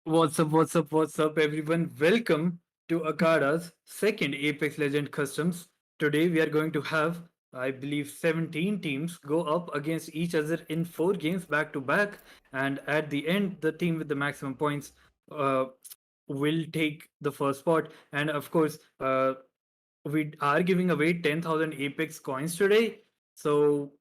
What's up, everyone? Welcome to Akada's second Apex Legend Customs. Today, we are going to have, I believe, 17 teams go up against each other in 4 games back to back. And at the end, the team with the maximum points uh, will take the first spot. And of course, we are giving away 10,000 Apex coins today. So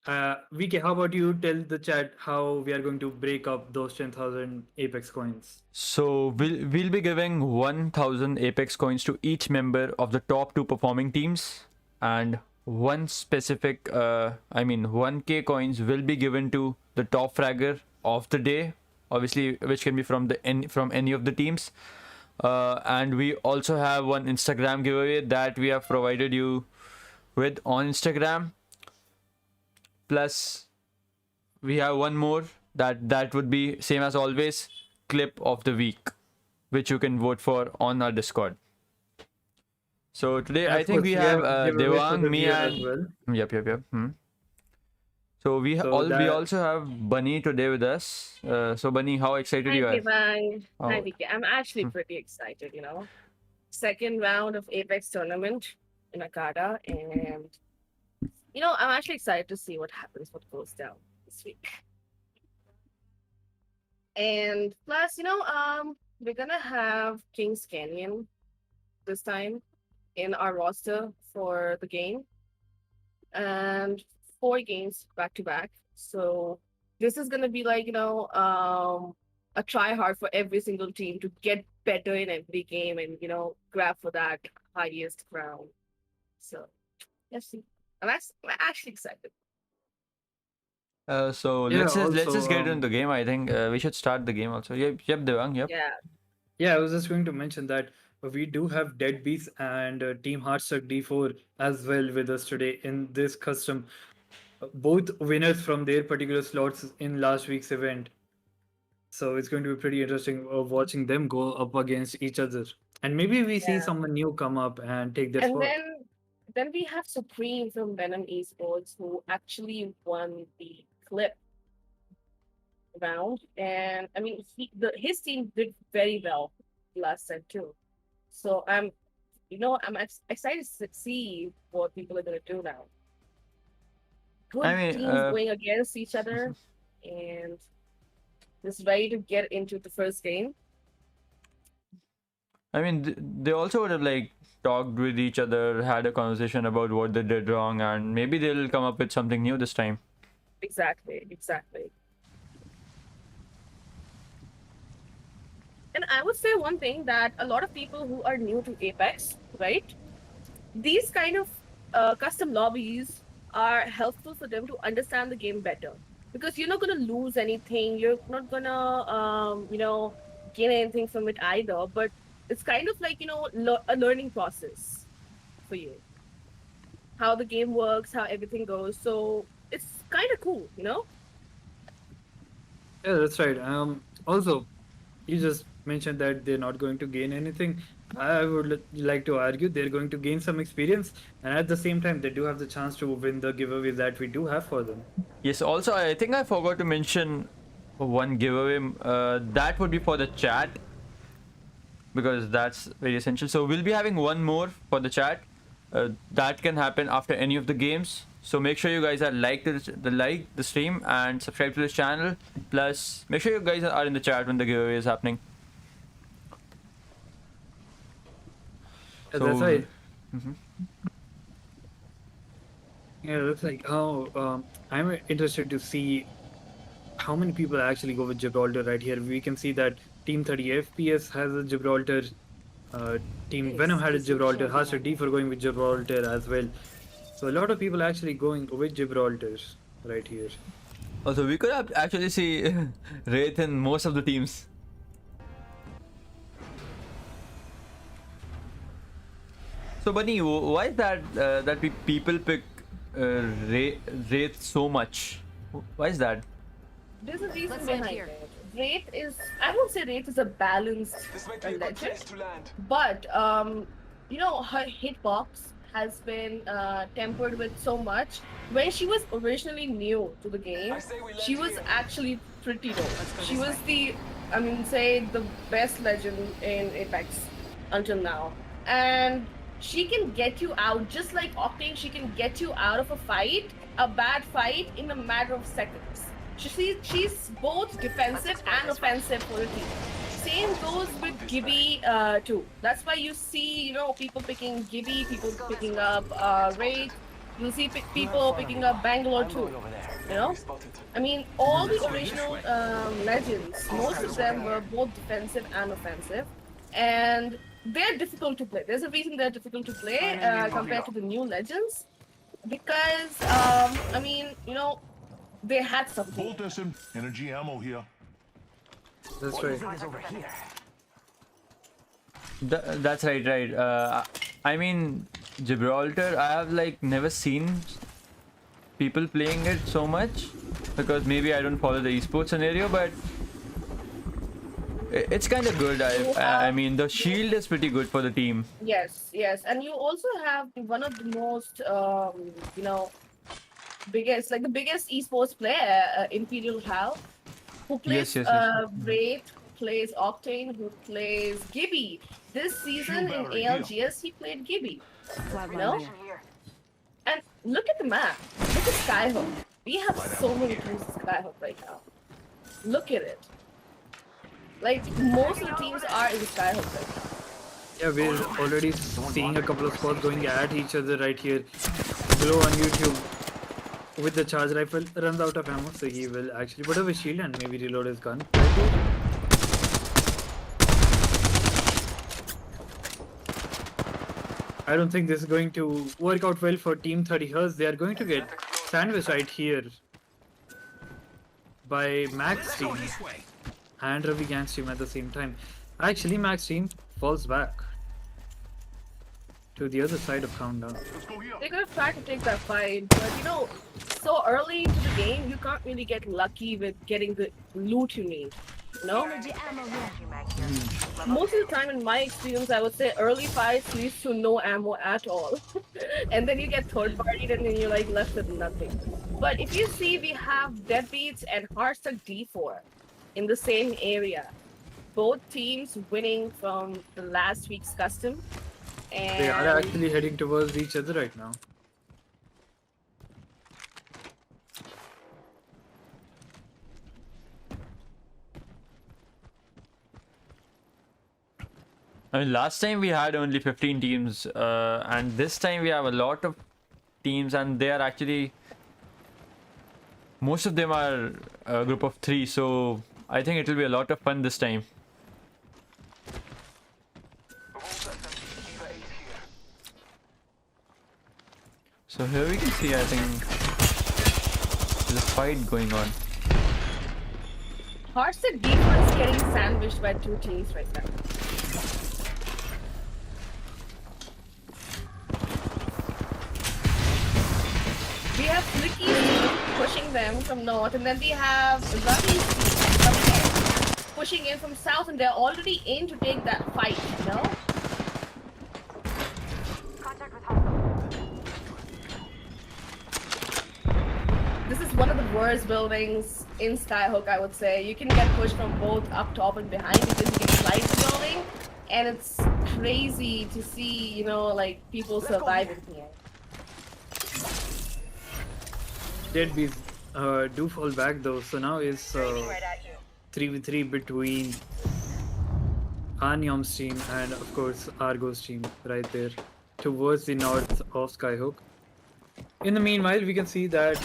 VK, how about you tell the chat how we are going to break up those 10,000 Apex coins? So we'll be giving 1,000 Apex coins to each member of the top two performing teams, and one specific, 1K coins will be given to the top fragger of the day, obviously, which can be from any of the teams. And we also have one Instagram giveaway that we have provided you with on Instagram. Plus, we have one more that would be same as always, clip of the week, which you can vote for on our Discord. So today And I of think course, we we have have giveaways for Devang, the me, viewers as and well. yep. So So we that also have Bunny today with us. So Bunny, how excited Hi, you are? Devang. Hi, Oh, Vicky. I'm actually hmm. pretty excited. Second round of Apex tournament in Akada. And I'm actually excited to see what happens, what goes down this week. And plus, we're gonna have King's Canyon this time in our roster for the game. And 4 games back to back. So this is gonna be like, a try hard for every single team to get better in every game and grab for that highest crown. So let's see. I'm actually excited. So yeah, let's just also get into the game. I think we should start the game also. Yep, Devang. Yep. Yeah. yeah, I was just going to mention that we do have Deadbeats and Team Heartstruck D4 as well with us today in this custom. Both winners from their particular slots in last week's event. So it's going to be pretty interesting watching them go up against each other. And maybe we see Yeah. someone new come up and take their And spot. then we have Supreme from Venom Esports who actually won the clip round. And I mean his team did very well last set too. So I'm excited to see what people are gonna do now. I Good mean, teams going against each other and just ready to get into the first game. they also would have like talked with each other, had a conversation about what they did wrong, and maybe they'll come up with something new this time. Exactly. And I would say one thing that a lot of people who are new to Apex, right? These kind of custom lobbies are helpful for them to understand the game better because you're not going to lose anything. You're not going to, gain anything from it either. But it's kind of like, a learning process for you, how the game works, how everything goes. So it's kind of cool. Yeah, that's right. Also, you just mentioned that they're not going to gain anything. I would like to argue they're going to gain some experience, and at the same time, they do have the chance to win the giveaway that we do have for them. Yes, also, I think I forgot to mention one giveaway. That would be for the chat because that's very essential. So we'll be having one more for the chat. That can happen after any of the games. So make sure you guys are like the stream and subscribe to this channel. Plus, make sure you guys are in the chat when the giveaway is happening. Yeah, So, that's right. mhm. Yeah, looks like how I'm interested to see how many people actually go with Gibraltar right here. We can see that Team 30 FPS has a Gibraltar, uh, Team Venom had a Gibraltar, Haster D for going with Gibraltar as well. So a lot of people actually going with Gibraltar right here. Also, we could have actually see Wraith in most of the teams. So, Bunny, why is that people pick Wraith so much? Why is that? There's a reason Let's land behind here. it. I won't say Wraith is a balanced legend, but her hitbox has been tempered with so much. When she was originally new to the game, she was actually pretty low. She was the I mean, say the best legend in Apex until now. And she can get you out, just like Octane, she can get you out of a fight, a bad fight, in a matter of seconds. She's both defensive and offensive for the team. Same goes with Gibby too. That's why you see, people picking Gibby, people picking up Wraith. You'll see people picking up Bangalore too. You know, I mean, all the original legends, most of them were both defensive and offensive, and they're difficult to play. There's a reason they're difficult to play compared to the new legends, because I mean, they had something. Voltism, energy ammo here. That's right. That's right. I mean, Gibraltar, I have like never seen people playing it so much because maybe I don't follow the esports scenario, but it's kind of good. I mean, the shield is pretty good for the team. Yes, and you also have one of the most, biggest esports player, Imperial Hal, who plays Yes. Wraith, plays Octane, who plays Gibby. This season in ALGS, he played Gibby. You know? And look at the map. Look at Skyhook. We have so many teams in Skyhook right now. Look at it. Like, most of the teams are in Skyhook right now. Yeah, we're already seeing a couple of squads going at each other right here. Below on YouTube, with the charge rifle, runs out of ammo, so he will actually put up his shield and maybe reload his gun. I don't think this is going to work out well for Team 30 Hertz. They are going to get sandwiched right here by Max team and Ravi Gang's team at the same time. Actually, Max team falls back to the other side of Countdown. They're gonna try to take that fight, but so early into the game, you can't really get lucky with getting the loot you need. No? Most of the time, in my experience, I would say early fights leads to no ammo at all. And then you get third partied and then you're like left with nothing. But if you see, we have Deadbeats and Heartstuck D4 in the same area. Both teams winning from the last week's custom. And They are actually heading towards each other right now. I mean, last time we had only 15 teams, and this time we have a lot of teams, and they are actually, most of them are a group of 3, so I think it will be a lot of fun this time. So here we can see, I think, there's a fight going on. Heartstuck D4 is getting sandwiched by two teams right now. We have Flicky's pushing them from north, and then we have Ravi's coming in, pushing in from south, and they're already in to take that fight, This is one of the worst buildings in Skyhook, I would say. You can get pushed from both up top and behind because you get flights going, and it's crazy to see, like people surviving here. Deadbeats do fall back though, so now it's 3v3 between Anyom's team and of course Argo's team right there towards the north of Skyhook. In the meanwhile, we can see that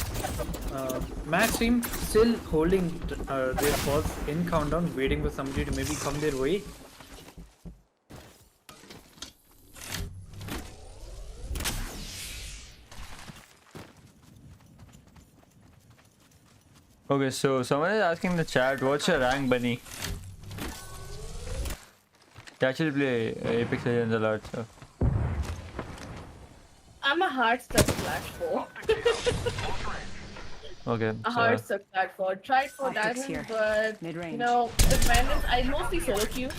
Max team still holding their spots in Countdown, waiting for somebody to maybe come their way. Okay, so someone is asking in the chat, what's your rank, Bunny? I actually play Apex Legends a lot, so. I'm a Heartstuck /4. Okay. A Heartstuck /4. Tried for Diamond, but Mid-range. with randoms, I mostly solo queue.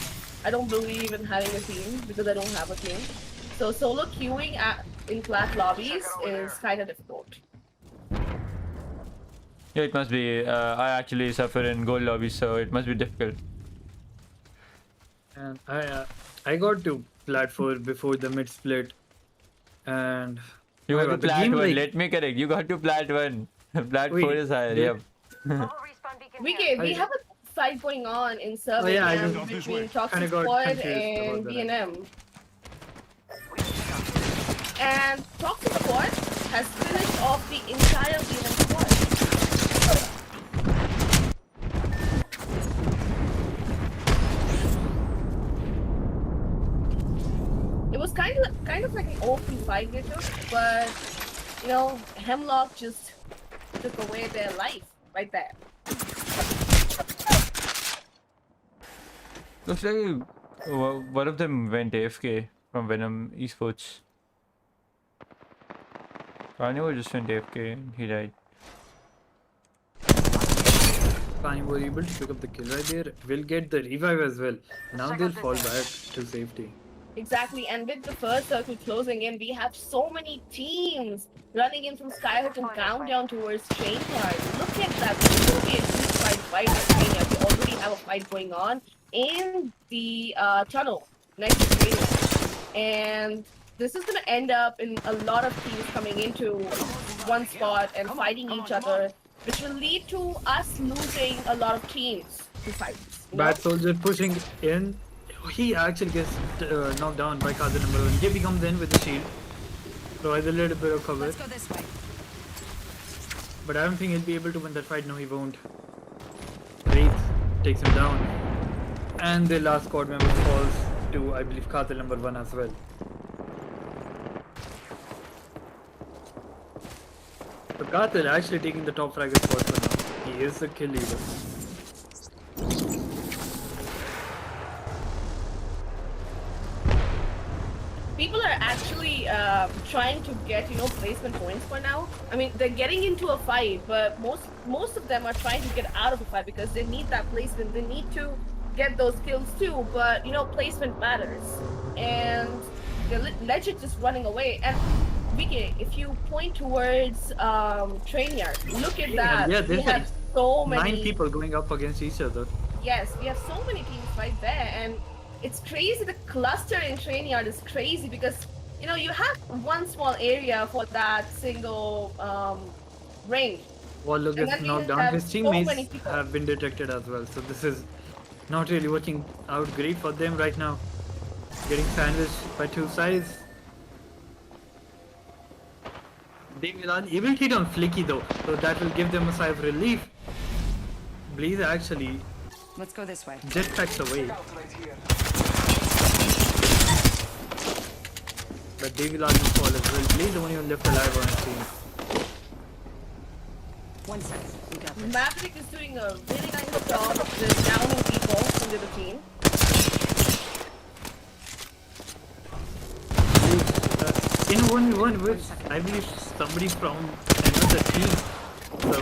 I don't believe in having a team because I don't have a team. So solo queuing in flat lobbies is kind of difficult. Yeah, it must be. I actually suffer in gold lobbies, so it must be difficult. And I got to plat 4 before the mid split, and You my got to God, the plat game 1. like Let me correct. You got to plat 1. Plat 4 wait, is higher. did Yep. We I have a fight going on in oh server yeah, I camp just This between way. kind Toxic of got Squad confused about and that. B&M. And Toxic Squad has finished off the entire B&M squad. It was kind of like an open fight they took, but you know, Hemlock just took away their life right there. Looks like one of them went AFK from Venom Esports. Carnivore just went AFK and he died. Fine, were able to pick up the kill right there. Will get the revive as well. Now they'll fall back to safety. Exactly, and with the first circle closing in, we have so many teams running in from Skyhook and countdown towards Trainyard. Look at that. This is going to be a huge fight at Trainyard. We already have a fight going on in the tunnel next to Trainyard. And this is going to end up in a lot of teams coming into one spot and fighting each other, which will lead to us losing a lot of teams to fights. You know? Bad soldier pushing in. He actually gets knocked down by Kaza number 1. Gibby comes in with the shield. Provides a little bit of cover. Let's go this way. But I don't think he'll be able to win that fight. No, he won't. Wraith takes him down. And the last squad member falls to, I believe, Kaza number 1 as well. So Katil actually taking the top fragger spot for now. He is the kill leader. People are actually trying to get placement points for now. I mean, they're getting into a fight, but most of them are trying to get out of the fight because they need that placement. They need to get those kills too, but placement matters. And the legend just running away. And Vicky, if you point towards Trainyard, look at that. Yeah, we there's have like so many 9 people going up against each other. Yes, we have so many teams right there, and it's crazy. The cluster in Trainyard is crazy because you have one small area for that single ring. Well, look, And it's then we knocked down. have His so many teammates people. have been detected as well, so this is not really working out great for them right now. Getting sandwiched by 2 sides. They will unable hit on Flicky though, so that will give them a sigh of relief. Blaze actually Let's go this way. jetpacks away. But they will only fall as well. Blaze the only one left alive on his team. 1 sec. We got this. Maverick is doing a really nice job with downing people from the other team. In 1v1 with, I believe, somebody from another team. So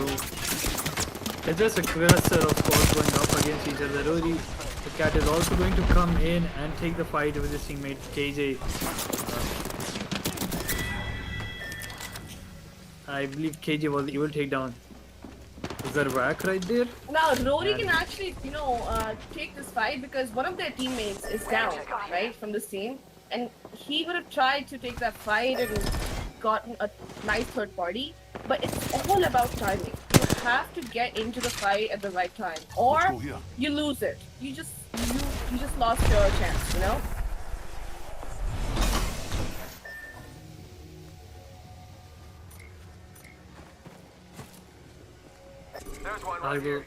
it's just a cluster of squads going up against each other. Rory, the cat is also going to come in and take the fight with his teammate KJ. I believe KJ was able to take down Zarvak right there. Now Rory can actually, take this fight because one of their teammates is down, right, from this team, and he would have tried to take that fight and gotten a nice third party. But it's all about timing. You have to get into the fight at the right time, or Let's go here. you lose it. You just lost your chance, I will.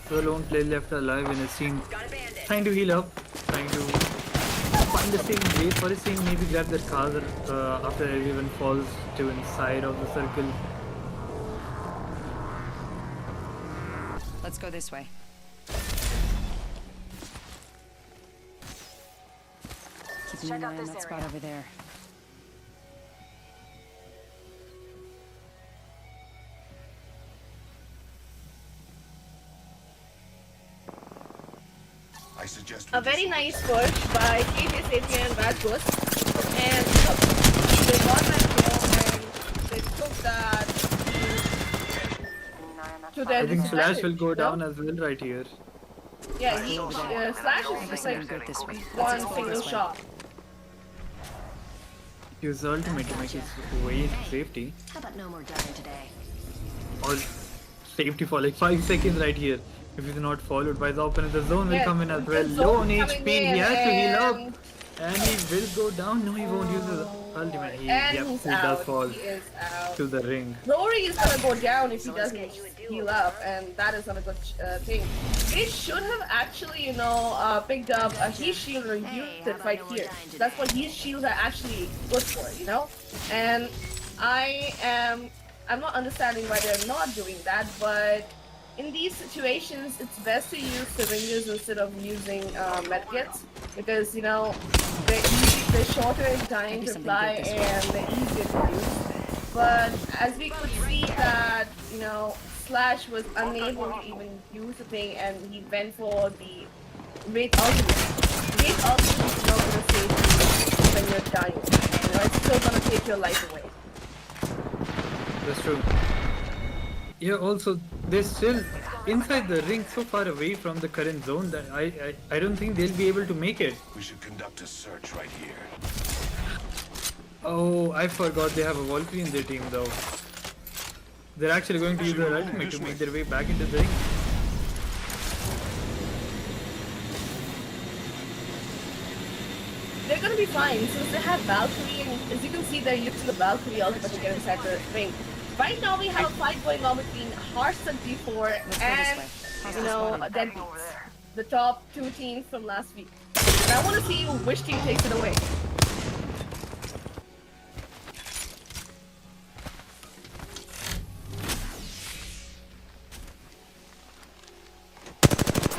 The lone player left alive in his team, trying to heal up, trying to find the same way for his team, maybe grab that car after everyone falls to inside of the circle. Let's go this way. Keeping an eye on that spot over there. I suggest A we very just- nice push by KJ Sapien and Bad Boost. And they got that kill and they took that to their I think Slash will disadvantage, go down as well right here. Yeah, he Over there. Slash I is guess just I'm like good this way. Let's one explore single this way. shot. Use the ultimate to make his way into safety. How about no more dying today? Or safety for like 5 seconds right here. If he's not followed by the opponent, the zone will Yeah, come in as the well. zone Low on coming HP, he in has to heal up. and- And he will go down. No, he won't use his ultimate. And he's He out. does fall He is out. to the ring. Rory is gonna go down if he doesn't heal up, and that is not a good thing. They should have actually, picked up a heat shield or used it right here. That's what heat shields are actually good for, And I'm not understanding why they're not doing that, but in these situations, it's best to use syringes instead of using medkits because they're shorter in time to apply and they're easier to use. But as we could see that Slash was unable to even use the thing and he went for the Wraith ultimate. Wraith ultimate is not gonna save you when you're dying. It's still gonna take your life away. That's true. Yeah, also, they're still inside the ring so far away from the current zone that I don't think they'll be able to make it. We should conduct a search right here. Oh, I forgot they have a Valkyrie in their team though. They're actually going to use their ultimate to make their way back into the ring. They're gonna be fine since they have Valkyrie, and as you can see, they're using the Valkyrie ultimate to get inside the ring. Right now, we have a fight going on between Hearts and D4 and Deadbeats, the top 2 teams from last week. And I want to see which team takes it away.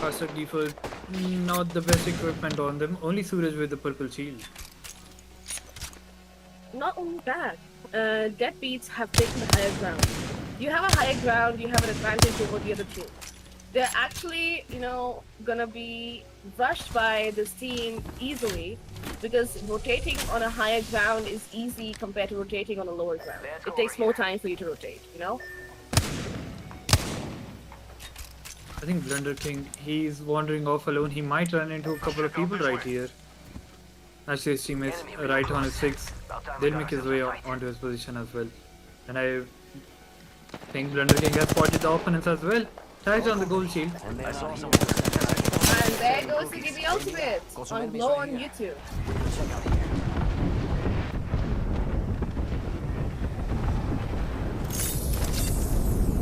Faster default, not the best equipment on them. Only Suraj with the purple shield. Not only that, Deadbeats have taken the higher ground. You have a higher ground, you have an advantage over the other team. They're actually, gonna be rushed by this team easily because rotating on a higher ground is easy compared to rotating on a lower ground. It takes more time for you to rotate, I think Blunder King, he's wandering off alone. He might run into a couple of people right here. Actually, his teammates right on his 6. They'll make his way onto his position as well. And I think Blunder King has spotted the opponents as well. Ties on the gold shield. And there goes the Gibby Ultimate on Glow on YouTube.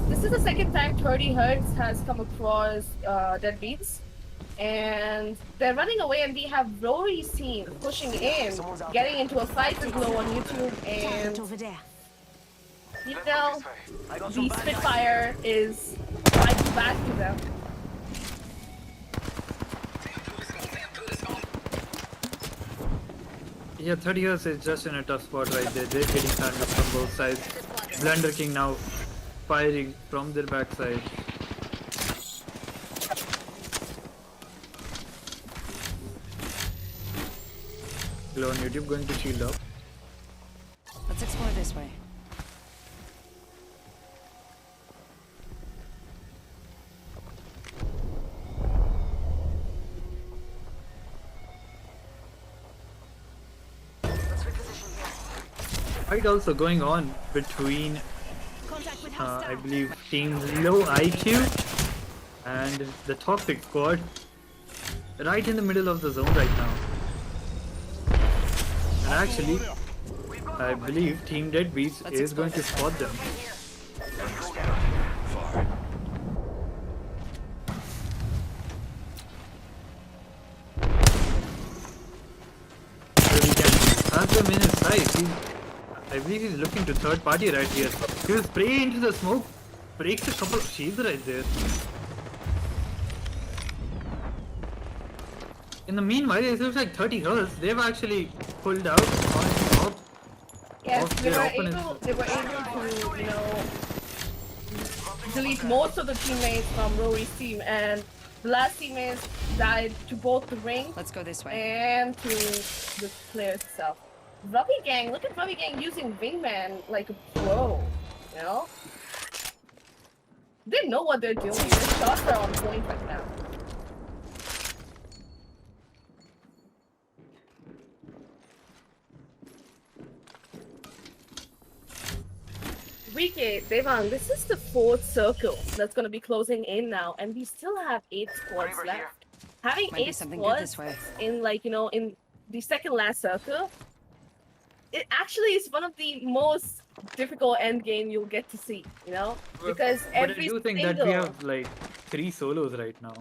This is the second time 30 Hertz has come across Deadbeats. And they're running away, and we have Rory's team pushing in, getting into a fight with Glow on YouTube, and the Spitfire is fighting back to them. Yeah, 30 years is just in a tough spot right there. They're getting sandwiched from both sides. Blunder King now firing from their backside. Glow on YouTube going to shield up. Let's explore this way. Fight also going on between, I believe, Team Low IQ and the Toxic Squad, right in the middle of the zone right now. And actually, I believe Team Deadbeats is going to spot them. So we can have them in his sight. I believe he's looking to third party right here. He will spray into the smoke, breaks a couple of shields right there. In the meanwhile, it looks like 30 Hertz, they've actually pulled out on top. Yes, of they their were opponents. able to, delete most of the teammates from Rory's team, and the last teammates died to both the ring Let's go this way. and to the player itself. Rubby Gang, look at Rubby Gang using Wingman like a pro, They know what they're doing. Their shots are on point right now. Rike, Devang, this is the fourth circle that's going to be closing in now, and we still have 8 squads left. Having Might be 8 something good this squads way. in, like, in the second last circle, it actually is one of the most difficult end game you'll get to see, because But I every do think that we single. have like 3 solos right now.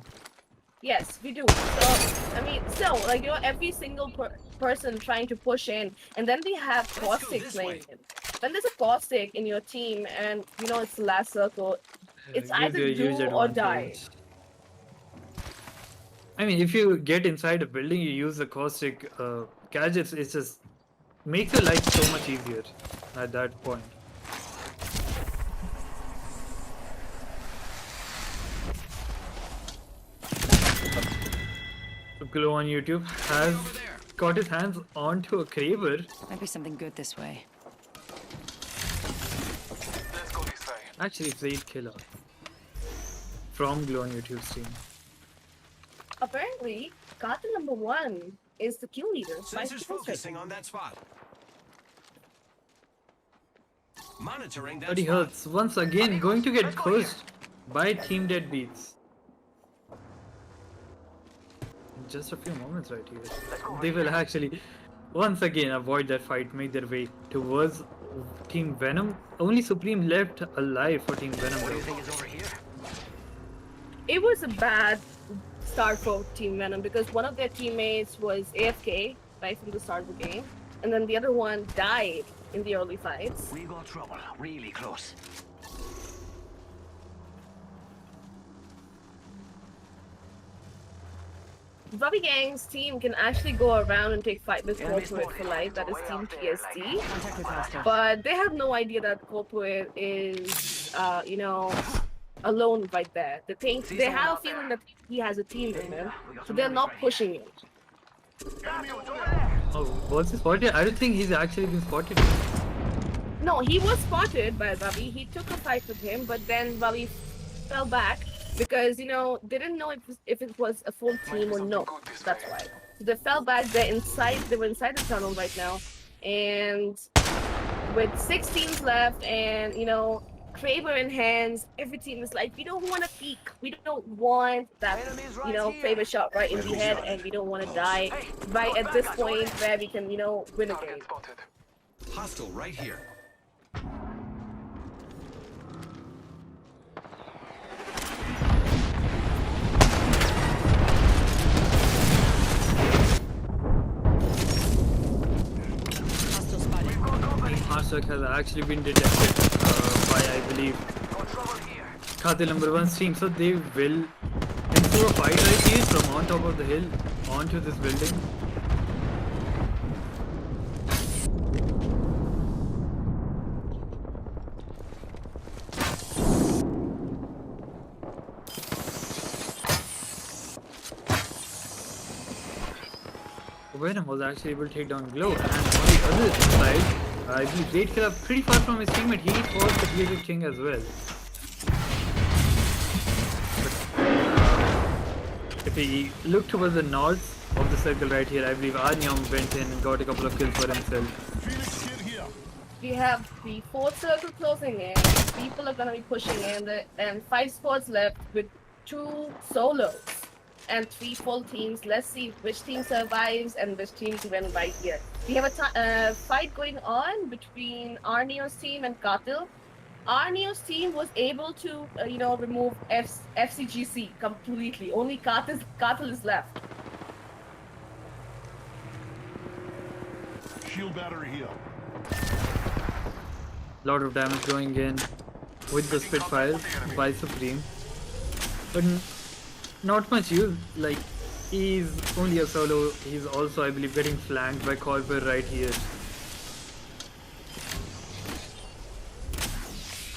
Yes, we do. So, I mean, still, like, every single person trying to push in, and then we have Caustic playing in. When there's a Caustic in your team, and it's the last circle, it's Gives either you a do huge or die. advantage. I mean, if you get inside a building, you use the caustic gadgets. It just makes your life so much easier at that point. So Glow on YouTube has got his hands onto a Kraber. Might be something good this way. Let's go this way. Actually, Fleet Killer from Glow on YouTube's team. Apparently, Cartel number 1 is the kill leader. 5 Sensors kills right focusing now. on that spot. Monitoring that 30 spot. hertz once again going to get pushed by Team Deadbeats. In just a few moments right here. They will actually once again avoid that fight, make their way towards Team Venom. Only Supreme left alive for Team Venom. What do you think is over here? It was a bad start for Team Venom because one of their teammates was AFK right from the start of the game, and then the other one died in the early fights. We got trouble. Really close. Bobby Gang's team can actually go around and take fight with Corporate for life, that is Team TSD, Contact with hostile. but they have no idea that Corporate is, alone right there. They have a feeling that he has a team with him, so they're not pushing it. Oh, was he spotted? I don't think he's actually been spotted. No, he was spotted by Bobby. He took a fight with him, but then Bobby fell back because they didn't know if it was a full team or no. That's why. So they fell back. They were inside the tunnel right now, and with 6 teams left, and Kraber in hands, every team is like, we don't want to peek. We don't want that, Kraber shot right in the head, and we don't want to die right at this point where we can, win a game. Hostile right here. Hostile spotted. Team Harsuk has actually been detected by, I believe, Khatil number 1's team. So they will ensure a fight right here from on top of the hill onto this building. Venom was actually able to take down Glow, and on the other side, I believe Great Killer pretty far from his teammate. He was the Bearded King as well. But, if we look towards the north of the circle right here, I believe Arnyam went in and got a couple of kills for himself. We have the 4th circle closing in. People are gonna be pushing in, and 5 squads left with 2 solos and 3 full teams. Let's see which team survives and which team win right here. We have a fight going on between Arneo's team and Katil. Arneo's team was able to, remove FCGC completely. Only Katil is left. Shield battery here. Lot of damage going in with the Spitfire by Supreme, but not much use. Like, he's only a solo. He's also, I believe, getting flanked by Corper right here.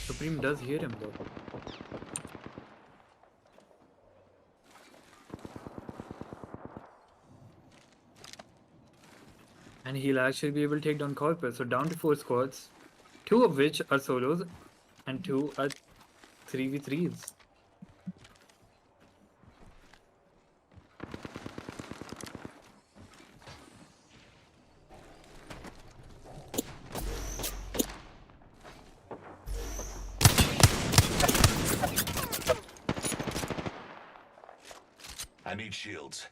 Supreme does hear him though. And he'll actually be able to take down Corper. So down to 4 squads, 2 of which are solos and 2 are 3v3s. need shields.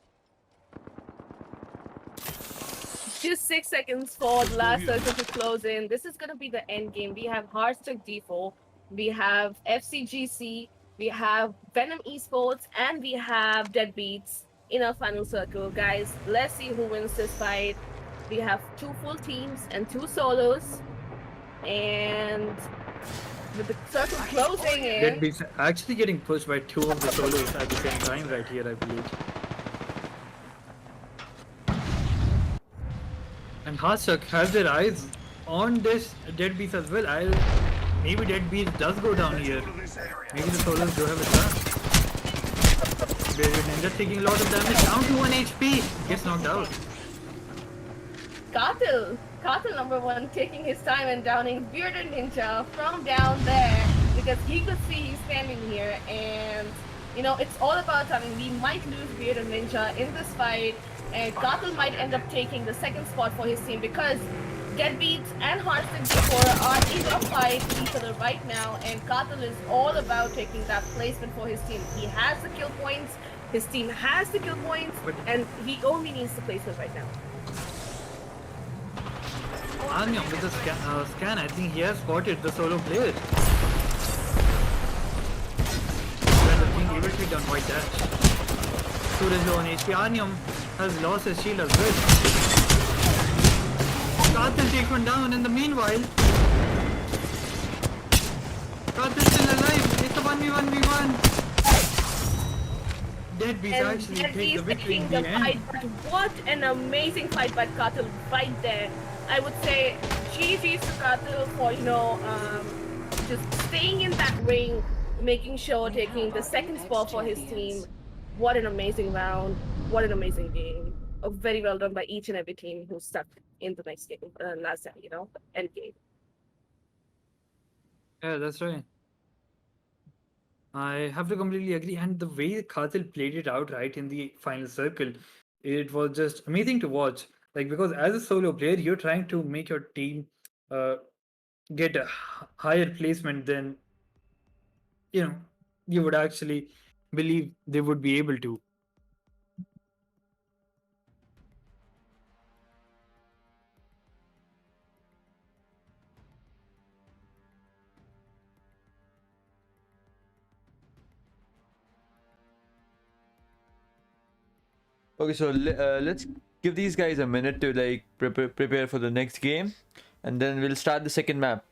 Just 6 seconds for the last circle to close in. This is going to be the end game. We have Hearthstone D4, we have FCGC, we have Venom Esports, and we have Deadbeats in our final circle. Guys, let's see who wins this fight. We have 2 full teams and 2 solos. And with the circle closing in, Deadbeats actually getting pushed by 2 of the solos at the same time right here, I believe. And Harsuk has their eyes on this Deadbeats as well. Maybe Deadbeats does go down here. Maybe the solos do have a chance. Bearded Ninja taking a lot of damage, down to 1 HP. Gets knocked out. Katil number 1 taking his time and downing Bearded Ninja from down there because he could see he's standing here, and you know, it's all about timing. We might lose Bearded Ninja in this fight, and Katil might end up taking the 2nd spot for his team because Deadbeats and Hearthstone before are in a fight with each other right now, and Katil is all about taking that placement for his team. He has the kill points, his team has the kill points, and he only needs the placement right now. Anyam with the scan, I think he has spotted the solo player. When the king able to be done white dash. Suraj low on HP. Anyam has lost his shield as well. Katil takes one down in the meanwhile. Katil still alive. It's a 1v1v1. Deadbeats actually take the victory in the end. Fight, but what an amazing fight by Katil right there. I would say GG's to Katil for, you know, just staying in that ring, making sure taking the 2nd spot for his team. What an amazing round. What an amazing game. Very well done by each and every team who stuck in the next game, last time, you know, end game. Yeah, that's right. I have to completely agree. And the way Katil played it out right in the final circle, it was just amazing to watch. Like, because as a solo player, you're trying to make your team get a higher placement than, you know, you would actually believe they would be able to. Okay, so let's give these guys a minute to like prepare for the next game, and then we'll start the second map.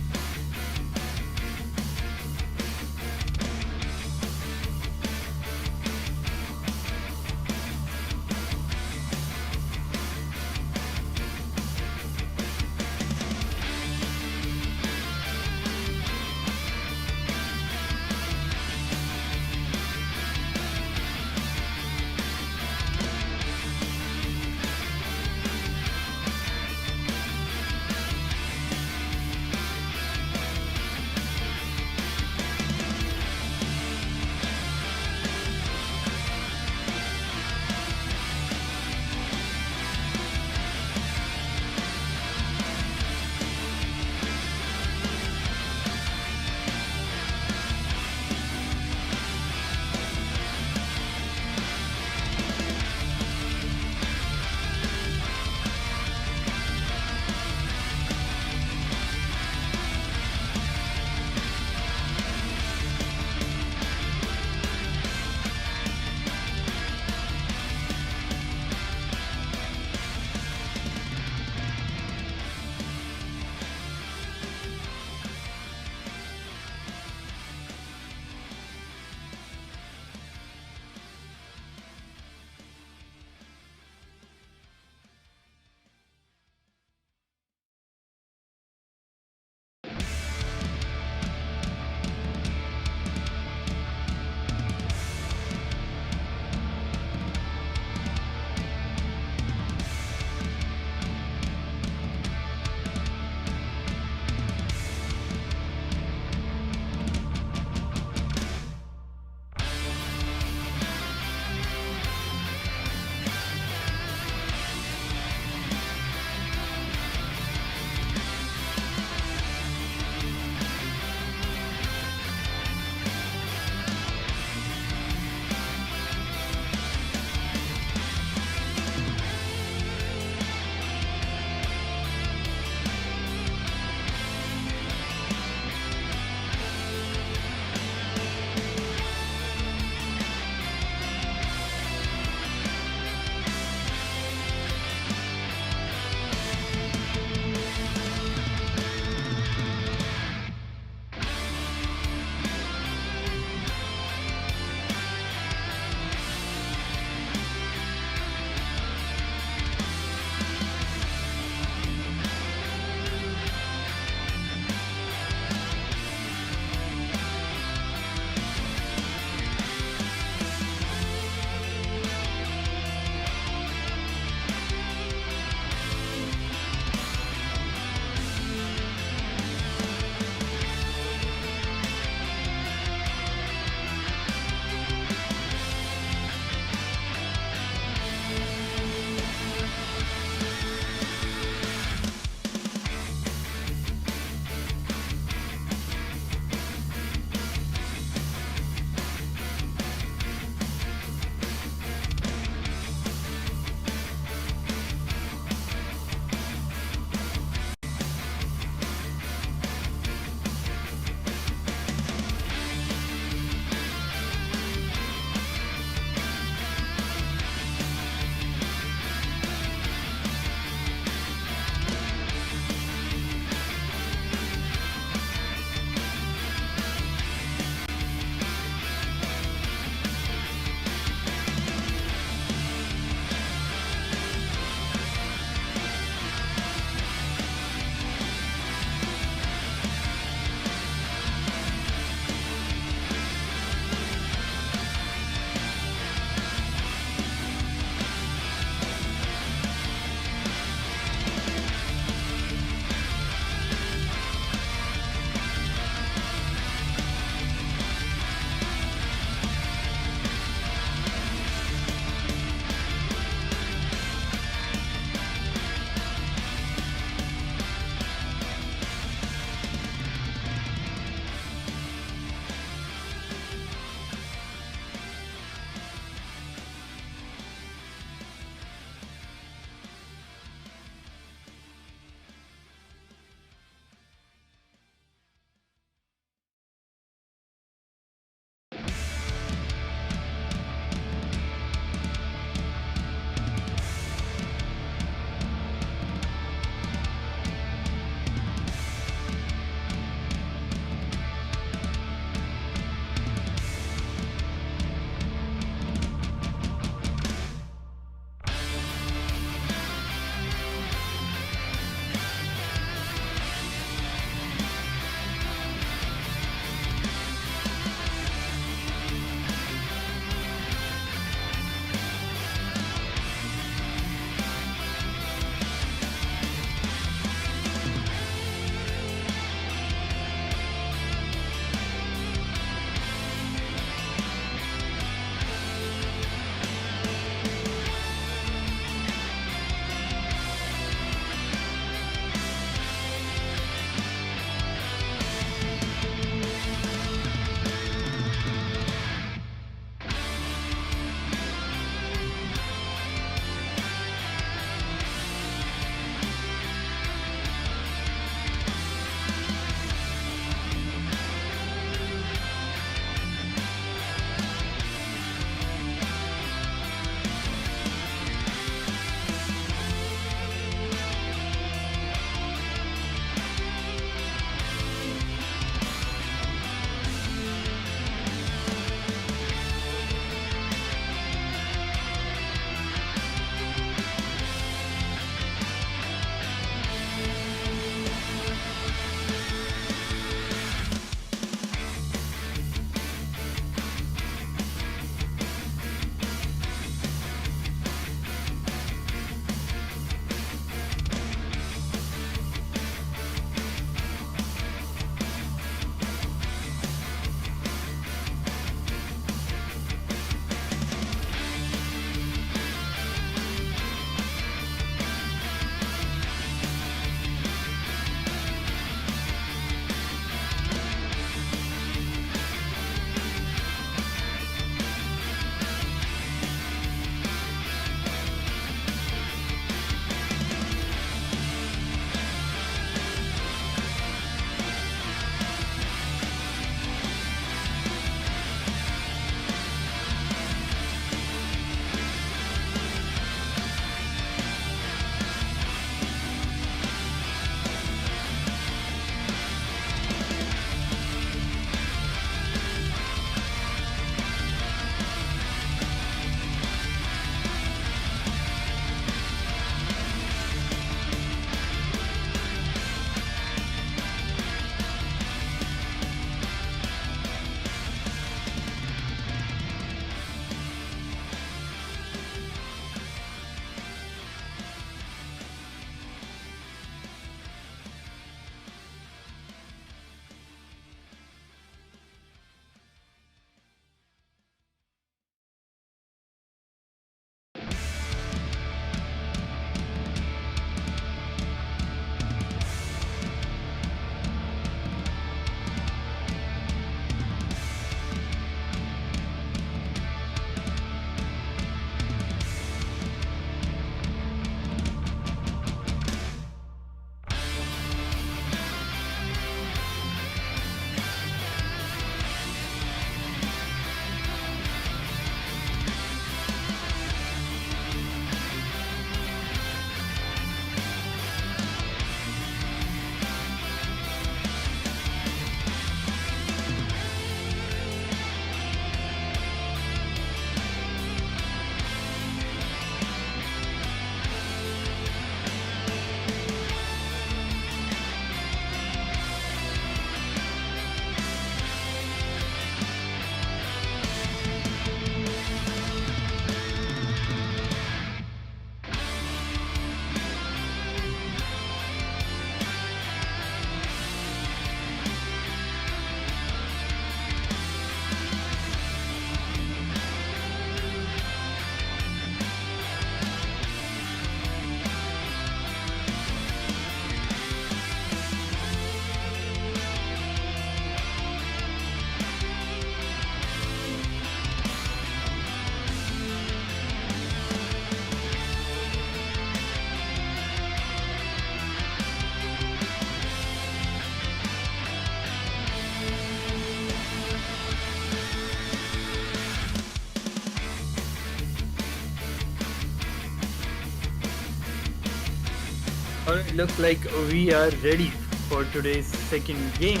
Alright, looks like we are ready for today's second game.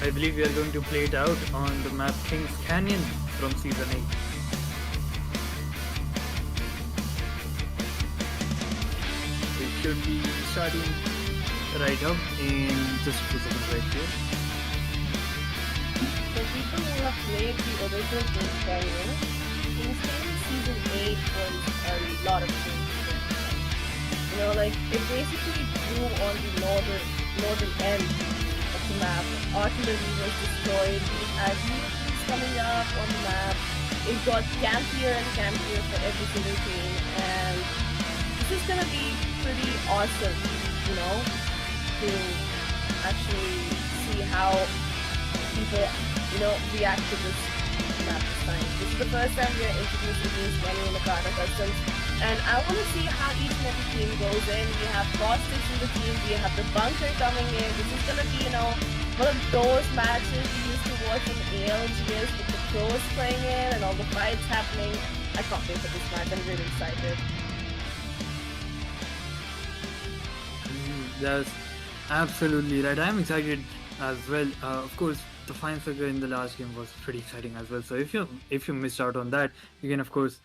I believe we are going to play it out on the map Kings Canyon from Season 8. We should be starting right up in just a few seconds right here. For people who have played the original Kings Canyon, Kings Canyon Season 8 was a lot of changes. You know, like, it basically grew on the northern end of the map. Artillery was destroyed. We had new things coming up on the map. It got campier and campier for every single team. And this is gonna be pretty awesome, you know, to actually see how people, you know, react to this map this time. This is the first time we are introducing these Kenny and Akada customs, and I want to see how each and every team goes in. We have Caustic in the team, we have the bunker coming in. This is gonna be, you know, one of those matches we used to watch in ALGS with the pros playing in and all the fights happening. I can't wait for this match. I'm really excited. That's absolutely right. I'm excited as well. Of course, the Fine Figure in the last game was pretty exciting as well. So if you missed out on that, you can of course,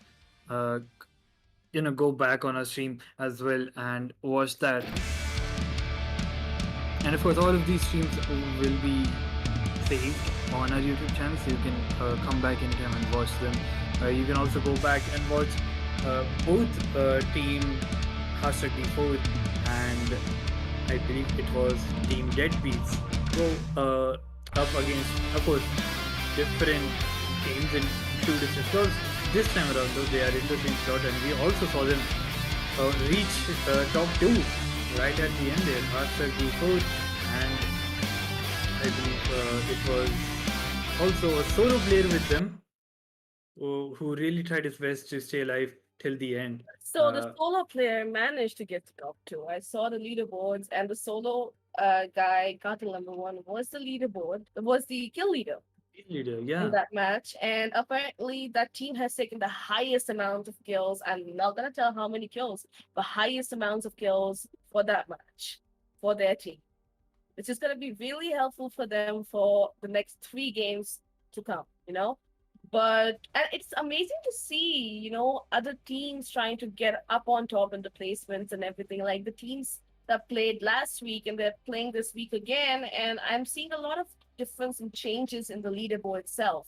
go back on our stream as well and watch that. And of course, all of these streams will be saved on our YouTube channel, so you can come back anytime and watch them. You can also go back and watch both Team Hashtag D4 and I believe it was Team Deadbeats go up against, of course, different teams in two different slots. This time around, though, they are in the same slot, and we also saw them reach top 2 right at the end there, after D4, and I believe it was also a solo player with them who really tried his best to stay alive till the end. So the solo player managed to get to top 2. I saw the leaderboards, and the solo guy, Cartel number 1, was the leaderboard, was the kill leader Leader, in yeah. that match. And apparently, that team has taken the highest amount of kills. I'm not gonna tell how many kills, the highest amounts of kills for that match for their team. It's just gonna be really helpful for them for the next 3 games to come. You know. But and it's amazing to see, you know, other teams trying to get up on top in the placements and everything. Like the teams that played last week and they're playing this week again. And I'm seeing a lot of difference and changes in the leaderboard itself.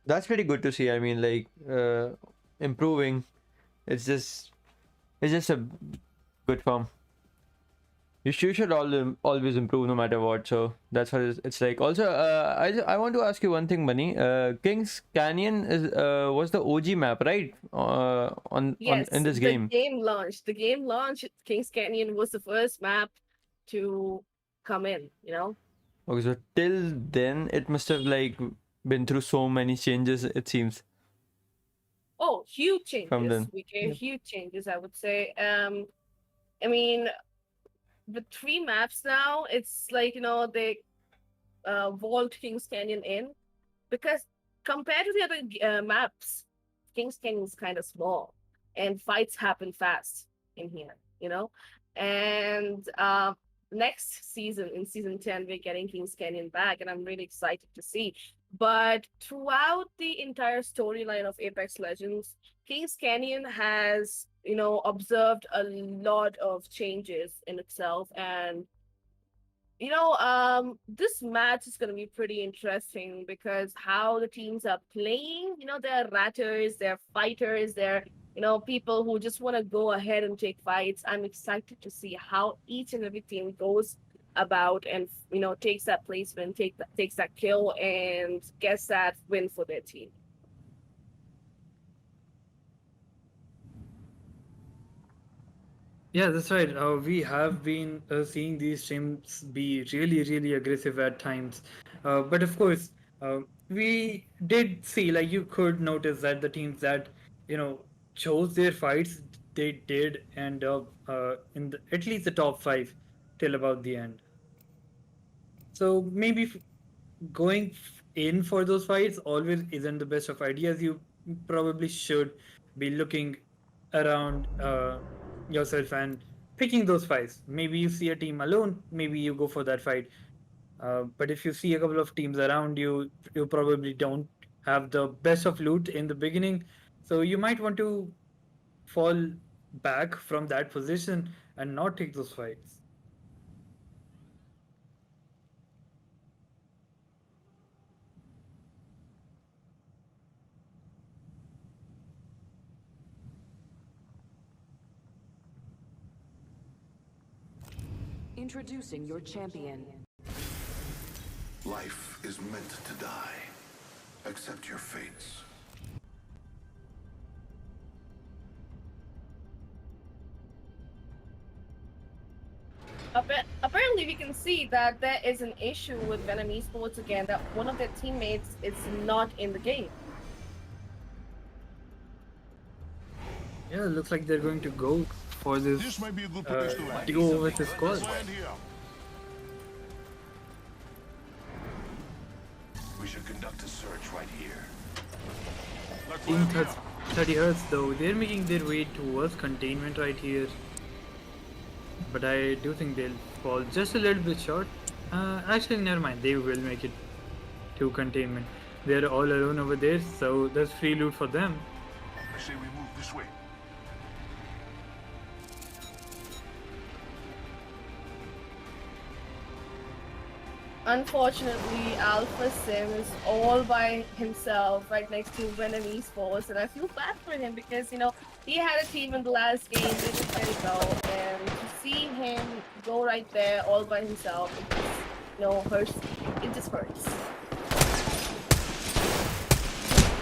That's pretty good to see. I mean, like improving. It's just a good form. You should always improve no matter what. So that's what it's like. Also, I want to ask you one thing, Bunny. Kings Canyon was the OG map, right? Yes, In this the game. game launched. Kings Canyon was the first map to come in, you know. Okay, so till then it must have like been through so many changes. It seems Oh, huge from changes. then. We get Yep. huge changes, I would say. I mean, with 3 maps now, it's like, you know, they vault Kings Canyon in, because compared to the other maps, Kings Canyon is kind of small and fights happen fast in here, you know. And next season, in season 10, we're getting Kings Canyon back, and I'm really excited to see. But throughout the entire storyline of Apex Legends, Kings Canyon has, you know, observed a lot of changes in itself. And you know, this match is going to be pretty interesting because how the teams are playing, you know, they're ratters, they're fighters, they're, you know, people who just want to go ahead and take fights. I'm excited to see how each and every team goes about and, you know, takes that placement, takes that kill and gets that win for their team. Yeah, that's right. We have been seeing these teams be really, really aggressive at times. But of course, we did see, like, you could notice that the teams that, chose their fights, they did end up in at least the top 5 till about the end. So maybe going in for those fights always isn't the best of ideas. You probably should be looking around yourself and picking those fights. Maybe you see a team alone, maybe you go for that fight. But if you see a couple of teams around you, you probably don't have the best of loot in the beginning. So you might want to fall back from that position and not take those fights. Introducing your champion. Life is meant to die. Accept your fates. Apparently, we can see that there is an issue with Venom Esports again, that one of their teammates is not in the game. Yeah, it looks like they're going to go for this This might be a good place to land. duo versus squad. Let's land here. We should conduct a search right here. Let's Team land here. 30 Hertz though, they're making their way towards containment right here. But I do think they'll fall just a little bit short. Actually, never mind, they will make it to containment. They're all alone over there, so there's free loot for them. I say we move this way. Unfortunately, Alpha Sim is all by himself right next to Venom Esports, and I feel bad for him because, you know, he had a team in the last game, they did very well, and to see him go right there all by himself, it just, you know, hurts. It just hurts.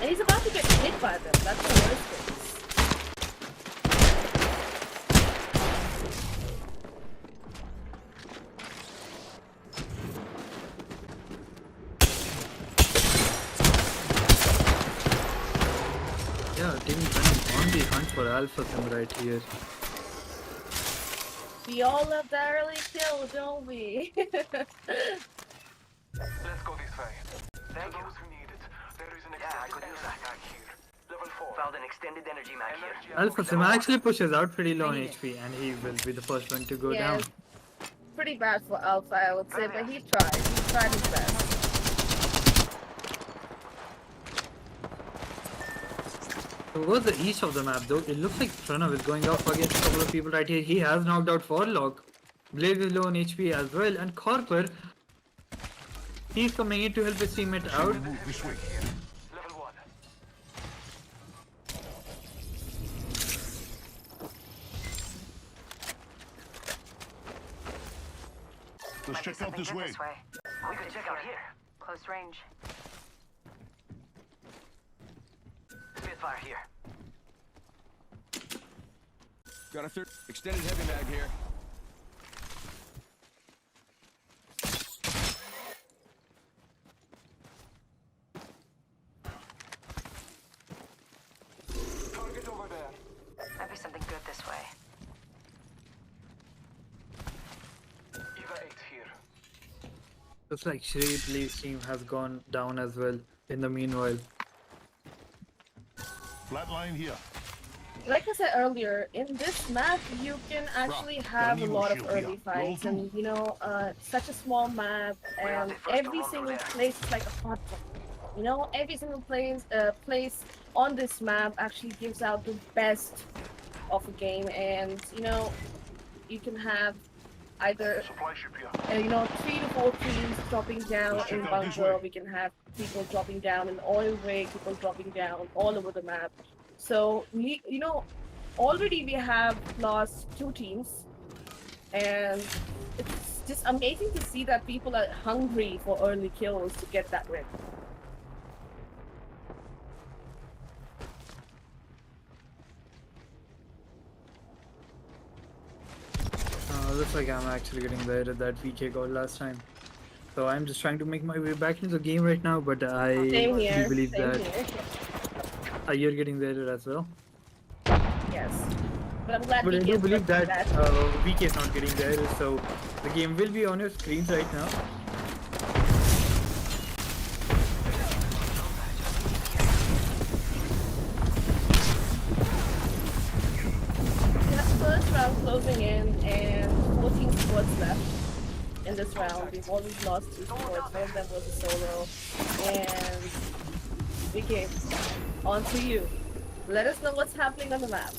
And he's about to get hit by them, that's the worst thing. Yeah, Team Venom on the hunt for Alpha Sim right here. We all love that early kill, don't we? Let's go this way. Thank you. Who need it. There is an extended energy mag here. Level 4. Found an extended energy mag here. Alpha Sim actually pushes out pretty low on HP, and he will be the first one to go Yeah. down. Pretty bad for Alpha, I would say, but he tried. He tried his best. Towards the east of the map though, it looks like Pranav is going off against a couple of people right here. He has knocked out Forlock. Blaze is low on HP as well, and Corper, he's coming in to help his teammate out. We move this way. Level 1. Let's check out this way. We could check out here. Close range. Spitfire here. Got a third extended heavy mag here. Target over there. Might be something good this way. Eva 8 here. Looks like Shri Please team has gone down as well in the meanwhile. Flatline here. Like I said earlier, in this map you can actually have a lot of early fights, and you know, such a small map, and every single place is like a hot pot. You know, every single place on this map actually gives out the best of a game, and you know, you can have either Supply ship here. you know, 3 to 4 teams dropping down Let's in check out this bunker. way. We can have people dropping down in oil rig, people dropping down all over the map. So we, you know, already we have lost 2 teams, and it's just amazing to see that people are hungry for early kills to get that win. Looks like I'm actually getting there at that VK got last time. So I'm just trying to make my way back into the game right now, but I Same do here. believe Same that here. you're getting there as well. Yes. But I'm glad But I VK do is believe working that VK is not getting there, so the game will be on your screens right now. round closing in, and 14 squads left in this round. We've always lost 2 squads. One of them was a solo. And VK, on to you. Let us know what's happening on the map.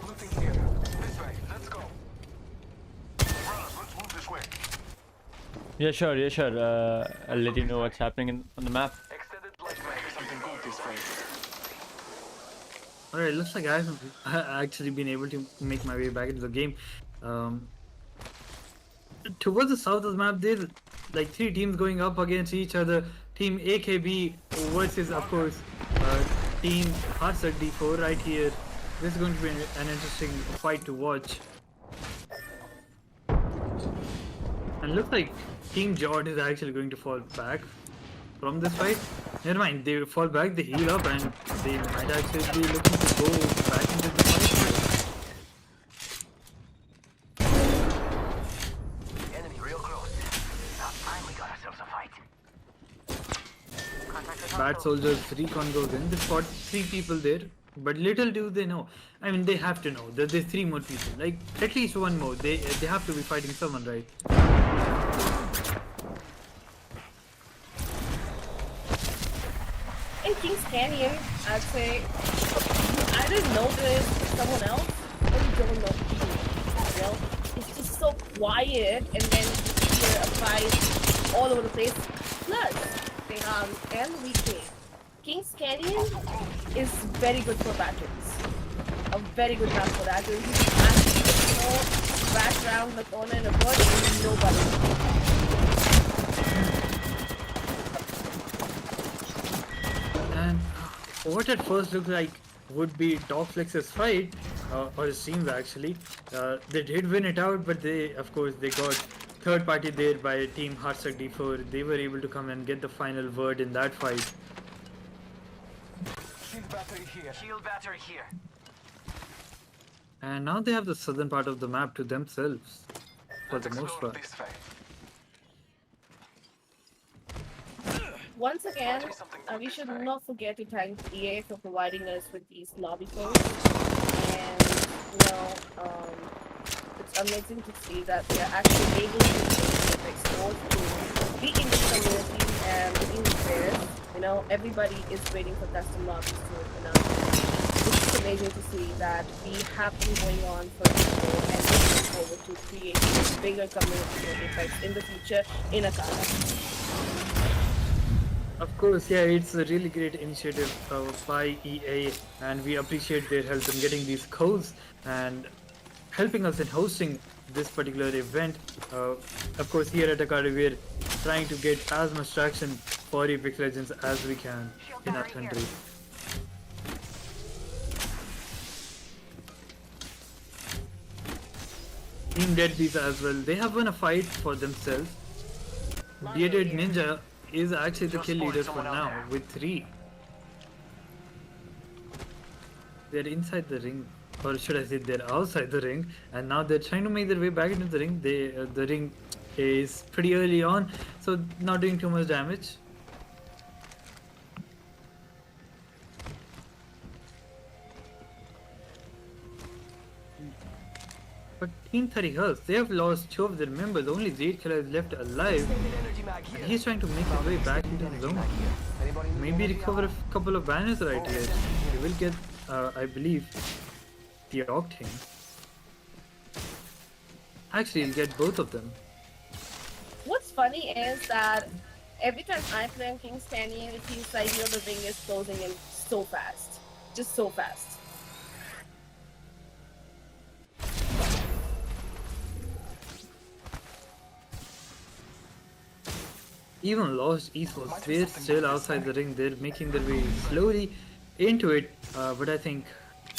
Moving here. This way. Let's go. Brothers, let's move this way. Yeah, sure. Yeah, sure. I'll let you know what's happening on the map. Extended light mag. Something good this way. Alright, looks like I've actually been able to make my way back into the game. Towards the south of the map, there's like 3 teams going up against each other. Team AKB versus, of course, Team Harsak D4 right here. This is going to be an interesting fight to watch. And looks like Team Jord is actually going to fall back from this fight. Never mind, they fall back, they heal up, and they might actually be looking to go back into the fight. Enemy real close. Finally got ourselves a fight. Bad Soldiers recon goes in. They spot 3 people there, but little do they know. I mean, they have to know that there's 3 more people. Like, at least 1 more. They have to be fighting someone, right? In Kings Canyon, I'd say you either know there's someone else or you don't know who it is. You know? It's just so quiet, and then you hear a fight all over the place. Plus, they have LVK. Kings Canyon is very good for batteries. A very good map for that. You can actually just go back around the corner and avoid nobody. And what at first looked like would be Top Flex's fight, or it seems actually, they did win it out, but they, of course, they got third party there by Team Harsak D4. They were able to come and get the final word in that fight. Shield battery here. Shield battery here. And now they have the southern part of the map to themselves, for the most part. This way. Once again, we should not forget to thank EA for providing us with these lobby codes. And, it's amazing to see that we are actually able to export to the English community and the English players. Everybody is waiting for custom lobbies to It's amazing to see that we have been going on for people and looking forward to creating a bigger community for Apex in the future in Akada. Of course, yeah, it's a really great initiative by EA, and we appreciate their help in getting these codes and helping us in hosting this particular event. Of course, here at Akada, we're trying to get as much traction for Apex Legends as we can in our country. Team Deadbeats as well, they have won a fight for themselves. Bearded Ninja is actually the kill leader for now with 3. They're inside the ring, or should I say they're outside the ring, and now they're trying to make their way back into the ring. The ring is pretty early on, so not doing too much damage. But Team 30 Health, they have lost 2 of their members. Only Zed Killer is left alive. And he's trying to make his way back into the zone. Maybe recover a couple of banners right here. He will get, I believe, the Octane. Actually, he'll get both of them. What's funny is that every time I play on King's Canyon, it feels like the ring is closing in so fast. Just so fast. Even Lost Esports, they're still outside the ring. They're making their way slowly into it, but I think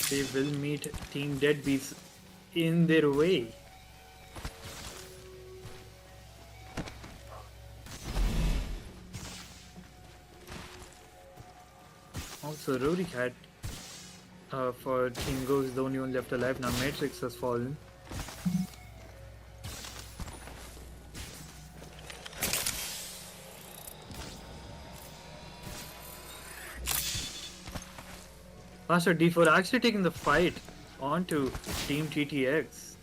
they will meet Team Deadbeats in their way. Also, Rory Cat for Team Go is the only one left alive. Now Matrix has fallen. Master D4 actually taking the fight onto Team TTX.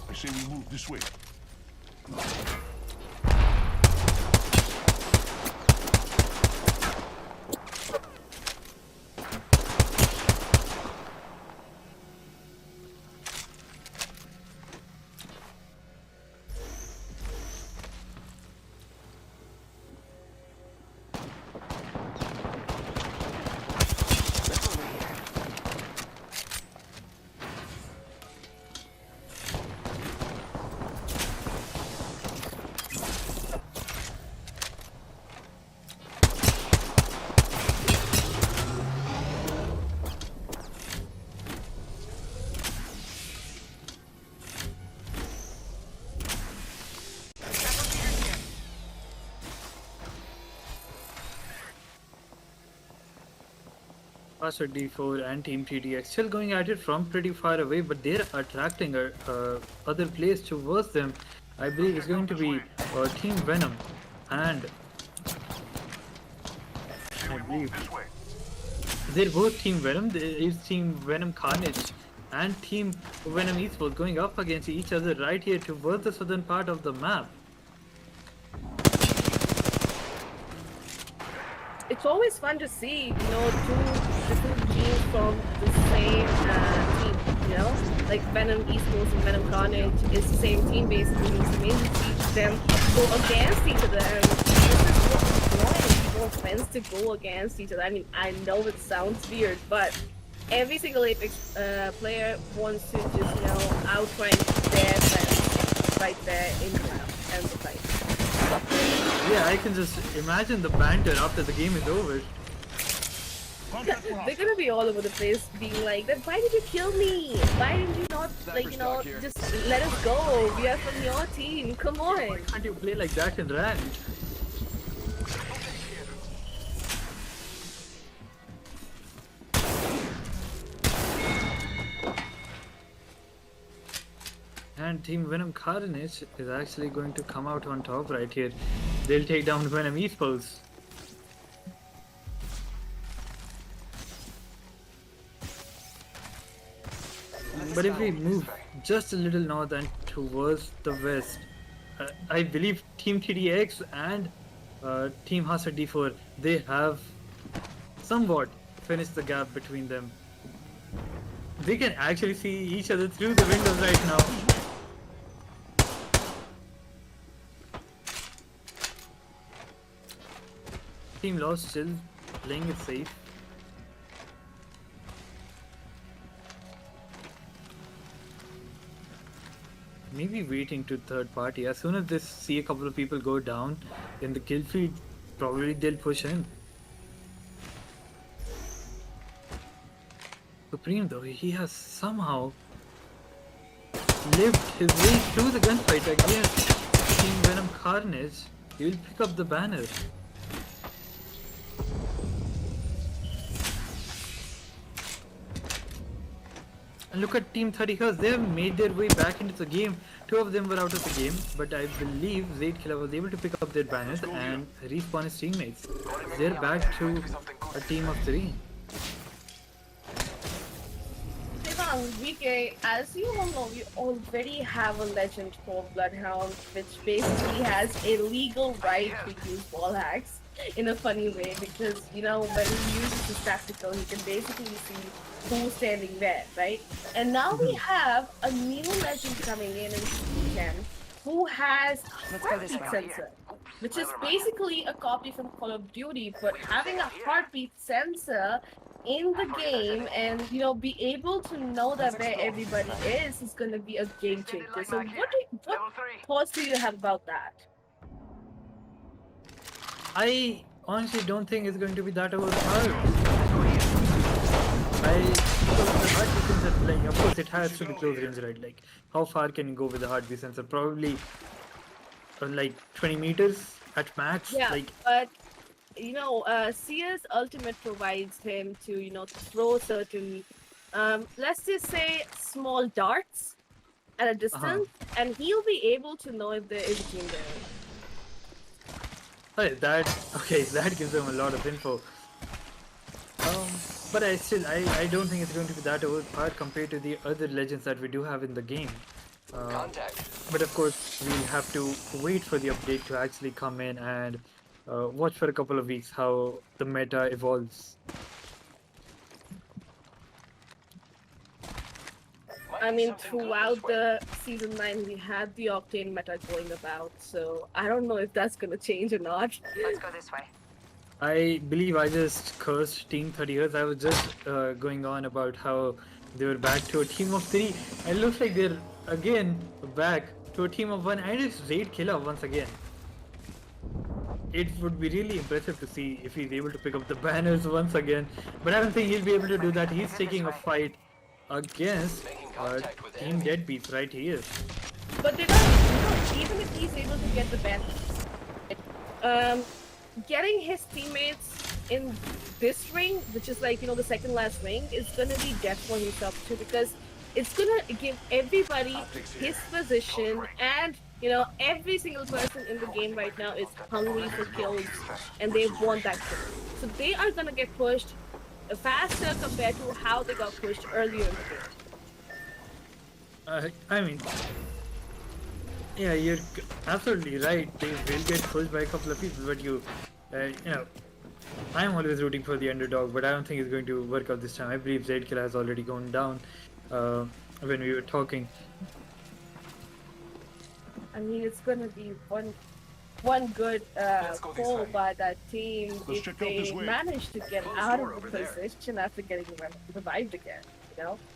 I say we move this way. Master D4 and Team TTX still going at it from pretty far away, but they're attracting other players towards them. I believe it's going to be Team Venom, and I believe This way. they're both Team Venom. There is Team Venom Carnage and Team Venom Esports going up against each other right here towards the southern part of the map. It's always fun to see, two different teams from the same team, Like Venom Esports and Venom Carnage is the same team basically. It's amazing to see them go against each other. And this is what's annoying. People friends to go against each other. I mean, I know it sounds weird, but every single Apex player wants to just, outrank their friends right there in the round and the fight. Yeah, I can just imagine the banter after the game is over. They're gonna be all over the place being like, "Then why did you kill me? Why did you not, just let us go? We are from your team. Come on." Can't you play like that in rank? And Team Venom Carnage is actually going to come out on top right here. They'll take down Venom Esports. But if we move just a little north and towards the west, I believe Team TDX and Team Hasa D4, they have somewhat finished the gap between them. They can actually see each other through the windows right now. Team Lost still playing it safe. Maybe waiting to third party. As soon as they see a couple of people go down in the kill feed, probably they'll push in. Supreme though, he has somehow lived his way through the gunfight against Team Venom Carnage. He will pick up the banner. And look at Team 30 Hertz, they have made their way back into the game. Two of them were out of the game, but I believe Zaid Killer was able to pick up their banners and respawn his teammates. They're back to a team of 3. VK, as you all know, we already have a legend called Bloodhound, which basically has a legal right to use wall hacks in a funny way because, when he uses his tactical, he can basically see who's standing there, right? And now we have a new legend coming in Ken, who has a heartbeat sensor, which is basically a copy from Call of Duty, but having a heartbeat sensor in the game and be able to know that where everybody is going to be a game changer. So what thoughts do you have about that? I honestly don't think it's going to be that hard. The heartbeat sensor playing, of course it has to be close range, right? Like how far can you go with the heartbeat sensor? Probably like 20 meters at max. Yeah, like but Seer's ultimate provides him to, throw certain, let's just say small darts at a distance, and he'll be able to know if there is a team there. that gives them a lot of info. But I don't think it's going to be that overpowered compared to the other legends that we do have in the game. Contact. But of course, we'll have to wait for the update to actually come in and watch for a couple of weeks how the meta evolves. I mean, throughout the season 9, we had the Octane meta going about, so I don't know if that's gonna change or not. Let's go this way. I believe I just cursed Team 30 Years. I was just going on about how they were back to a team of 3. And it looks like they're again back to a team of 1 and it's Raid Killer once again. It would be really impressive to see if he's able to pick up the banners once again. But I don't think he'll be able to do that. He's taking a fight against Team Deadbeats right here. But they're not, even if he's able to get the ban, getting his teammates in this ring, which is like, the second last ring, is gonna be death for himself too, because it's gonna give everybody his position, and every single person in the game right now is hungry for kills and they want that kill. So they are gonna get pushed faster compared to how they got pushed earlier in the game. I mean, yeah, you're absolutely right. They will get pushed by a couple of people, but I'm always rooting for the underdog, but I don't think it's going to work out this time. I believe Zed Killer has already gone down when we were talking. I mean, it's gonna be one good call by that team if they manage to get out of the position after getting revived again.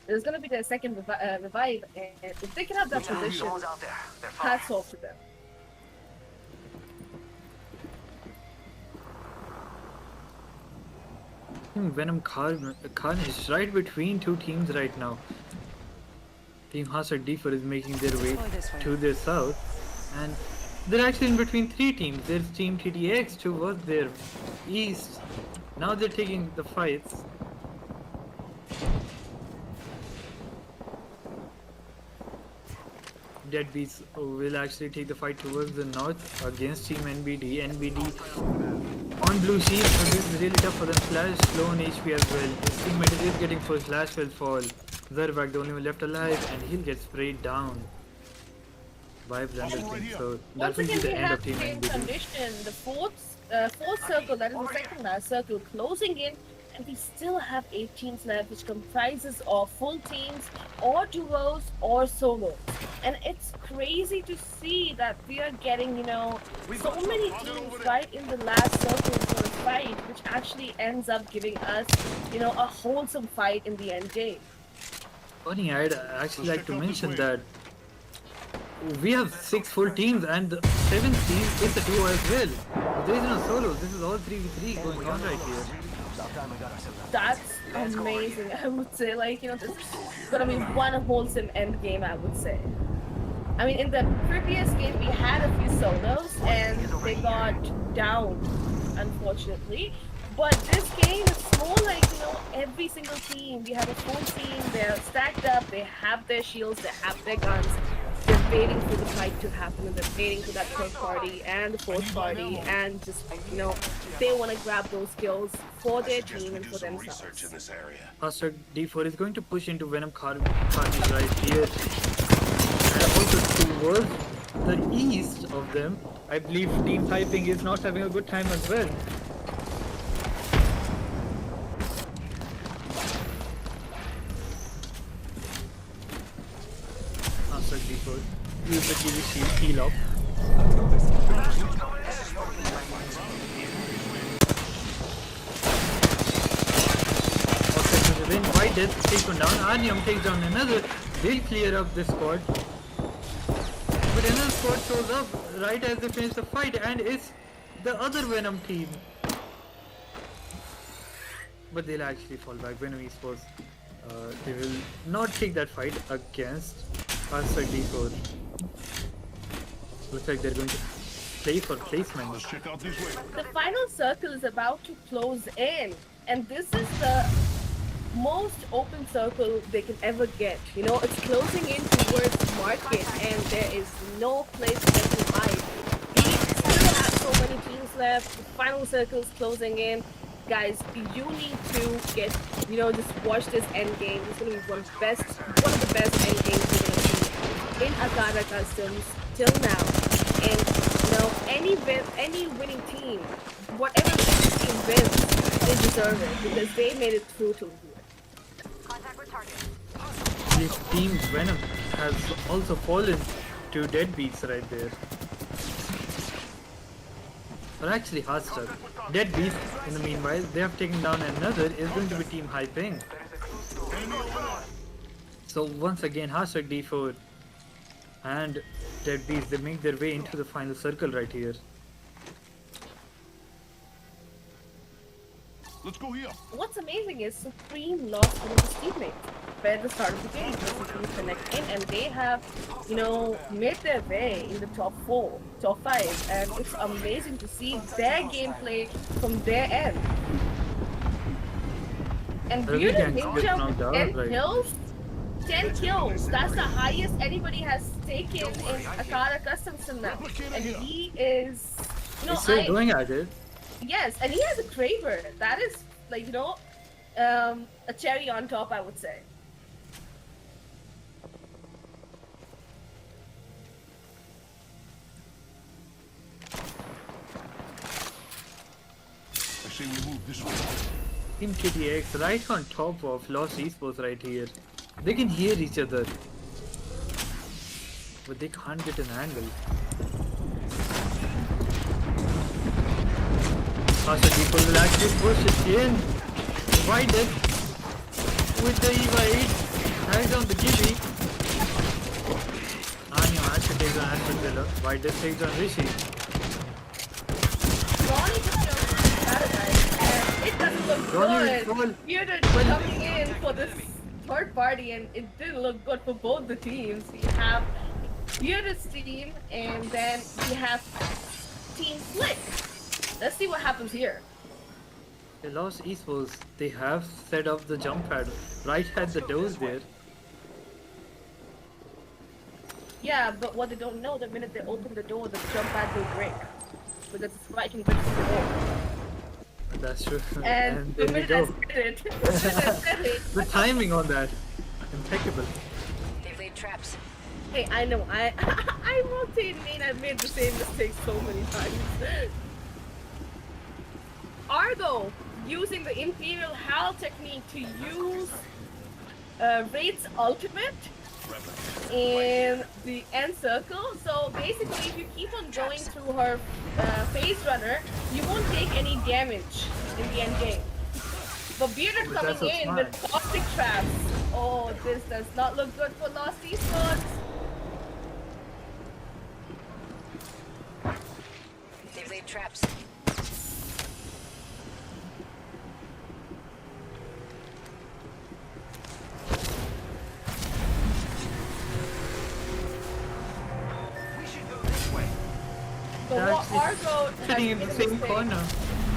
There's gonna be their second revive, and if they can have that position, hats off to them. Venom Carnage right between two teams right now. Team Hazard D4 is making their way to the south, and they're actually in between three teams. There's Team TTX who was there east. Now they're taking the fights. Deadbeats will actually take the fight towards the north against Team NBD. NBD on blue sheep, so this is really tough for them. Slash low on HP as well. His teammate is getting pushed. Slash will fall. Zervac, the only one left alive, and he'll get sprayed down by Blunderking. So that will be the end of Team NBD. Condition, the fourth circle, that is the second last circle, closing in. And we still have 8 teams left, which comprises of full teams, or duos, or solos. And it's crazy to see that we are getting, so many teams right in the last circle for a fight, which actually ends up giving us, a wholesome fight in the end game. Funny, I'd actually like to mention that we have 6 full teams, and the 7th team is a duo as well. There is no solos. This is all 3v3 going on right here. That's amazing. I would say, this is gonna be one wholesome end game, I would say. I mean, in the previous game, we had a few solos and they got down, unfortunately. But this game is more like, every single team. We have a full team, they're stacked up, they have their shields, they have their guns. They're waiting for the fight to happen, and they're waiting for that third party and the fourth party, and just, they want to grab those kills for their team and for themselves. Hazard D4 is going to push into Venom Carnage right here. And also towards the east of them, I believe Team Typing is not having a good time as well. Hazard D4, use the TV shield, heal up. White Death takes one down, Arnium takes down another. They'll clear up this squad. But another squad shows up right as they finish the fight, and it's the other Venom team. But they'll actually fall back. Venom Esports, they will not take that fight against Hazard D4. Looks like they're going to play for placement. The final circle is about to close in, and this is the most open circle they can ever get. It's closing in towards market, and there is no place for them to hide. We still have so many teams left. The final circle is closing in. guys, you need to get, just watch this end game. It's gonna be one of the best end games you're gonna see in Akada Customs till now. And any winning team, whatever winning team wins, they deserve it because they made it through to here. Contact with target. This team Venom has also fallen to deadbeats right there. Or actually Heartstruck. Deadbeats, in the meanwhile, they have taken down another, is going to be Team High Ping. So once again, Heartstruck D4 and Deadbeats, they make their way into the final circle right here. Let's go here. What's amazing is Supreme lost one of his teammates at the start of the game. Supreme connect in, and they have, made their way in the top 5, and it's amazing to see their gameplay from their end. And Ravi Bearded Gang's get Ninja knocked with out, 10 right? kills. 10 kills. That's the highest anybody has taken in Akada Customs till now. And he is, He's still going at it. yes, and he has a Kraber. That is like, a cherry on top, I would say. I say we move this way. Team KTX right on top of Lost Esports right here. They can hear each other, but they can't get an angle. Pasha people will actually push it in. Divided with the EVA 8. Tags down the Gibby. Anya actually takes on Astro Killer. White takes on Rishi. Ronnie just jumped paradise, and it doesn't look Ronnie will good. fall. Bearded coming in for this third party, and it didn't look good for both the teams. You have Bearded's team, and then you have Team Flick. Let's see what happens here. The Lost Esports, they have set up the jump pad right at the doors there. Yeah, but what they don't know, the minute they open the door, the jump pad will break. Because it's right in the door. That's true. And the there we minute I go. said it, The timing on that, impeccable. They've laid traps. hey, I know, I rotate main, I've made the same mistake so many times. Argo using the Imperial HAL technique to use Raid's ultimate in the end circle. So basically, if you keep on going through her phase runner, you won't take any damage in the end game. But Bearded But that's coming in so with caustic traps. Oh, this does not look good for Lost Esports. They've laid traps. We should go this way. So They're what actually Argo has sitting in made the a same mistake. corner.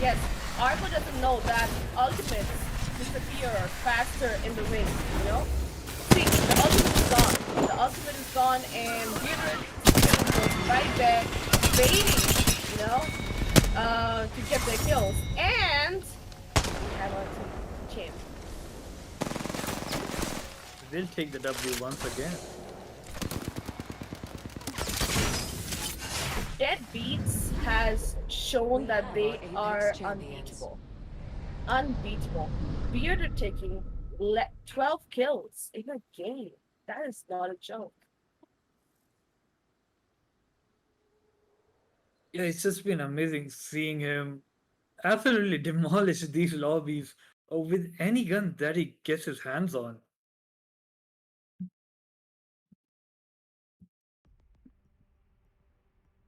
Yes, Argo doesn't know that ultimates disappear faster in the ring, See, the ultimate is gone. The ultimate is gone, and Bearded was right there, waiting, to get their kills. And we have our champ. They'll take the W once again. Deadbeats has shown that they are unbeatable. Unbeatable. Bearded taking 12 kills in a game. That is not a joke. Yeah, it's just been amazing seeing him absolutely demolish these lobbies with any gun that he gets his hands on.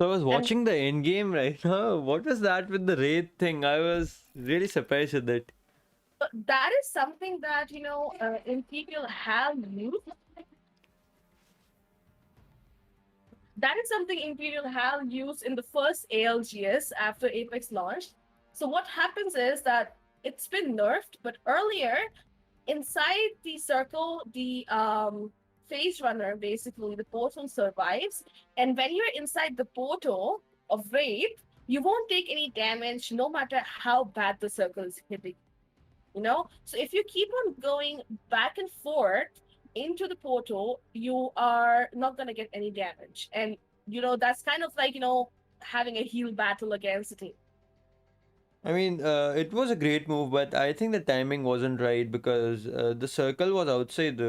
So I was watching the end game right now. What was that with the raid thing? I was really surprised with it. But that is something that, Imperial have used. That is something Imperial have used in the first ALGS after Apex launched. So what happens is that it's been nerfed, but earlier, inside the circle, the phase runner, basically, the portal survives. And when you're inside the portal of Raid, you won't take any damage no matter how bad the circle is hitting. So if you keep on going back and forth into the portal, you are not going to get any damage. And that's kind of like having a heal battle against a team. I mean, it was a great move, but I think the timing wasn't right because the circle was outside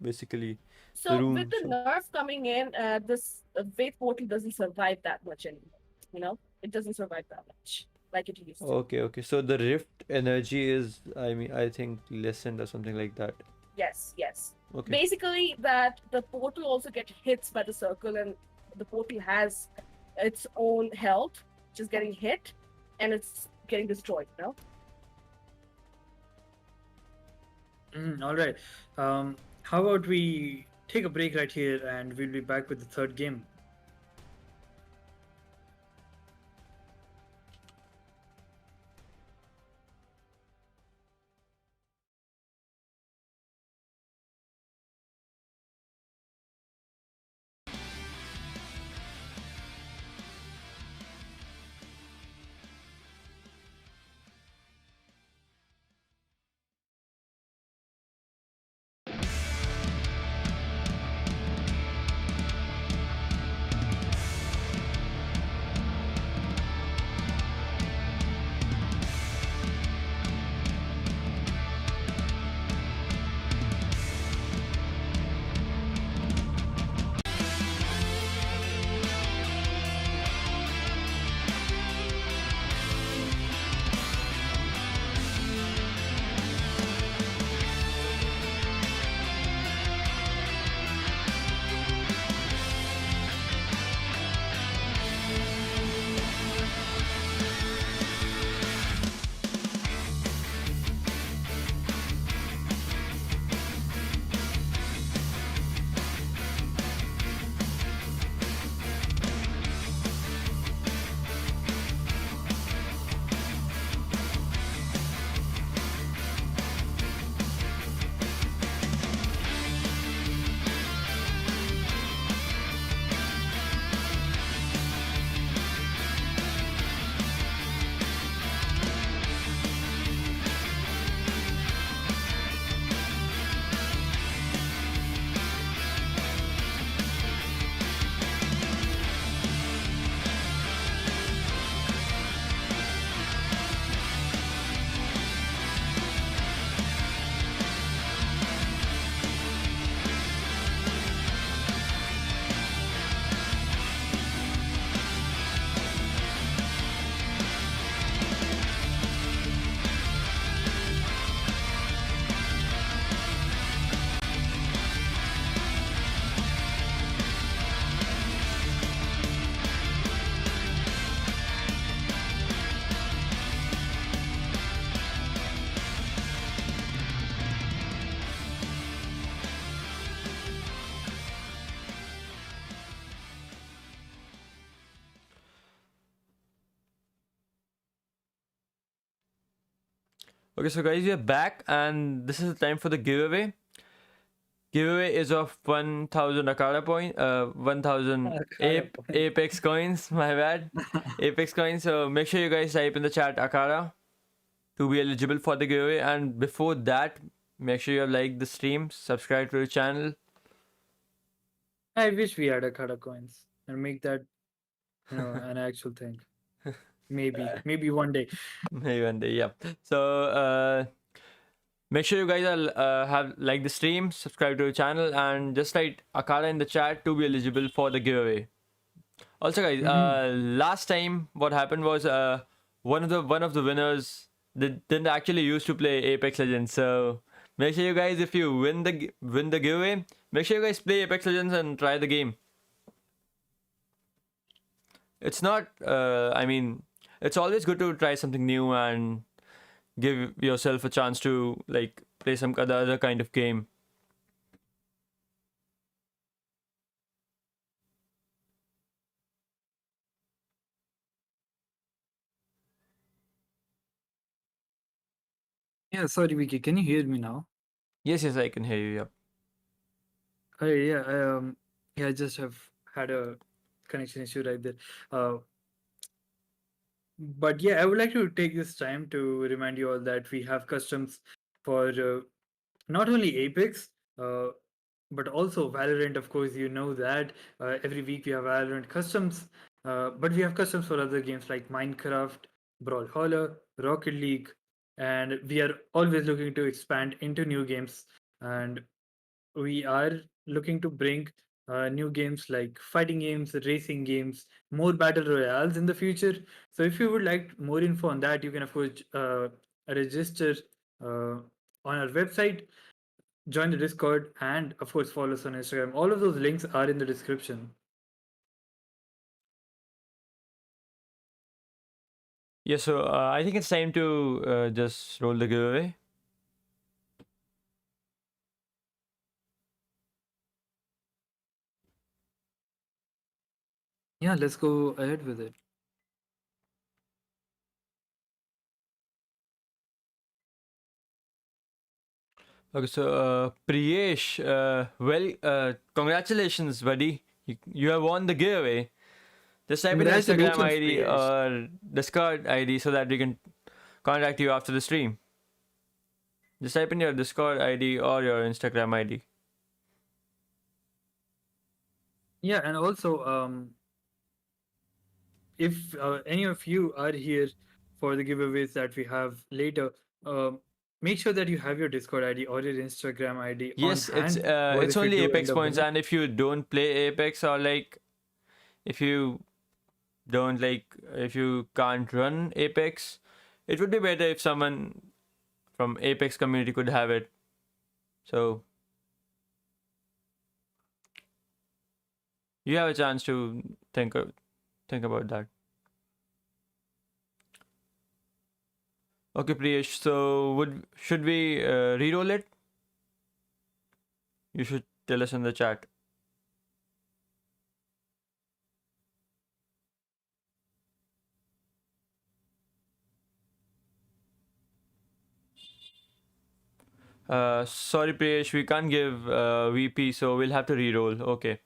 basically the So with room. the So nerf coming in, this Faith portal doesn't survive that much anymore. It doesn't survive that much like it used to. okay, okay. So the rift energy is, I mean, I think lessened or something like that. Yes, yes. Okay. Basically, that the portal also get hits by the circle, and the portal has its own health, which is getting hit, and it's getting destroyed. All right. How about we take a break right here and we'll be back with the third game. Okay, so guys, we are back, and this is the time for the giveaway. Giveaway is of 1,000 Akada point, 1,000 Akada point. Apex coins. My bad, Apex coins. So make sure you guys type in the chat Akada to be eligible for the giveaway. And before that, make sure you like the stream, subscribe to the channel. I wish we had Akada coins and make that an actual thing. Maybe one day. Maybe one day, yeah. So make sure you guys have like the stream, subscribe to the channel, and just write Akada in the chat to be eligible for the giveaway. Also, guys, last time what happened was one of the winners didn't actually used to play Apex Legends. So make sure you guys, if you win the giveaway, make sure you guys play Apex Legends and try the game. It's not. I mean, it's always good to try something new and give yourself a chance to like play some other kind of game. Yeah, sorry, Vicky. Can you hear me now? Yes, yes, I can hear you. Yeah. Yeah, I just have had a connection issue right there. But yeah, I would like to take this time to remind you all that we have customs for not only Apex, uh, but also Valorant. Of course, you know that every week we have Valorant customs, but we have customs for other games like Minecraft, Brawlhalla, Rocket League, and we are always looking to expand into new games. And we are looking to bring new games like fighting games, racing games, more battle royales in the future. So if you would like more info on that, you can of course register on our website, join the Discord, and of course follow us on Instagram. All of those links are in the description. Yeah, so I think it's time to just roll the giveaway. Yeah, let's go ahead with it. Okay, so Priyesh, congratulations, buddy. You have won the giveaway. Just type in your Instagram Congratulations, ID Priyesh. or Discord ID so that we can contact you after the stream. Just type in your Discord ID or your Instagram ID. Yeah, and also if any of you are here for the giveaways that we have later, make sure that you have your Discord ID or your Instagram ID on Yes, hand. What it's if you only do Apex end up points, winning? and if you don't play Apex, or like if you don't like if you can't run Apex, it would be better if someone from Apex community could have it. So you have a chance to think about that. Okay, Priyesh. So should we re-roll it? You should tell us in the chat. Sorry, Priyesh, we can't give VP, so we'll have to re-roll. Okay.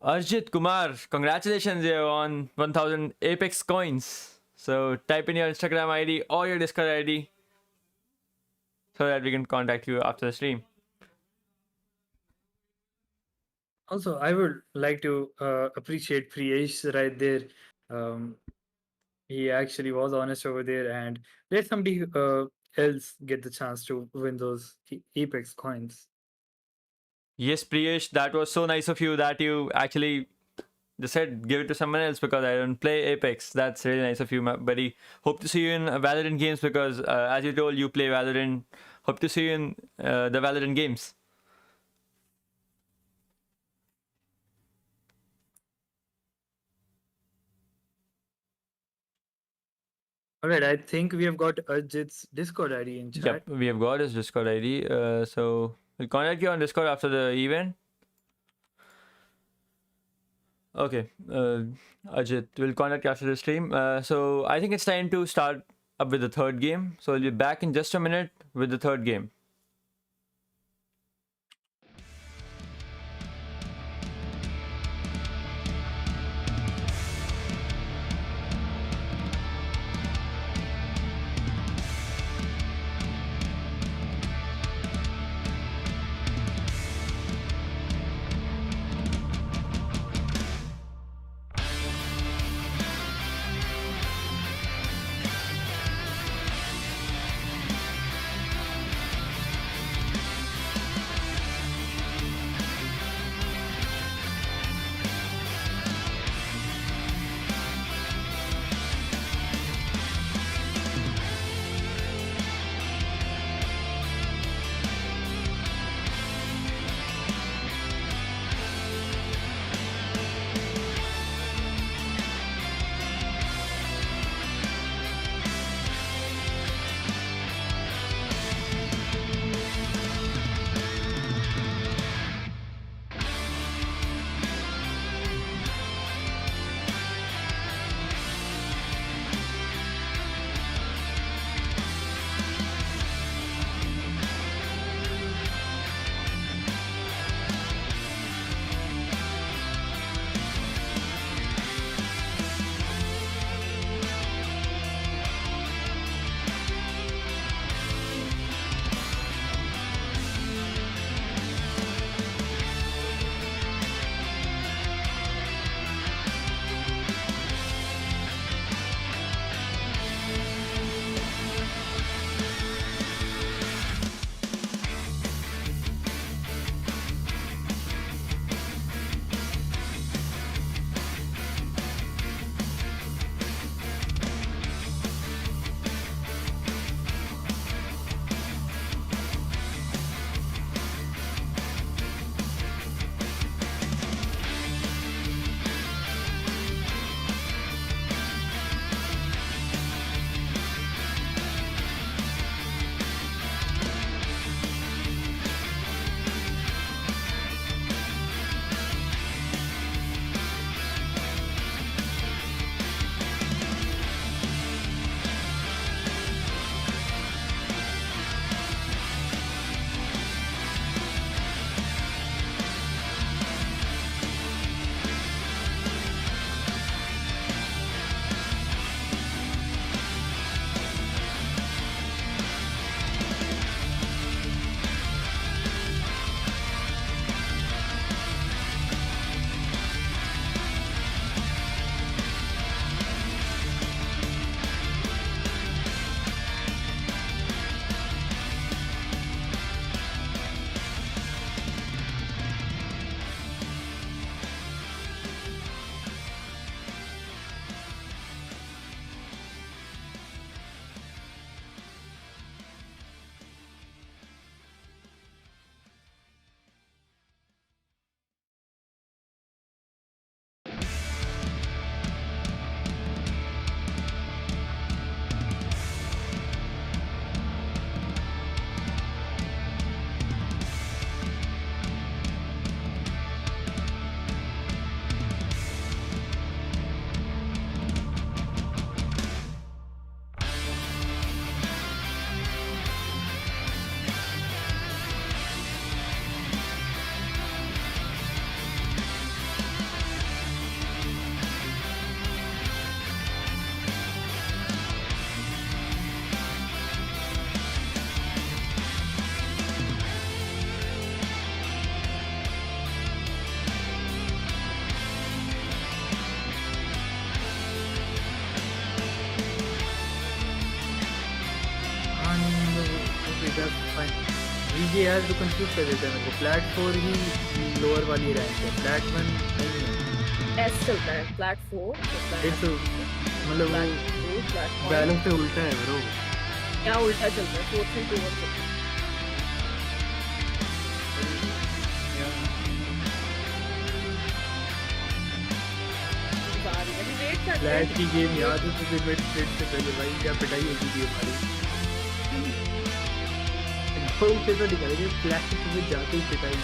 Arjit Kumar, congratulations, you on 1000 Apex coins. So type in your Instagram ID or your Discord ID so that we can contact you after the stream. Also, I would like to appreciate Priyesh right there. Um, he actually was honest over there and let somebody else get the chance to win those Apex coins. Yes, Priyesh, that was so nice of you that you actually just said give it to someone else because I don't play Apex. That's really nice of you, buddy. Hope to see you in Valorant games because as you told, you play Valorant. Hope to see you in the Valorant games. All right, I think we have got Ajit's Discord ID in chat. Yep, we have got his Discord ID. So we'll contact you on Discord after the event. Okay, Ajit, we'll contact you after the stream. So I think it's time to start up with the third game. So we'll be back in just a minute with the third game. that's fine. VJ has to confuse कर देता है मेरे को. Plat 4 ही lower वाली rank है. Plat 1 नहीं है. S चलता है, Plat 4. It's मतलब वो Plat 2, Plat 1. बैलेंस से उल्टा है bro. यहाँ उल्टा चलता है, 4 3 2 1 चलता है. सारी अभी वेट करते फ्लैट हैं. की गेम याद है तुझे मिड स्प्लिट से पहले भाई क्या पिटाई होती थी हमारी. गोल से तो निकलेंगे फ्लैट में जाते ही पिटाई.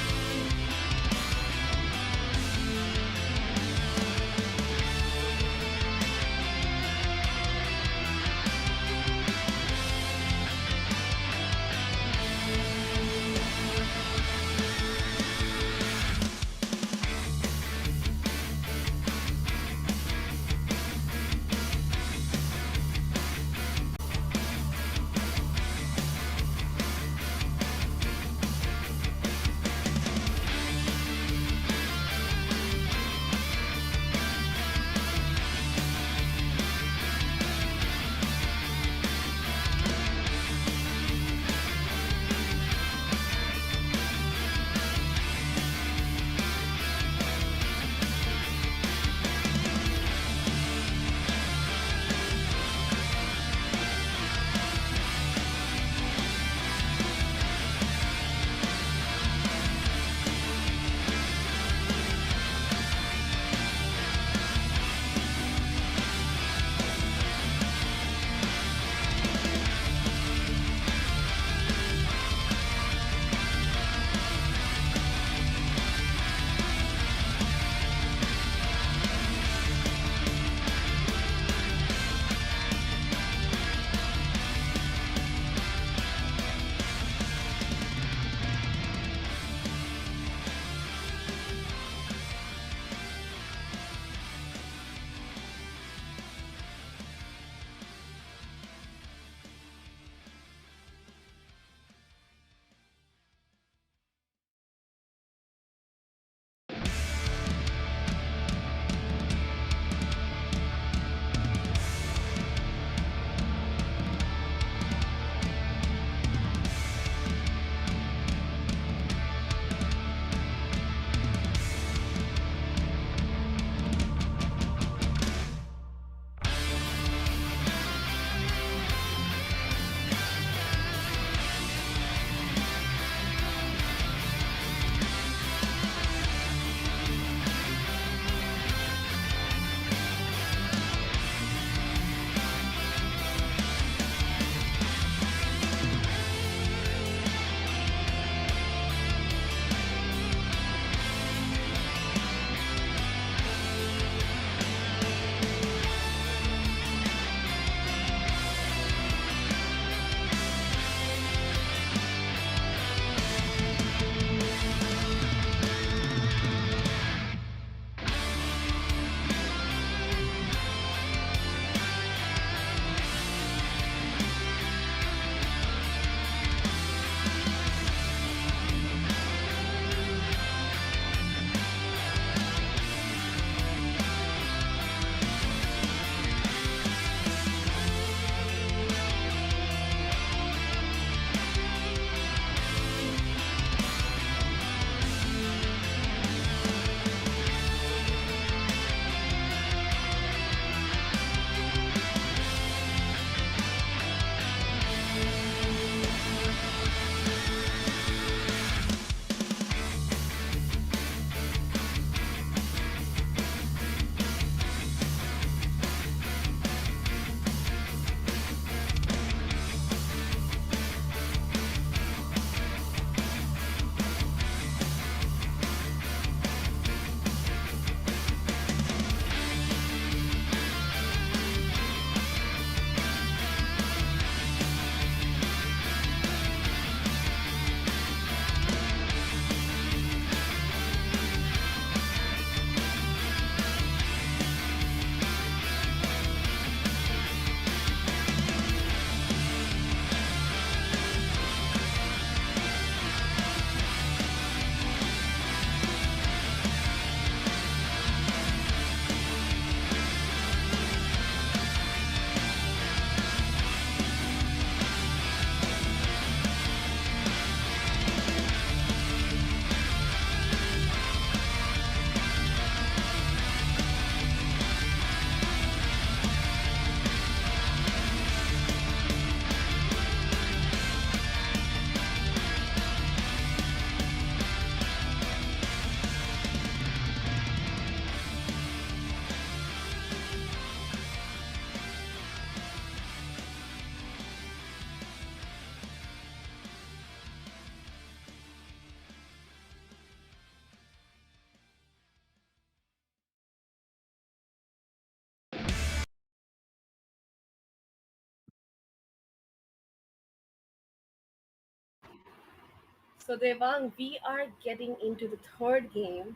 So Devang, we are getting into the third game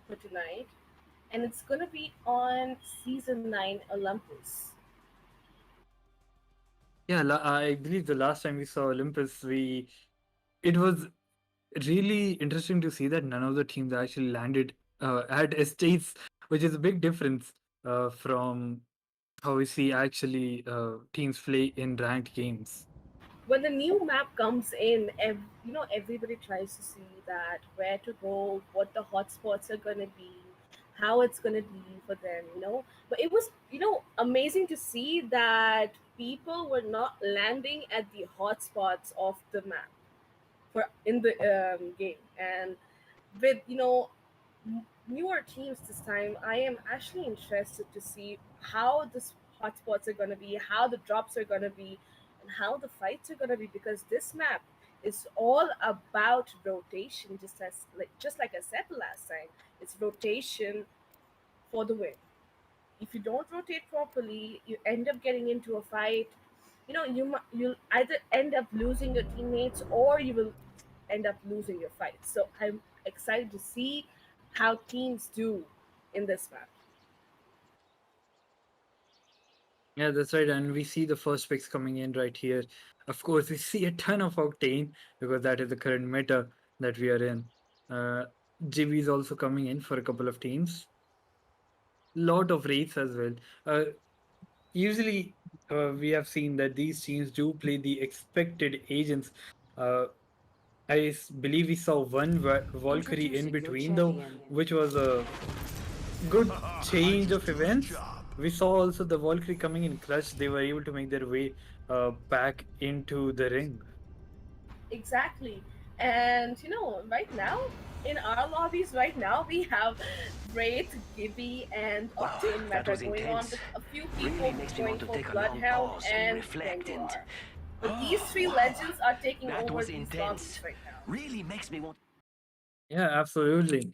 for tonight, and it's gonna be on season 9 Olympus. Yeah, I believe the last time we saw Olympus, it was really interesting to see that none of the teams actually landed at estates, which is a big difference from how we see actually teams play in ranked games. When the new map comes in, everybody tries to see that where to go, what the hotspots are gonna be, how it's gonna be for them. But it was amazing to see that people were not landing at the hotspots of the map for in the game, and with newer teams this time, I am actually interested to see how the hotspots are going to be, how the drops are going to be, and how the fights are going to be, because this map is all about rotation, just like I said the last time. It's rotation for the win. If you don't rotate properly, you end up getting into a fight. You'll either end up losing your teammates, or you will end up losing your fight. So I'm excited to see how teams do in this map. Yeah, that's right. And we see the first picks coming in right here. Of course, we see a ton of Octane because that is the current meta that we are in. Uh, GB is also coming in for a couple of teams. Lot of Wraiths as well. Usually, we have seen that these teams do play the expected agents. Uh, believe we saw one Valkyrie in Introducing your between, though, champion. which was a good I change just of do my events. job. We saw also the Valkyrie coming in clutch. They were able to make their way back into the ring. Exactly. And right now, in our lobbies right now, we have Wraith, Gibby, and Wow, Octane that meta was going on, intense. with a few Really people makes me going want to for take a long Bloodhound pause and and reflect and. Rengar. But these Oh, three wow. legends are taking That over was these intense. lobbies right now. Really makes me want. Yeah, absolutely.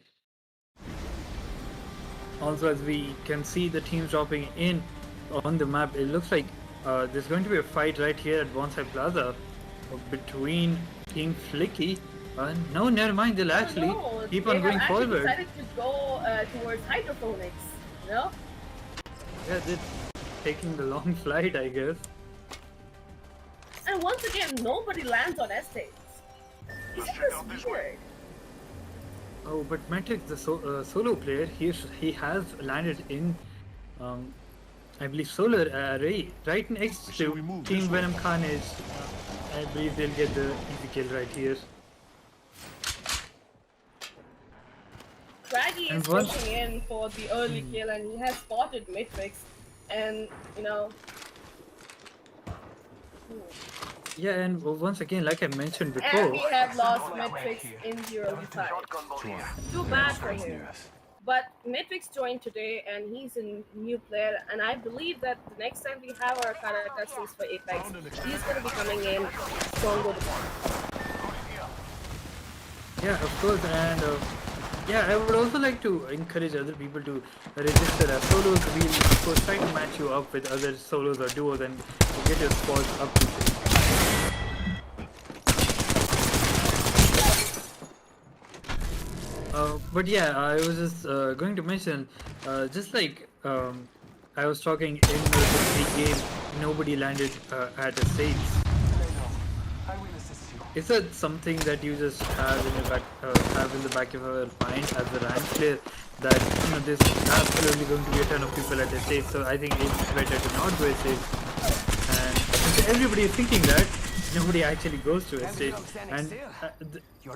Also, as we can see the teams dropping in on the map, it looks like there's going to be a fight right here at Bonsai Plaza between Team Flicky. No, never mind. They'll Oh actually no, keep they on have going actually forward. decided to go towards hydroponics. You know? Yeah, they're taking the long flight, I guess. And once again, nobody lands on estates. Isn't this weird? Oh, but Matrix, the solo player, he has landed in, um, I believe, Solar Array, right next Shall to we move Team this way? Venom Carnage. I believe they'll get the easy kill right here. Craggy is And once, pushing in for the early kill, and he has spotted Matrix. And hmm. yeah, and once again, like I mentioned And before, we have lost Matrix in the early fight. Shotgun bolt here. Too bad for Right him. near us. But Matrix joined today, and he's a new player. And I believe that the next time we have our Akada customs for Apex, he's going to be coming in stronger. yeah, of course, and yeah, I would also like to encourage other people to register as solos. We'll of course try to match you up with other solos or duos and get your spots up to 3. But yeah, I was just going to mention, just like I was talking in the game, nobody landed at the States. I will assist you. Is that something that you just have in your have in the back of your mind as a rank player, that there's absolutely going to be a ton of people at the stage, so I think it's better to not go a stage. And since everybody is thinking that, nobody actually goes to a stage. And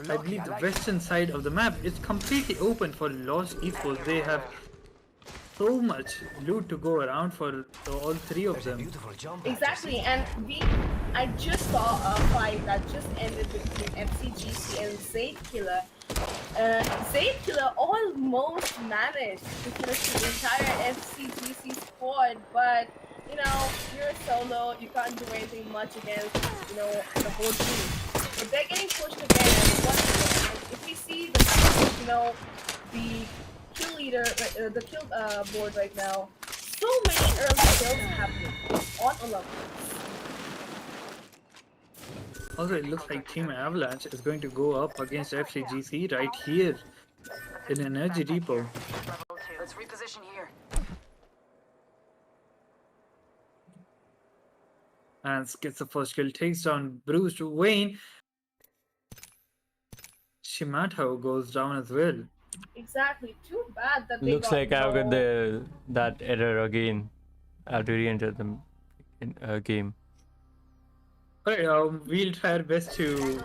I believe the western side of the map is completely open for Lost Esports. They have so much loot to go around for all three of them. Beautiful jump. Exactly, and I just saw a fight that just ended between FCGC and Zaid Killer. Zaid Killer almost managed to finish the entire FCGC squad, but you're solo, you can't do anything much against the whole team. But they're getting pushed again, and once again, if we see the kill leader, the kill board right now, so many early kills happening on Olympus. Also, it looks like Team Avalanche is going to go up against FCGC right here in Energy Depot. Level 2. Let's reposition here. And gets the first kill, takes down Bruce Wayne. Shimato goes down as well. Exactly. Too bad that they Looks got like I've got no. that error again. I have to re-enter the game. Alright, we'll try our best to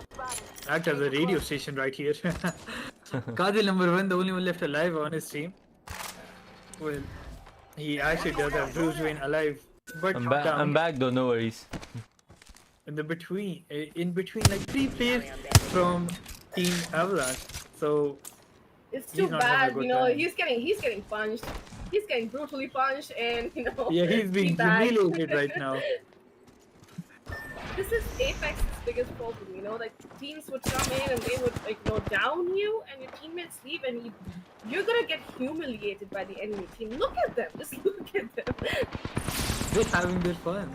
act as a radio station right here. Kadil number 1, the only one left alive on his team. Well, he actually does have Bruce Wayne alive, but I'm back. down. I'm back though. No worries. In between like 3 players from Team Avalanche. So It's he's too not having a bad, good you know. time. He's getting punched. He's getting brutally punched, and you know. Yeah, he's being too bad. humiliated right now. This is Apex's biggest problem, you know. Like teams would come in and they would like down you, and your teammates leave, and you're gonna get humiliated by the enemy team. Look at them, just look at them. They're having their fun.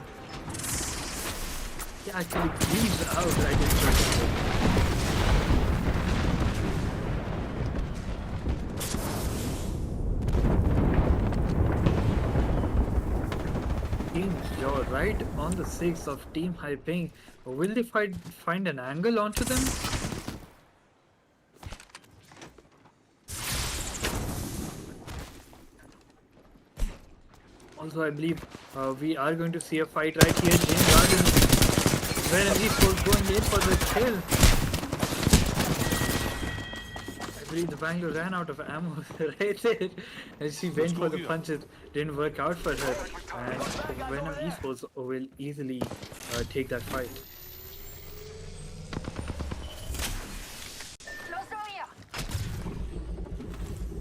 He actually bleeds out right in front of him. Team, you're right on the 6 of Team High Ping. Will they find an angle onto them? Also, I believe we are going to see a fight right here in Gardens. Where MG4 going in for the kill. I believe the Bangalore ran out of ammo right there. And she went for the punch, it didn't work out for her. And Venom Esports will easily take that fight.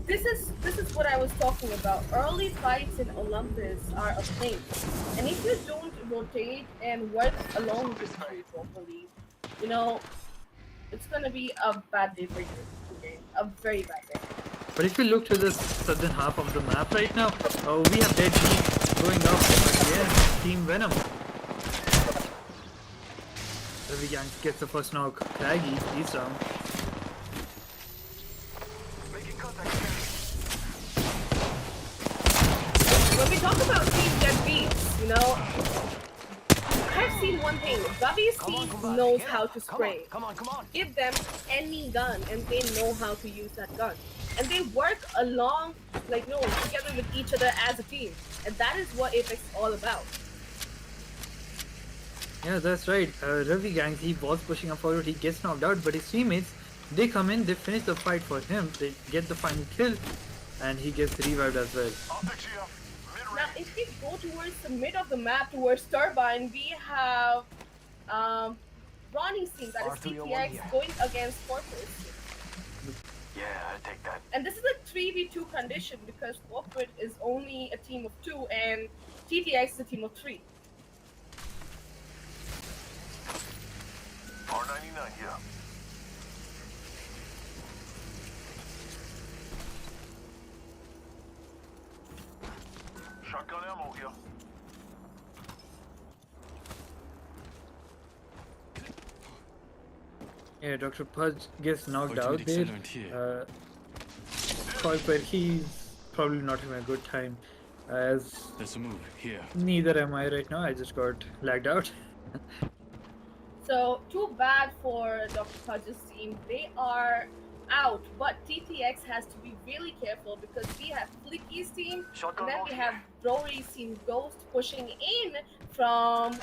This is what I was talking about. Early fights in Olympus are a thing, and if you don't rotate and work along with the team properly, you know, it's gonna be a bad day for you today. A very bad day. But if you look to the southern half of the map right now, we have Dead Team going up against Team Venom. Ravi Gang gets the first knock. Craggy, he's down. Making contact. When we talk about team get beats, you know, I've seen one thing. Gavi's team knows how to spray. Come on. Give them any gun, and they know how to use that gun. And they work along, like, together with each other as a team. And that is what Apex is all about. Yeah, that's right. Ravi Gang, he was pushing up forward, he gets knocked out, but his teammates, they come in, they finish the fight for him, they get the final kill, and he gets revived as well. Now, if we go towards the mid of the map, towards Turbine, we have Ronnie's team, that is TTX, going against Corporate. Yeah, I take that. And this is a 3v2 condition because Corporate is only a team of 2 and TTX is a team of 3. R99 here. Shotgun ammo here. Yeah, Dr. Pudge gets knocked out there. Colper, he's probably not having a good time, as Let's move here. neither am I right now, I just got lagged out. So, too bad for Dr. Pudge's team. They are out, but TTX has to be really careful because we have Flicky's team, and then we have Rory's team Ghost pushing in from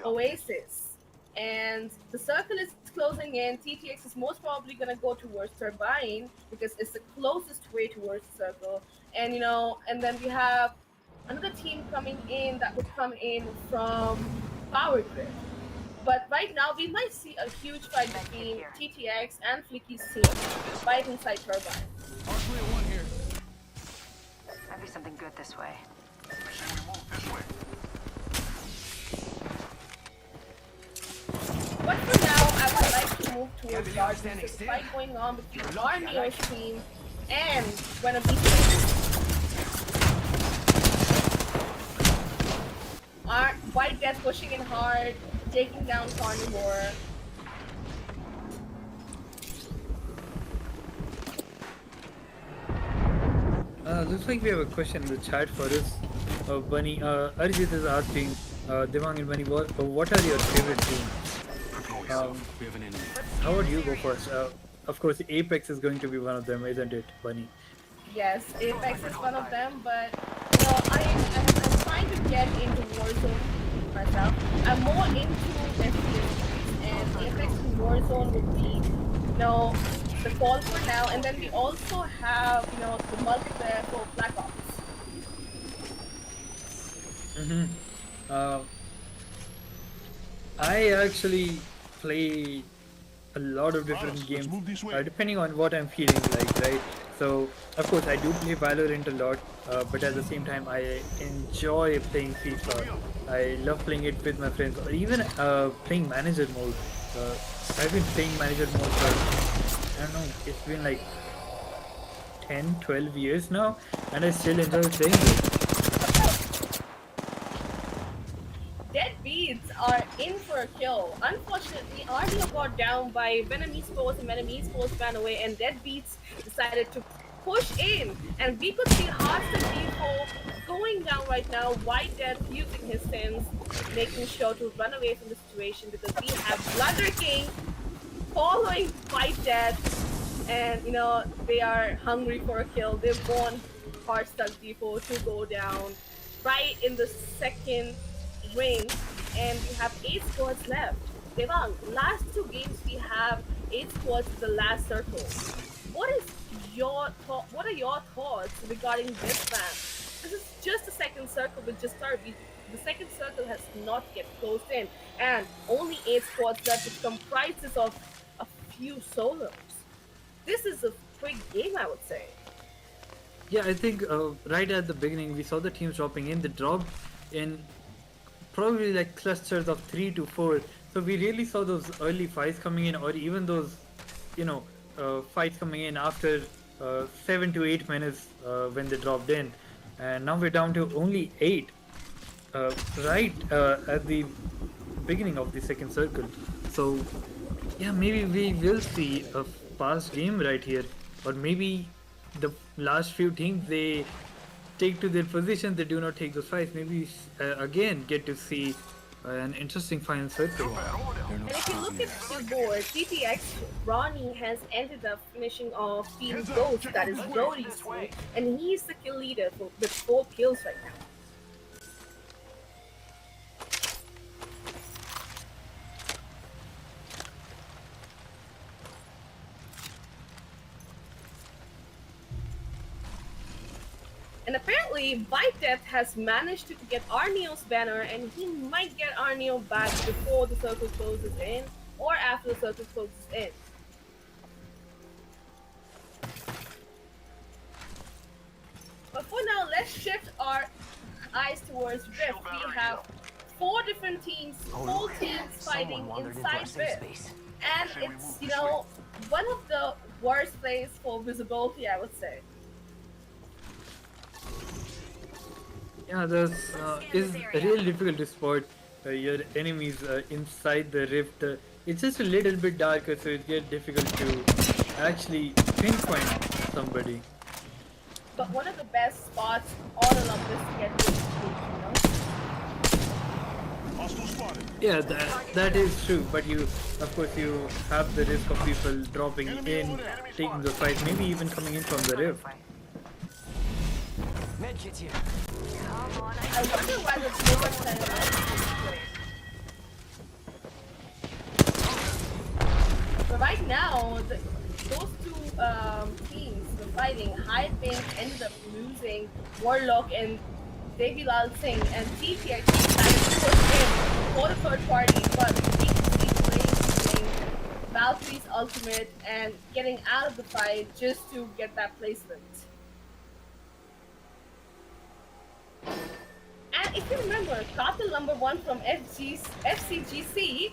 Oasis. And the circle is closing in. TTX is most probably going to go towards Turbine because it's the closest way towards the circle. And, and then we have another team coming in that would come in from Power Grid. But right now, we might see a huge fight between TTX and Flicky's team right inside Turbine. R301 here. Might be something good this way. Say we move this way. But for now, I would like to move towards Gardens. There's a fight going on between Arneo's team and Venom Esports. White Death pushing in hard, taking down Carnivore. Looks like we have a question in the chat for us. Bunny, Arjit is asking, Devang and Bunny, what are your favorite games? Prepare yourself. We have an enemy. How about you go first? Of course, Apex is going to be one of them, isn't it, Bunny? Yes, Apex is one of them, but you know, I'm trying to get into Warzone myself. I'm more into FPS, and Apex and Warzone would be, you know, the call for now. And then we also have, you know, the multiplayer for Black Ops. Uh, I actually play a lot of different games depending on what I'm feeling like, right? So, of course, I do play Valorant a lot, but at the same time, I enjoy playing FIFA. I love playing it with my friends, or even playing manager mode. I've been playing manager mode for, I don't know, it's been like 10, 12 years now, and I still enjoy playing it. Deadbeats are in for a kill. Unfortunately, Arneo got down by Venom Esports and Venom Esports ran away, and Deadbeats decided to push in. And we could see Hearthstone Default going down right now. White Death using his sins, making sure to run away from the situation because we have Blunder King following White Death, and you know they are hungry for a kill. They want Hearthstone Default to go down right in the second ring, and we have 8 squads left. Devang, last 2 games we have 8 squads in the last circle. What are your thoughts regarding this plan? This is just the second circle which just started. The second circle has not yet closed in, and only 8 squads left, which comprises of a few solos. This is a quick game, I would say. Yeah, I think right at the beginning we saw the teams dropping in. They dropped in probably like clusters of 3 to 4. So we really saw those early fights coming in, or even those, you know, fights coming in after 7 to 8 minutes when they dropped in. And now we're down to only 8 right at the beginning of the second circle. So yeah, maybe we will see a fast game right here, or maybe the last few teams they take to their position, they do not take those fights. Maybe again get to see an interesting final circle. And if you look at the board, TTX Ronnie has ended up finishing off Team Ghost, that is Brody's team, and he's the kill leader with 4 kills right now. And apparently, White Death has managed to get Arneo's banner, and he might get Arneo back before the circle closes in, or after the circle closes in. But for now, let's shift our eyes towards Rift. We have 4 different teams, full teams fighting inside Rift. And it's, you know, one of the worst plays for visibility, I would say. Yeah, this is really difficult to spot your enemies inside the rift. It's just a little bit darker, so it gets difficult to actually pinpoint somebody. But one of the best spots all along this to get this stage, Yeah, that is true. But you, of course, you have the risk of people dropping in, taking the fight, maybe even coming in from the rift. Medkit's here. I wonder why the Silver Sentinel. But right now, those 2 teams were fighting. High Pink ended up losing Warlock and Devi Lal Singh, and TTX decided to push in for the third party, but we can see playing Valkyrie's ultimate and getting out of the fight just to get that placement. And if you remember, Katil number 1 from FCGC, he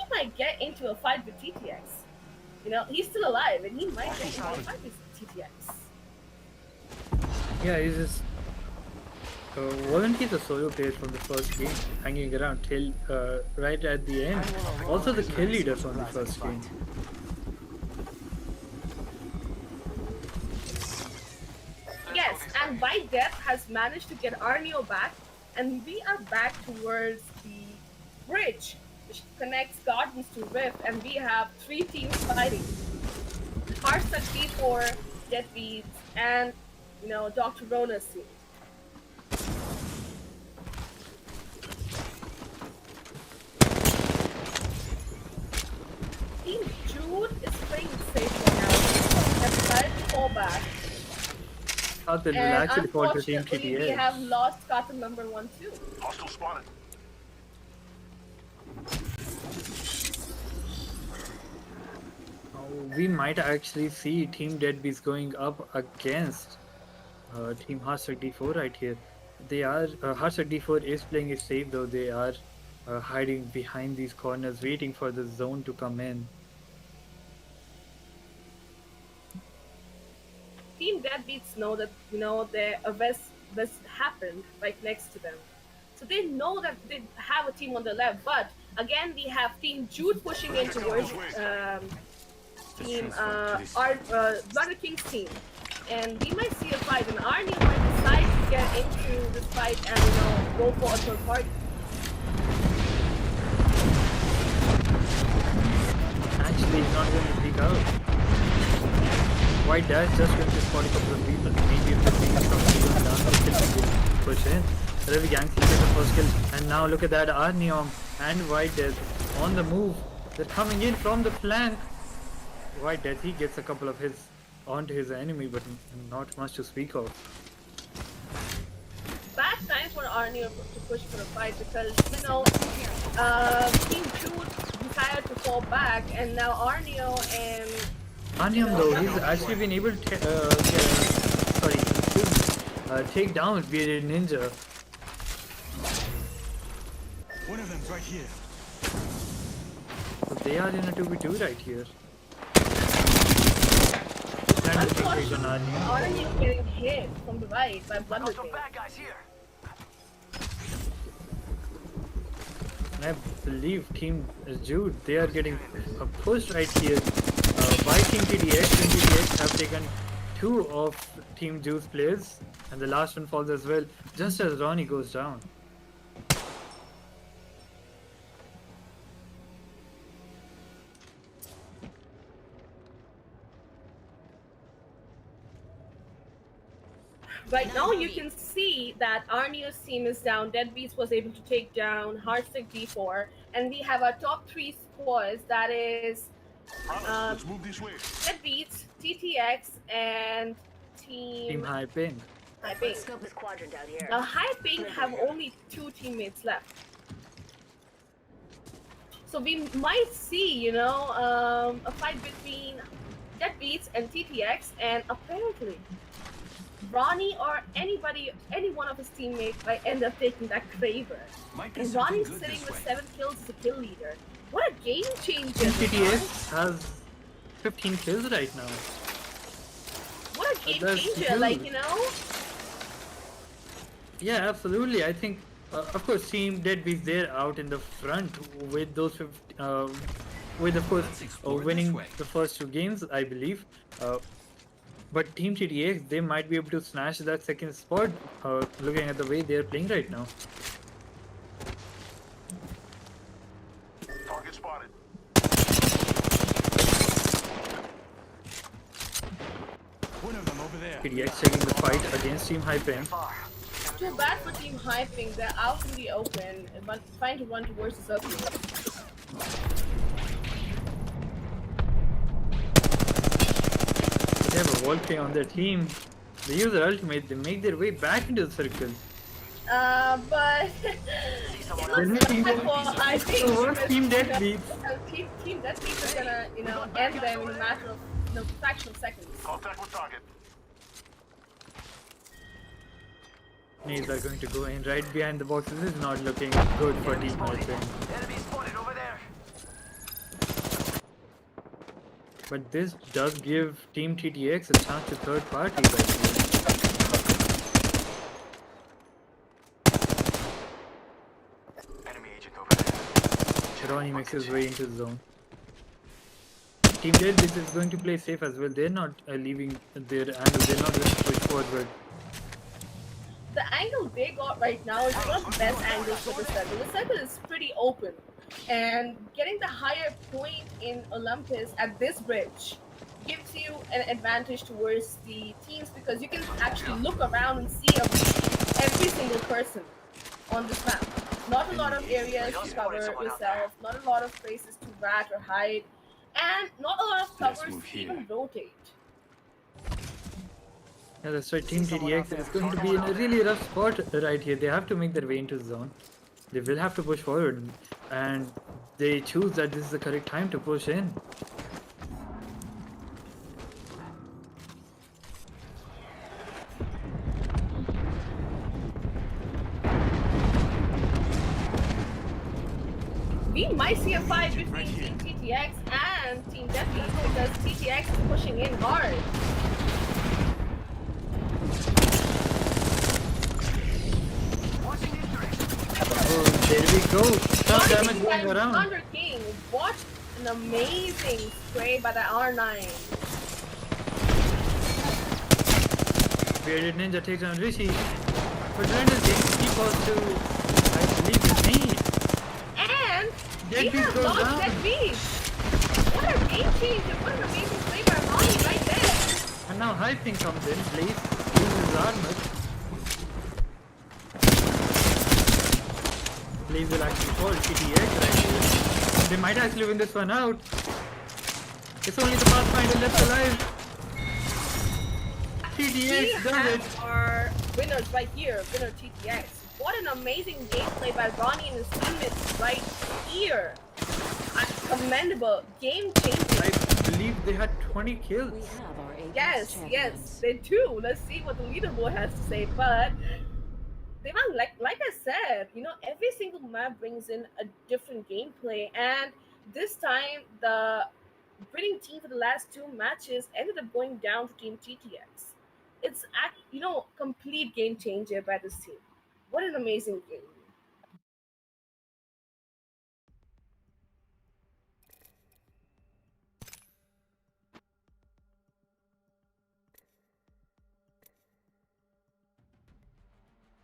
might get into a fight with TTX. You know, he's still alive, and he might get into a fight with TTX. Yeah, he's just wasn't he the solo player from the first game, hanging around till right at the end? Also the kill leader from the first game. Yes, And White Death has managed to get Arneo back, and we are back towards the bridge which connects Gardens to Rift, and we have 3 teams fighting. Heartstuck D4, Deadbeats, and Dr. Rona's team. Team Jude is playing safe right now. Has decided to fall back. Cartel will And actually fall to Team unfortunately, we TTS. have lost Cartel number 1 too. Hostile spotted. We might actually see Team Deadbeats going up against Team Heartstuck D4 right here. They are Heartstuck D4 is playing it safe, though they are hiding behind these corners, waiting for the zone to come in. Team Deadbeats know that their West happened right next to them, so they know that they have a team on the left. But again, we have Team Jude pushing in towards Team Brother King's team, and we might see a fight. And Arnie might decide to get into this fight and go for a third party. Actually, he's not going to peek out. White Dash just going to spot a couple of people. Maybe if the team is coming down, the kill will push in. Ravi Gangs will get the first kill. And now look at that, Arneom and White Death on the move. They're coming in from the flank. White Death, he gets a couple of hits onto his enemy, but not much to speak of. Bad time for Arnie to push for a fight because Team Jude decided to fall back, and now Arneo and Arneom though, he's actually been able to take down Bearded Ninja. One of them's right here. So they are in a 2v2 right here. unfortunately Arneo getting hit from the right by Blunder Some King. bad guys here. And I believe Team Jude, they are getting a push right here by Team TDX. Team TDX have taken 2 of Team Jude's players, and the last one falls as well, just as Ronnie goes down. Right now you can see that Arneo's team is down. Deadbeats was able to take down Heartstick D4, and we have our top 3 squads, that is Let's move this way. Deadbeats, TTX, and Team High Ping. High Ping. Scope this quadrant out here. Now High Ping have only 2 teammates left. So we might see, a fight between Deadbeats and TTX, and apparently Ronnie or any one of his teammates might end up taking that Craver. Might be And something Ronnie's good sitting this with way. 7 kills as a kill leader. What a game changer! Team this TTX is. has 15 kills right now. What a game That's changer! huge. Yeah, absolutely. I think, of course, Team Deadbeats, they're out in the front with those 50, with of course Let's explore this winning way. the first 2 games, I believe. But Team TTX, they might be able to snatch that second spot, looking at the way they're playing right now. Target spotted. One of them over there. TTX taking the fight against Team Hypen. Too bad for Team Hyping. They're out in the open, but trying to run towards the circle. They have a Volpe on their team. They use their ultimate, they make their way back into the circle. But They're it making looks like for Hyping, the worst Team Deadbeats. Team Deadbeats is gonna, end them in a matter of, fraction of seconds. Contact with target. Nades are going to go in right behind the box. This is not looking good for Team Hypen. Enemy spotted over there. But this does give Team TTX a chance to third party right here. Enemy agent over there. Ronnie makes his way into the zone. Team Deadbeats is going to play safe as well. They're not leaving their angle. They're not going to push forward. angle they got right now is one of the best angles for the circle. The circle is pretty open, and getting the higher point in Olympus at this bridge gives you an advantage towards the teams because you can actually look around and see every single person on this map. Not a lot of areas to cover yourself, not a lot of places to rat or hide, and not a lot of Let's covers move to even here. rotate. Yeah, that's right. Team TDX is going to be in a really rough spot right here. They have to make their way into zone. They will have to push forward, and they choose that this is the correct time to push in. We might see a fight between Team TTX and Team Deadbeat because TTX is pushing in hard. Oh, there we go. Some damage going around. Thunder King, watch an amazing spray by the R9. Bearded Ninja takes on Rishi. But Render's getting equals to, I believe, his knee. And we Deadbeat have goes lost down. Deadbeat. What a game changer. What an amazing play by Ronnie right there. And now Hyping comes in, Blaze uses his armor. Blaze will actually fall TTX right here. They might actually win this one out. It's only the Pathfinder left alive. We TTX does it. have our winners right here, winner TTX. What an amazing gameplay by Ronnie and his teammates right here. Commendable, game changing. I believe they had 20 kills. We have our Apex Yes, champions. they do. Let's see what the leaderboard has to say. But Devang, like I said, every single map brings in a different gameplay, and this time the winning team for the last two matches ended up going down to Team TTX. It's complete game changer by this team. What an amazing game!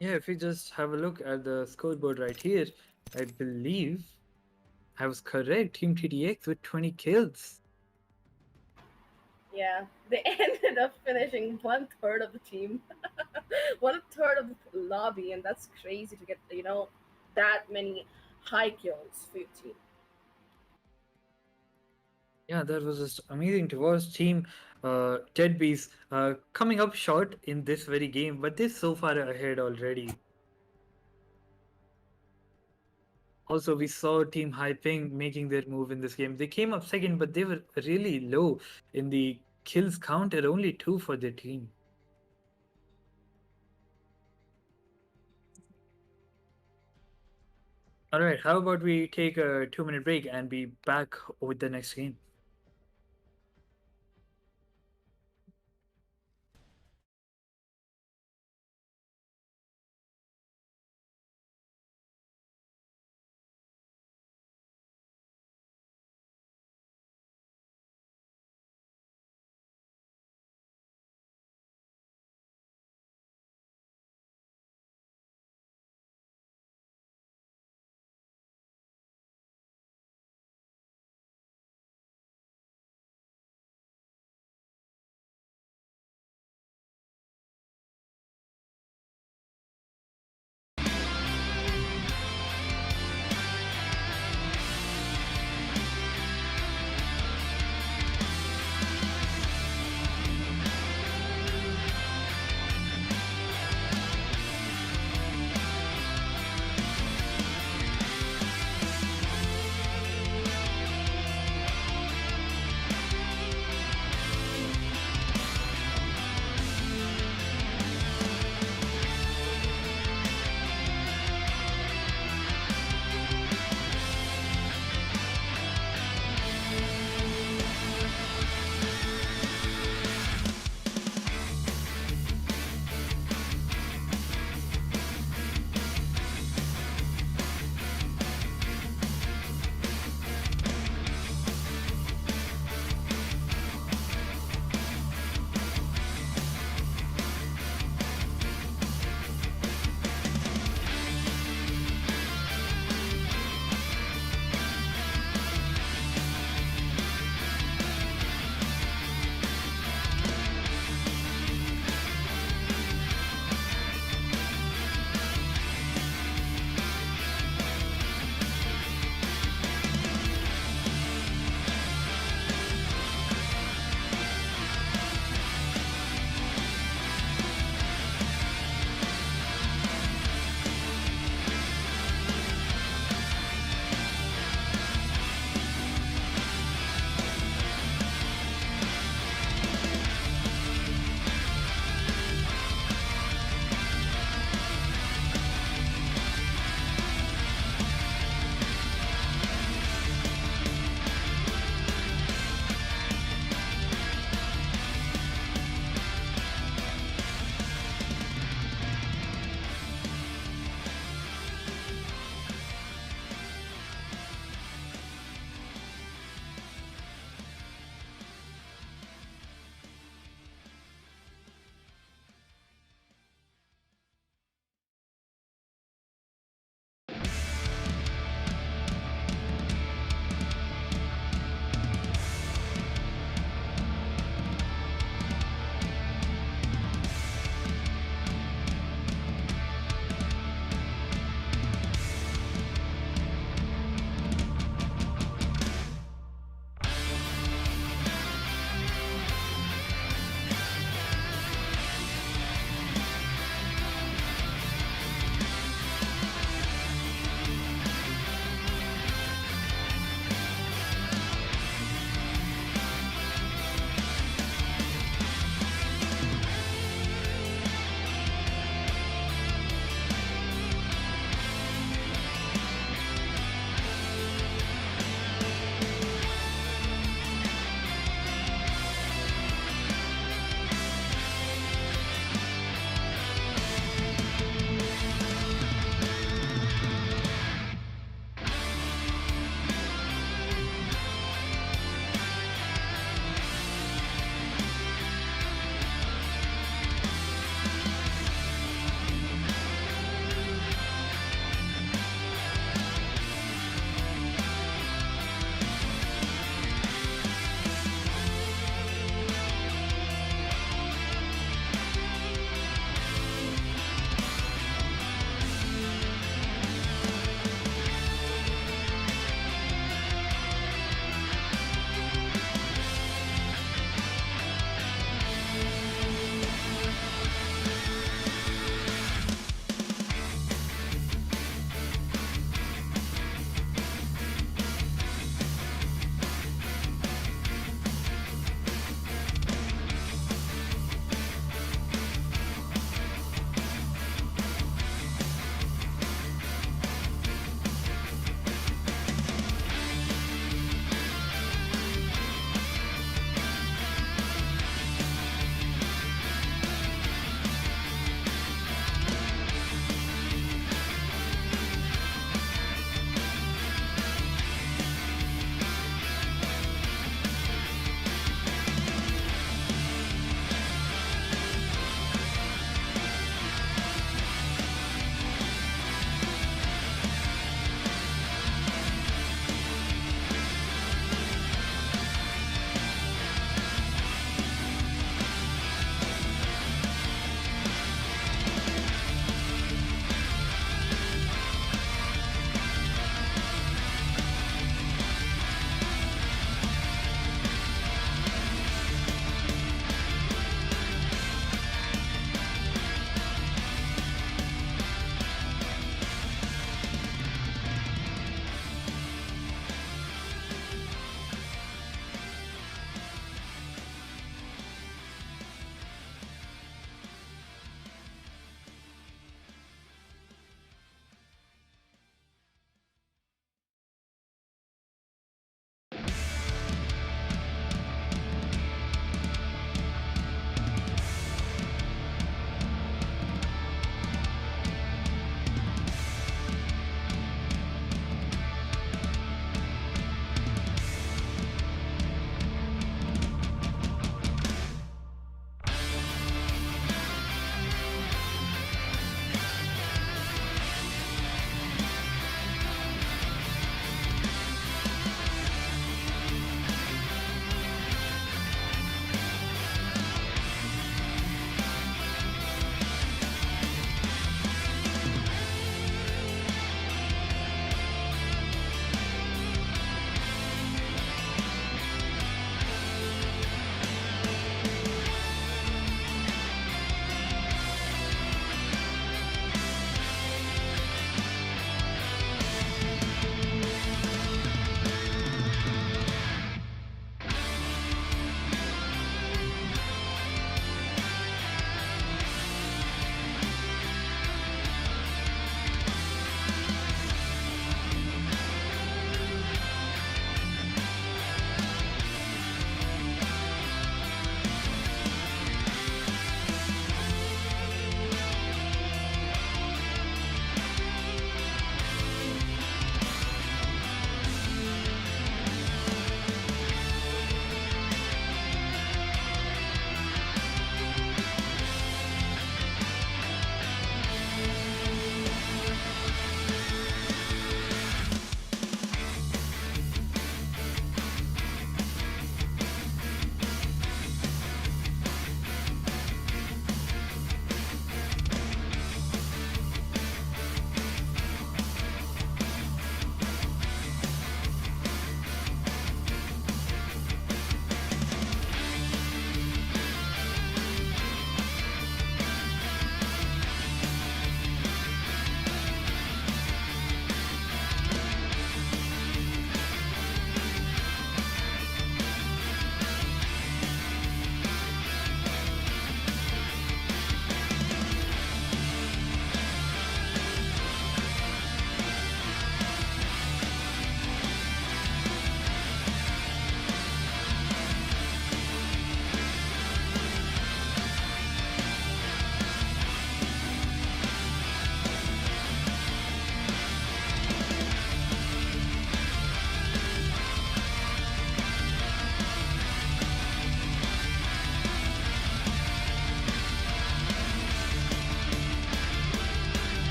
Yeah, if we just have a look at the scoreboard right here, I believe I was correct. Team TDX with 20 kills. Yeah, they ended up finishing 1/3 of the team, 1/3 of the lobby, and that's crazy to get that many high kills for your team. Yeah, that was just amazing to watch. Team Deadbeats coming up short in this very game, but they're so far ahead already. Also, we saw Team Hyping making their move in this game. They came up second, but they were really low in the kills count at only 2 for their team. All right, how about we take a 2-minute break and be back with the next game?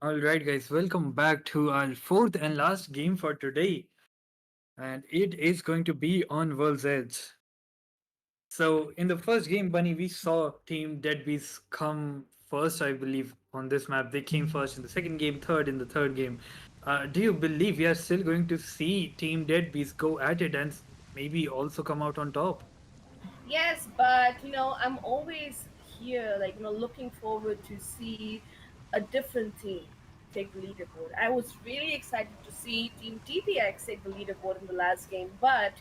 Alright, guys, welcome back to our fourth and last game for today. And it is going to be on World's Edge. So, in the first game, Bunny, we saw Team Deadbeats come first, I believe, on this map. They came first in the second game, third in the third game. Do you believe we are still going to see Team Deadbeats go at it and maybe also come out on top? Yes, but I'm always here, like looking forward to see a different team take the leaderboard. I was really excited to see Team TPX take the leaderboard in the last game, but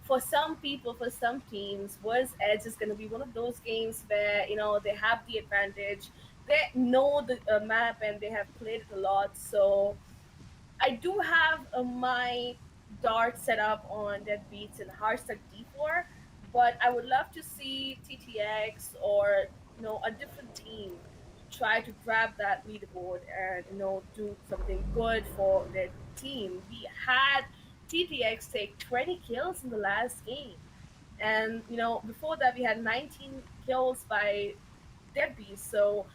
for some people, for some teams, World's Edge is going to be one of those games where they have the advantage. They know the map and they have played it a lot, so I do have my dart set up on that beats and Hearthstone D4, but I would love to see TTX or a different team try to grab that leaderboard and do something good for their team. We had TTX take 20 kills in the last game, and before that we had 19 kills by Debbie. So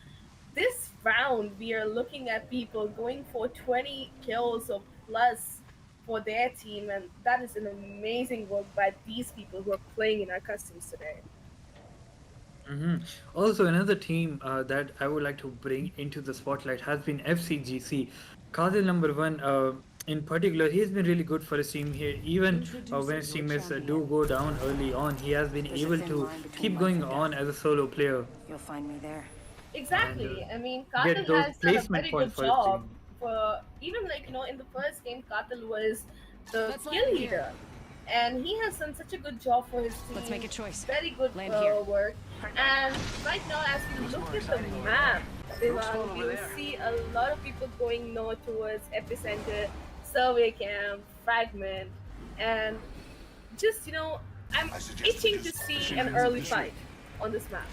this round we are looking at people going for 20 kills or plus for their team, and that is an amazing work by these people who are playing in our customs today. hmm Also, another team that I would like to bring into the spotlight has been FCGC. Kazil number one, in particular, he has been really good for his team here. Even when his teammates do go down early on, he has been There's a able thin to line between keep life going and on death. as a solo player You'll find me there. and Exactly. I mean, get Katil those has done a placement very points good for his job. team. For even like in the first game, Katil was the Let's kill land here. leader, and he has done such a good job for his team. Let's make a choice. Very good Land here. work. And right now, as we look at the map, Looks fun Devang, over you there. see a lot of people going north towards epicenter, survey camp, fragment, and just I'm I suggest we itching to just see shoot an into early the fight on this map.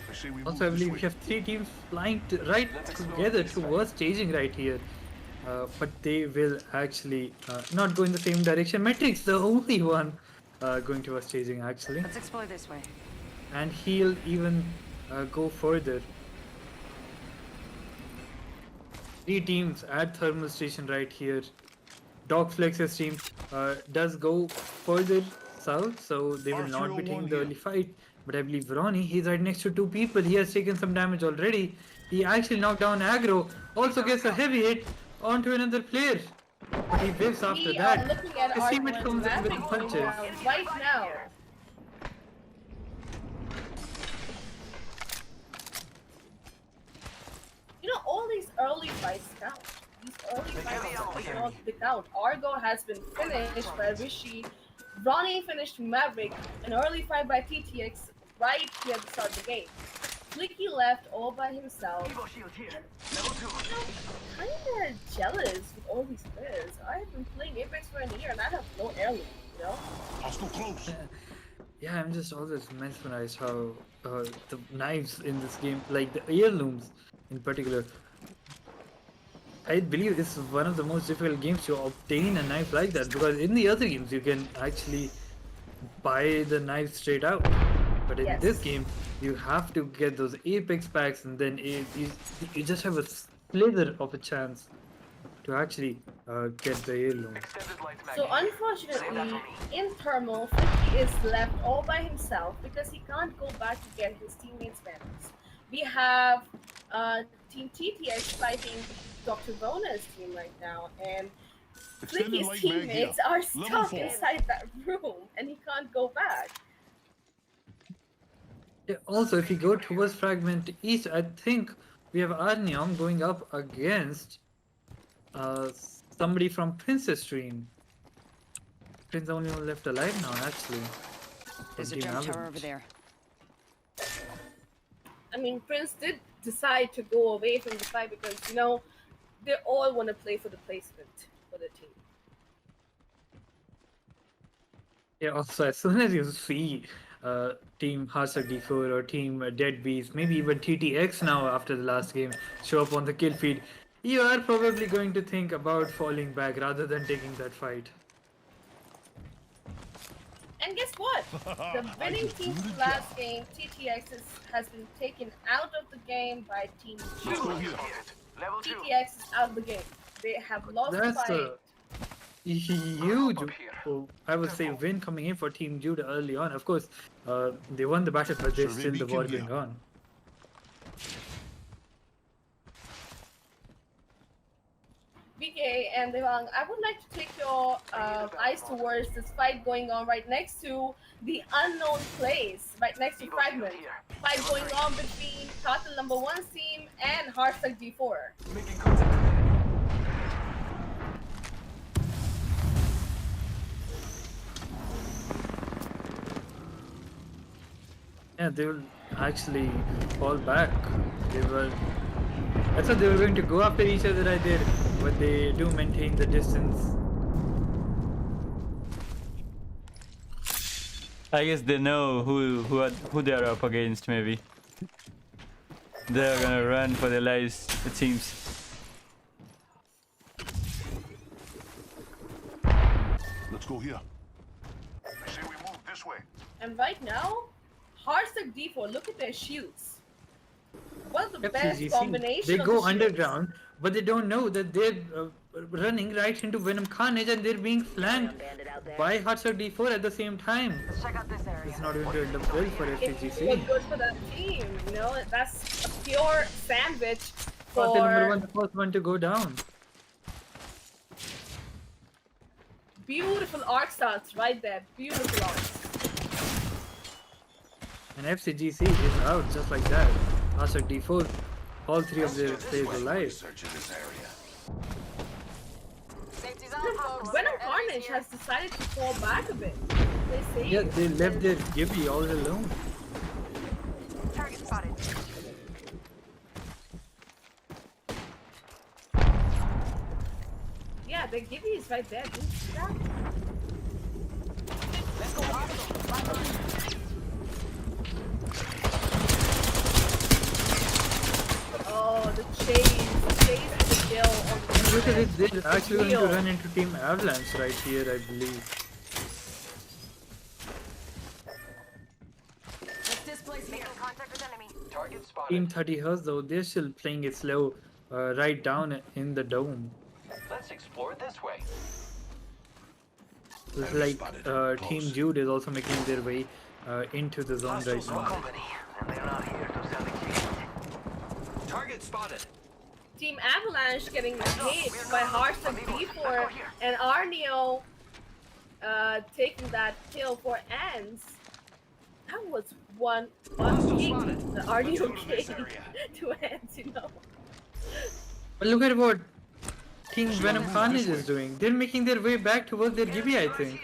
I say we Also, I move this believe we way. have three teams flying right Let's explore together this way. towards staging right here. But they will actually not go in the same direction. Matrix, the only one going towards staging, actually. Let's explore this way. And he'll even go further. Three teams at thermal station right here. Dogflex's team does go further south, so they will not be taking the early fight. But I believe Ronnie, he's right next to two people. He has taken some damage already. He actually knocked down aggro. Also gets a heavy hit onto another player. But he whiffs after We are that. looking at His our teammate comes in with dramatic going punches. down right now. All these early fights count. These early fights they count. Argo has been finished by Rishi. Ronnie finished Maverick. An early fight by TTX right here at the start of the game. Flicky left all by himself. Evo shield here. Level 2. Kinda jealous with all these players. I have been playing Apex for a year and I have no heirloom. Hostile close. Yeah, I'm just always mesmerized how the knives in this game, like the heirlooms in particular, I believe this is one of the most difficult games to obtain a knife like that, because in the other games you can actually buy the knife straight out. But in this Yes. game, you have to get those Apex packs, and then you just have a slither of a chance to actually get the heirloom. Extended light mag So here. Save that unfortunately, for me. in Thermal, Flicky is left all by himself because he can't go back to get his teammates' banners. We have Team TTX fighting Dr. Bona's team right now, and Extended Flicky's light mag here. teammates are Level stuck 4. inside that room, and he can't go back. Yeah, also, if you go towards Fragment East, I think we have Arnyong going up against uh, somebody from Prince's stream. Prince is the only one left alive now, actually. There's a From Team jump tower Avalanche. over there. I mean, Prince did decide to go away from the fight because they all want to play for the placement for the team. Yeah, also, as soon as you see Team Hasa D4 or Team Deadbeast, maybe even TTX now after the last game, show up on the kill feed, you are probably going to think about falling back rather than taking that fight. And guess what? The winning team from last game, TTX, has been taken out of the game by Team G. Let's go here. Level 2. TTX is out of the game. They have lost the That's fight. a huge, Up here. I would say, win coming in for Team Jude early on. Of course, they won the battle, but there's Survey still the beacon war here. going on. BK and Devang, I would like to take your eyes towards this fight going on right next to the unknown place, right next to Evo Fragment. shield here. Fight going on between Cartel number 1 team and Heartstuck D4. Making contact. Yeah, they will actually fall back. I thought they were going to go after each other. I did, but they do maintain the distance. I guess they know who they are up against. Maybe they're gonna run for their lives. It seems. Let's go here. I say we move this way. And right now, Heartstuck D4, look at their shields. One of the best FCGC, combination they of go the shields. underground, but they don't know that they're running right into Venom Carnage and they're being flanked by Heartstuck D4 at the same time. Let's check out this area. It's not going to end up well for It's FCGC. good for the team, you know, that's a pure sandwich Cartel number for 1, the first one to go down. beautiful arc starts right there, beautiful arcs. And FCGC is out just like that. Heartstuck D4, all three of their players alive. Research in this area. Safety's on, folks. Venom Enemies Carnage here. has decided to fall back a bit. They say Yeah, they left their Gibby all alone. Target spotted. yeah, the Gibby is right there. Do you see that? Let's go hospital. Oh, the chase the kill on the Look at it, they're actually going to Real. run into Team Avalanche right here, I believe. Let's displace here. Contact with enemy. Target spotted. Team 30 Hertz though, they're still playing it slow, right down in the dome. Let's explore this way. Looks Enemy like spotted. Team Close. Jude is also making their way into the zone right Hostiles no now. company, and they're not here to sell the Target spotted. Team Avalanche getting hit by Heartstuck D4 and Arneo taking that kill for ends. That was one kick, the Arneo kick to ends, you know. But look at what Team Venom Carnage is doing. They're making their way back towards their Gibby, I think.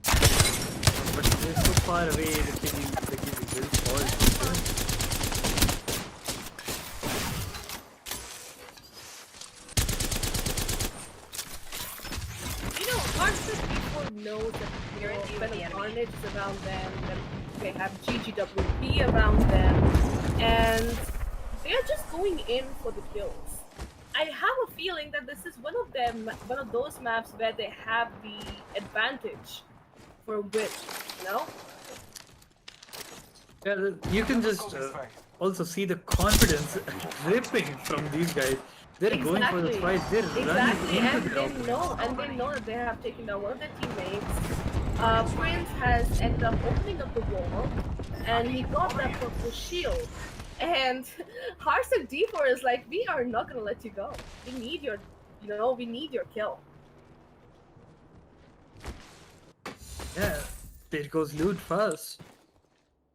But they're so far away, the Gibby will fall. You know, Heartstuck D4 knows that Venom Carnage is around them, that they have GGWP around them, and they're just going in for the kills. I have a feeling that this is one of those maps where they have the advantage for a win, you know? Yeah, you can just also see the confidence dripping from these guys. They're going for the fight. They're Exactly, running and into the they opponent. know that they have taken down one of their teammates. Prince has ended up opening up the wall, and he got that purple shield. And Heartstuck D4 is like, we are not gonna let you go. We need your, we need your kill. Yeah, there goes loot first.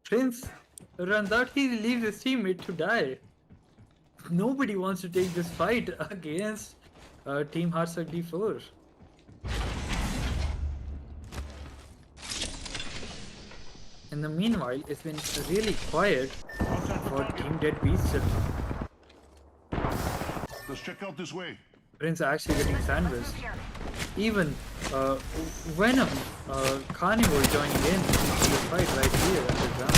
Prince runs out, he leaves his teammate to die. Nobody wants to take this fight against Team Heartstuck D4. In the meanwhile, it's been really quiet for Team Dead Beast. Let's check out this way. Prince are actually getting sandwiched. Even Venom Carnivore joining in the fight right here underground.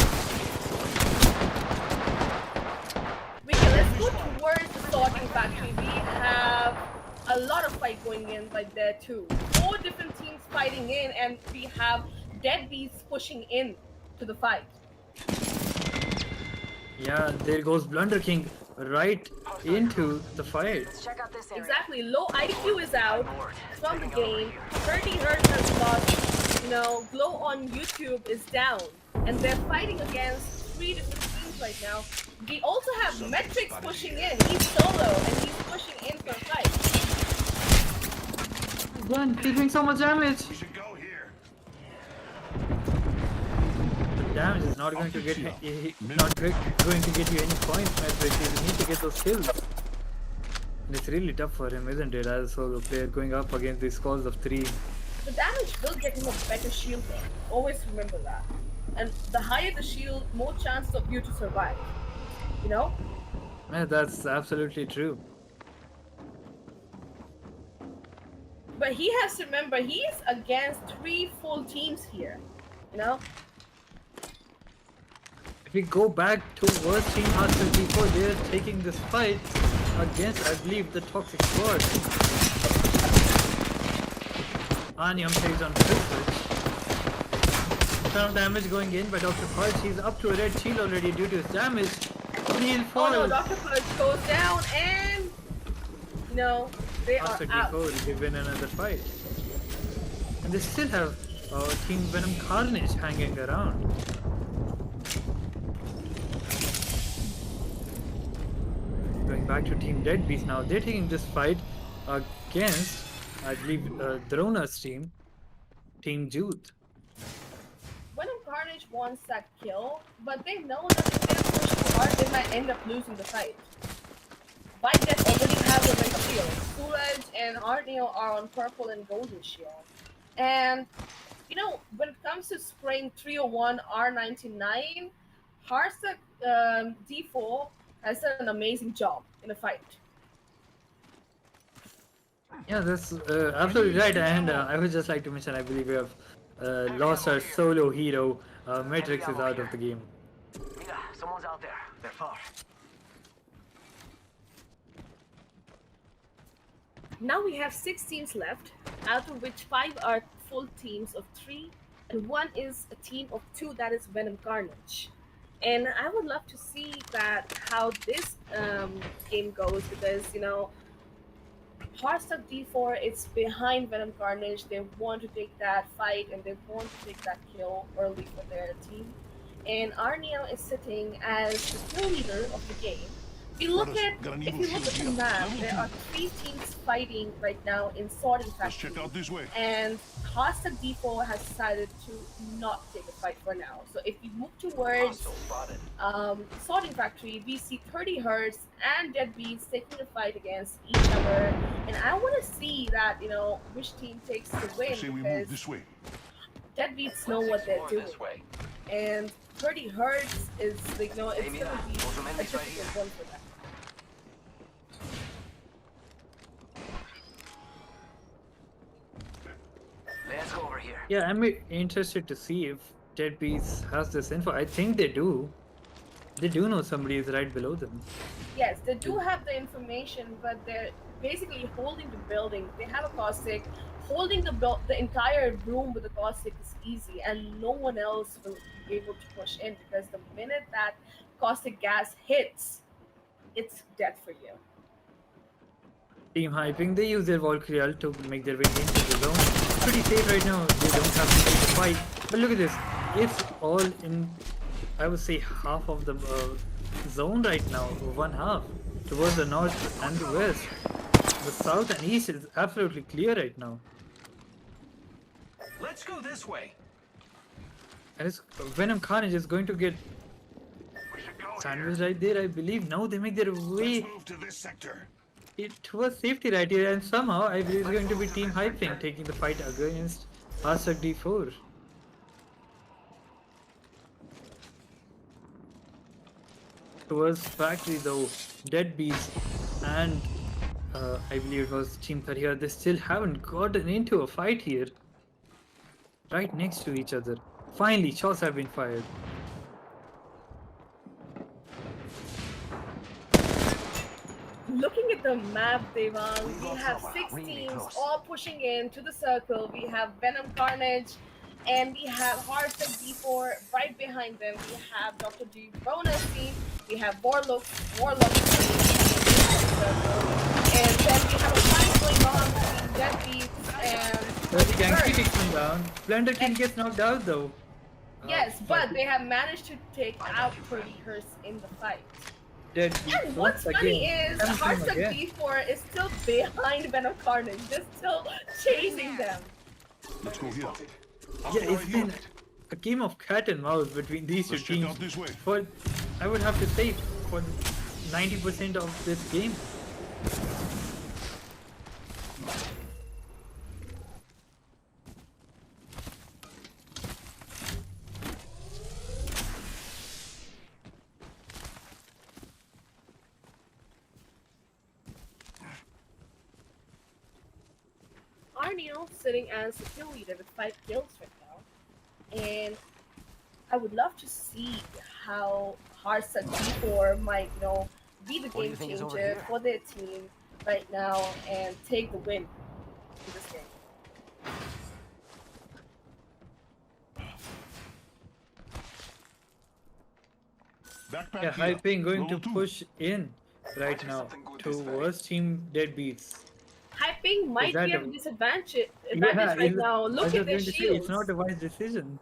Okay, let's go towards the sorting factory. We have a lot of fight going in right there too. 4 different teams fighting in, and we have Dead Beasts pushing in to the fight. Yeah, there goes Blunder King right into the fight. Let's check out this area. Exactly. Low IQ is out from the game. 30 Hertz has lost. You know, Glow on YouTube is down. And they're fighting against 3 different teams right now. We also have Metrics pushing in. He's solo and he's pushing in for a fight. Run, he's doing so much damage. We should go here. The damage is not going to get going to get you any points, Matrix. You need to get those kills. And it's really tough for him, isn't it, as a solo player going up against these squads of 3. The damage will get him a better shield though. Always remember that. And the higher the shield, more chances of you to survive. You know? Yeah, that's absolutely true. But he has to remember, he's against 3 full teams here. You know? If we go back to worst team Hustle before they're taking this fight against, I believe, the Toxic Squad. Anium plays on Privilege. Some damage going in by Dr. Pulse. He's up to a red shield already due to his damage. He'll fall. Oh no, Dr. Purge goes down and... No, they are Hustle out. before they win another fight. And they still have Team Venom Carnage hanging around. Going back to Team Deadbeast now, they're taking this fight against, I believe, Drona's team, Team Jude. Venom Carnage wants that kill, but they know that if they push too hard, they might end up losing the fight. Bite Death already have the red shield. Suraj and Arneo are on purple and golden shield. And, you know, when it comes to spraying 301 R99, Harsak D4 has done an amazing job in the fight. Yeah, that's absolutely right. And I would just like to mention, I believe we have lost our solo hero. Matrix is out of the game. Mira, someone's out there. They're far. Now we have 6 teams left, out of which 5 are full teams of 3, and 1 is a team of 2, that is Venom Carnage. And I would love to see that how this game goes, because you know, Heartstuck D4 is behind Venom Carnage. They want to take that fight and they want to take that kill early for their team. And Arneo is sitting as the kill leader of the game. If you look at the map, there are 3 teams fighting right now in Sorting Factory. Check out this way. And Heartstuck D4 has decided to not take a fight for now. So if you move towards Sorting Factory, we see 30 Hertz and Deadbeats taking a fight against each other. And I want to see that, you know, which team takes the win, because this way. Deadbeats know what they're doing. And 30 Hertz is, like, you know, it's going to be a difficult one for them. Let's go over here. Yeah, I'm interested to see if Deadbeats has this info. I think they do. They do know somebody is right below them. Yes, they do have the information, but they're basically holding the building. They have a caustic. Holding the entire room with the caustic is easy, and no one else will be able to push in, because the minute that caustic gas hits, it's death for you. Team hyping, they use their Valkyrie to make their way into the zone. Pretty safe right now, they don't have to take the fight. But look at this, it's all in, I would say, half of the zone right now, one half, towards the north and the west. The south and east is absolutely clear right now. Let's go this way. And it's, Venom Carnage is going to get sandwiched right there, I believe. Now they make their way Move to this sector. towards safety right here, and somehow I believe it's going to be Team Hyping taking the fight against Heartstuck D4. Towards factory though, Deadbeats and I believe it was Team Career, they still haven't gotten into a fight here. Right next to each other. Finally, shots have been fired. Looking at the map, Devang, we have 6 teams all pushing in to the circle. We have Venom Carnage, and we have Heartstuck D4 right behind them. We have Dr. G Bonus team We have Warlock, and then we have a fight going on between Deadbeats and Heavy Gang Bird. takes him down. Blender King gets knocked out though. Yes, but they have managed to take out Curlyhurst in the fight. Dead And what's funny is Heartstuck again. D4 is still behind Venom Carnage. They're still chasing them. Let's go here. Yeah, it's been a game of cat and mouse between these two Let's check teams. out this way. For, I would have to say, for 90% of this game. Arneal sitting as the kill leader with 5 kills right now. And I would love to see how Heartstuck D4 might, be the game changer for their team right now and take the win in this game. Backpack Yeah, here. Hyping going to Level 2. push in right now towards Team Deadbeats. Hyping might that be at a- a disadvantage Yeah, right now. I Look was at their going to say, shields. it's not a wise decision.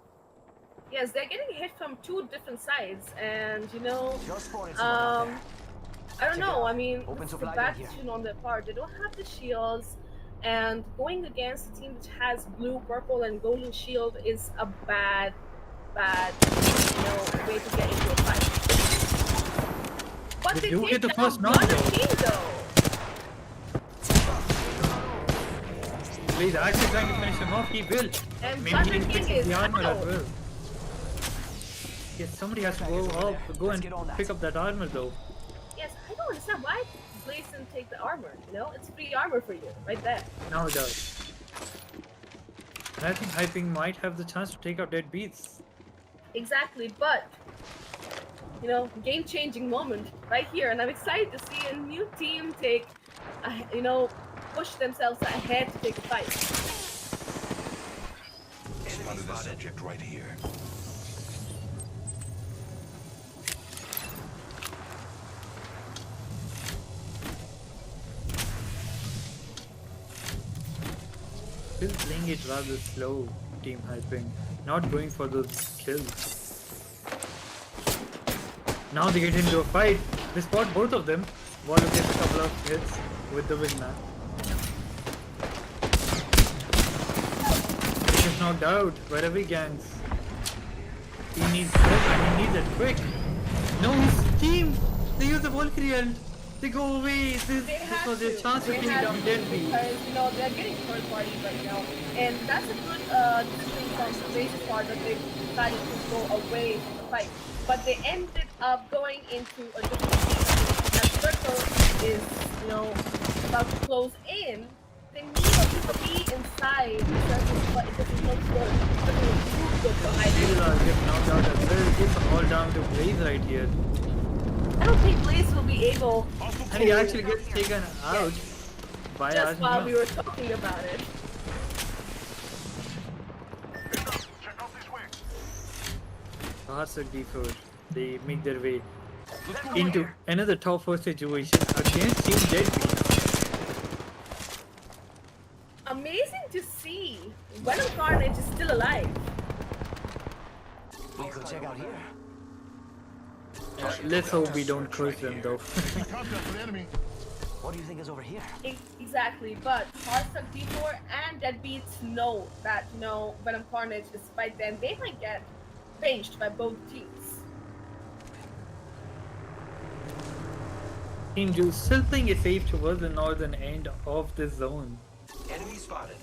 Yes, they're getting hit from 2 different sides, and Your spawn is someone out there. I don't know. I mean, Open it's a supply bad bin here. decision on their part. They don't have the shields, and going against a team which has blue, purple, and golden shield is a bad, way to get into a fight. But They they do take get the down first knock, Blunder though. King, though. He's actually trying to finish him off. He will. And Maybe Blunder he King fixes is the armor as out. well. Yes, somebody has to go Let's get on and that. pick up that armor though. Yes, I don't understand why Blaze didn't take the armor. It's free armor for you, right there. Now it does. And I think Hyping might have the chance to take out Deadbeats. Exactly, but game-changing moment right here, and I'm excited to see a new team take, push themselves ahead to take a fight. Spotted a subject right here. Still playing it rather slow, Team Hyping. Not going for those kills. Now they get into a fight. They spot both of them. Wallo gets a couple of hits with the wingman. He gets knocked out by every gangs. He needs help and he needs it quick. No, his team! They use the Valkyrie ult. They go away. This was their chance to They take have down to, Deadbeat. because they're getting third party right now, and that's a good decision from the Blaze's part that they decided to go away from the fight. But they ended up going into a different team. As Circle is, about to close in, they need to be inside but it doesn't look good. It doesn't look too good for Still Hyping. get knocked out as well. It's all down to Blaze right here. I don't think Blaze will be able. And he actually gets taken out by Just while Ajna. we were talking about it. Check out this way. Heartstuck D4. They make their way into another top 4 situation against Team Deadbeat. Amazing to see Venom Carnage is still alive. We could check out here. Let's hope we don't crush them though. Taking contact with enemy. What do you think is over here? Exactly, but Heartstuck D4 and Deadbeats know that, Venom Carnage is right there, and they might get benched by both teams. Team Juice still playing it safe towards the northern end of the zone. Enemy spotted.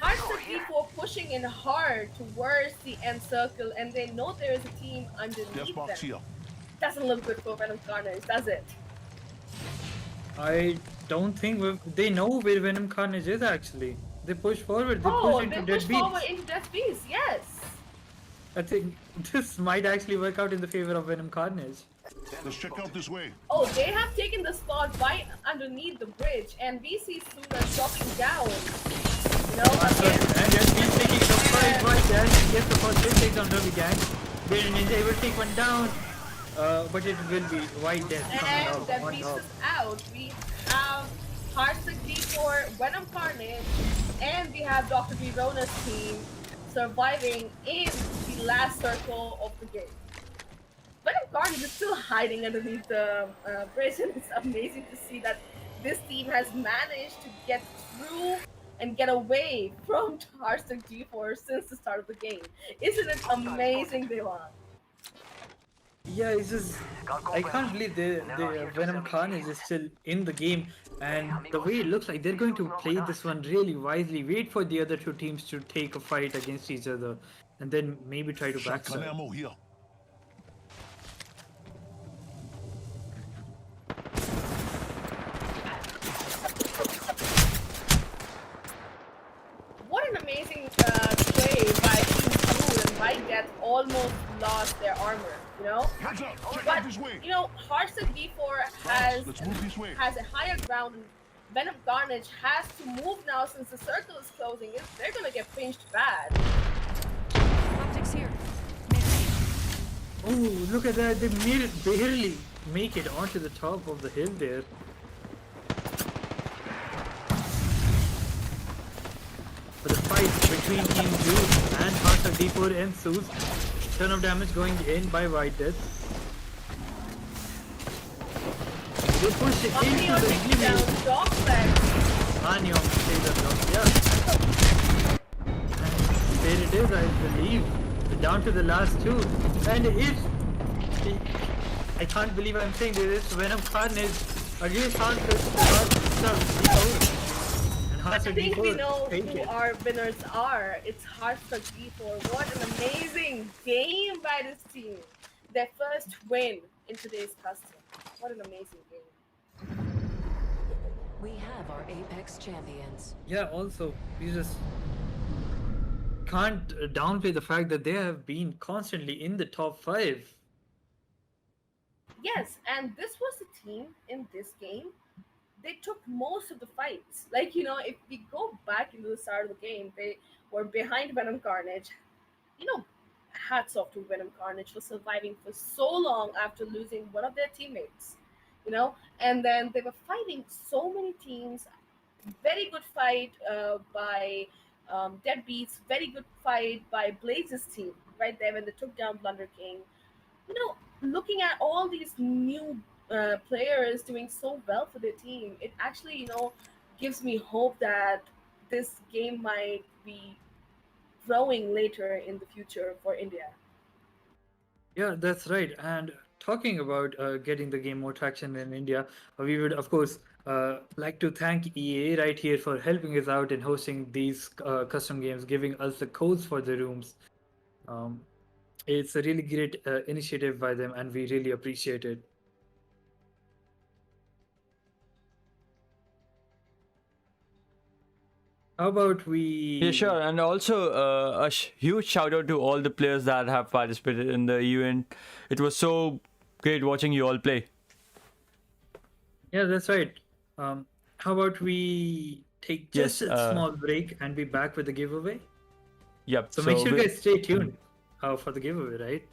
Heartstuck D4 pushing in hard towards the end circle, and they know there is a team Gas underneath box them. here. Doesn't look good for Venom Carnage, does it? I don't think they know where Venom Carnage is actually. They push forward, they push into they push forward Deadbeats. into Deadbeats, yes. I think this might actually work out in the favor of Venom Carnage. Let's check out this way. Oh, they have taken the spot right underneath the bridge, and we see Suna dropping down. Again. And yes, he's taking the fight right there. He gets the first hit, takes on Ruby Gang. Baron Ninja will take one down. but it will be White Death coming And up that on beats top. us out. We have Heartsick D4, Venom Carnage, and we have Dr. Virona's team surviving in the last circle of the game. Venom Carnage is still hiding underneath the bridge, and it's amazing to see that this team has managed to get through and get away from Heartsick D4 since the start of the game. Isn't it amazing, Devon? Yeah, it's just Got I company. can't believe And they're not the here to Venom sell me Carnage cheese. is still in the game, Hey, and the amigos. way it looks like they're See going what's to wrong play with this us. one really wisely. Wait for the other two teams to take a fight against each other, and then maybe try to Shotgun backstab. ammo here. What an amazing play by Team Blue, and White Death almost lost their armor, you know? Heads up. Check But, out this way. you know, Heartsick D4 Guys, let's move this way. has a higher ground, and Venom Carnage has to move now since the circle is closing. They're gonna get pinched bad. Optics here. Oh, look at that! They barely make it onto the top of the hill there. But the fight between Team Blue and Hearts of D4 ensues. Ton of damage going in by White Death. They push it Omni into on the takes down enemy. Dogflex. Anyong stays up top. Yeah. And there it is, I believe. Down to the last two. And I can't believe I'm saying this. Venom Carnage against Hearts of D4. And I Hearts of think we D4 know take who it. our winners are. It's Heartsick D4. What an amazing game by this team. Their first win in today's custom. What an amazing game. We have our Apex champions. Yeah, also, we just can't downplay the fact that they have been constantly in the top 5. Yes, and this was a team in this game. They took most of the fights. Like, you know, if we go back into the start of the game, they were behind Venom Carnage. You know, hats off to Venom Carnage for surviving for so long after losing one of their teammates. You know, and then they were fighting so many teams. Very good fight by Deadbeats. Very good fight by Blaze's team right there when they took down Blunder King. You know, looking at all these new players doing so well for their team, it actually, you know, gives me hope that this game might be growing later in the future for India. Yeah, that's right. And talking about getting the game more traction in India, we would, of course, like to thank EA right here for helping us out in hosting these custom games, giving us the codes for the rooms. Um, it's a really great initiative by them, and we really appreciate it. How about Yeah, we? sure. And also, a huge shout out to all the players that have participated in the event. It was so great watching you all play. Yeah, that's right. How about we take just Yes. a small break and be back with the giveaway? Yep. So make So sure we you guys stay tuned for the giveaway, right?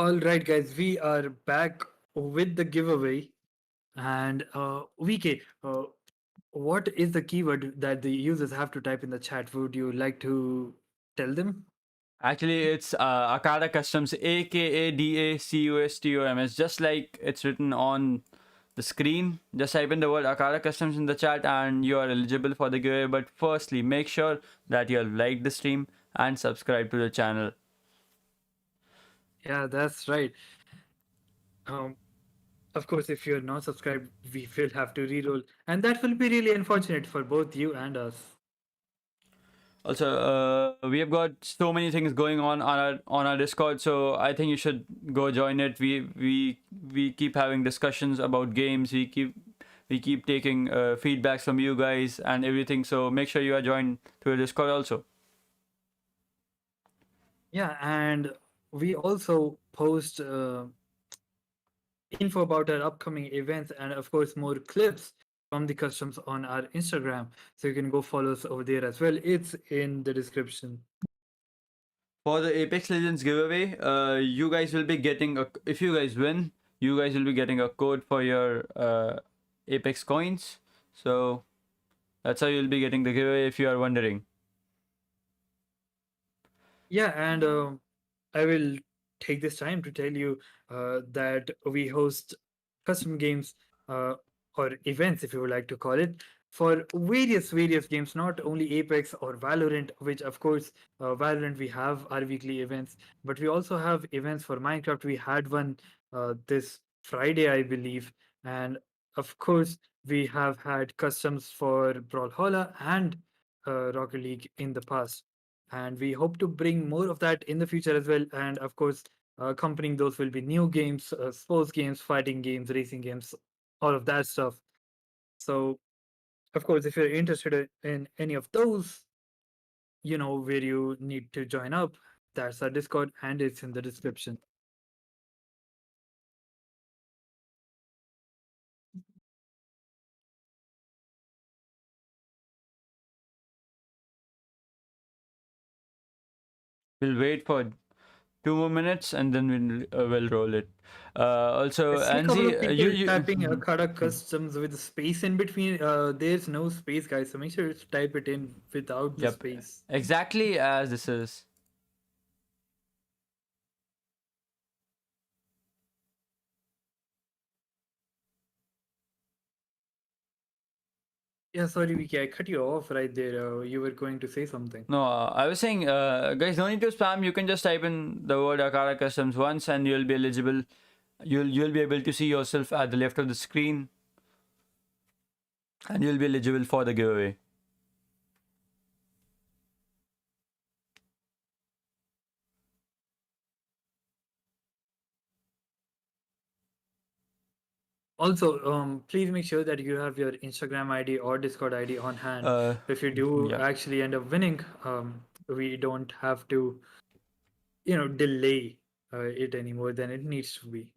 All right, guys, we are back with the giveaway. And VK, what is the keyword that the users have to type in the chat? Would you like to tell them? Actually, it's Akada Customs, AKADACUSTOMS, just like it's written on the screen. Just type in the word Akada Customs in the chat and you are eligible for the giveaway. But firstly, make sure that you have liked the stream and subscribe to the channel. Yeah, that's right. Of course, if you're not subscribed, we will have to reroll, and that will be really unfortunate for both you and us. Also, we have got so many things going on our Discord, so I think you should go join it. We keep having discussions about games. We keep taking feedbacks from you guys and everything. So make sure you are joined to the Discord also. Yeah, and we also post info about our upcoming events and, of course, more clips from the customs on our Instagram. So you can go follow us over there as well. It's in the description. For the Apex Legends giveaway, you guys will be getting if you guys win, you guys will be getting a code for your Apex coins. So that's how you'll be getting the giveaway if you are wondering. Yeah, and I will take this time to tell you that we host custom games or events, if you would like to call it, for various games, not only Apex or Valorant, which of course Valorant we have our weekly events, but we also have events for Minecraft. We had one this Friday, I believe, and of course we have had customs for Brawlhalla and Rocket League in the past, and we hope to bring more of that in the future as well. And of course, accompanying those will be new games, sports games, fighting games, racing games, all of that stuff. So of course, if you're interested in any of those, you know where you need to join up. That's our Discord, and it's in the description. We'll wait for 2 more minutes and then we'll roll it. I Also, see a couple Anzi, of people you typing Akada customs with space in between. There's no space, guys, so make sure to type it in without the yep, space. exactly as this is. Yeah, sorry, Vicky, I cut you off right there. You were going to say something. No, I was saying, guys, no need to spam. You can just type in the word Akara Customs once, and you'll be eligible. You'll be able to see yourself at the left of the screen, and you'll be eligible for the giveaway. Also, please make sure that you have your Instagram ID or Discord ID on hand. If you do Yeah. actually end up winning, we don't have to, delay it any more than it needs to be.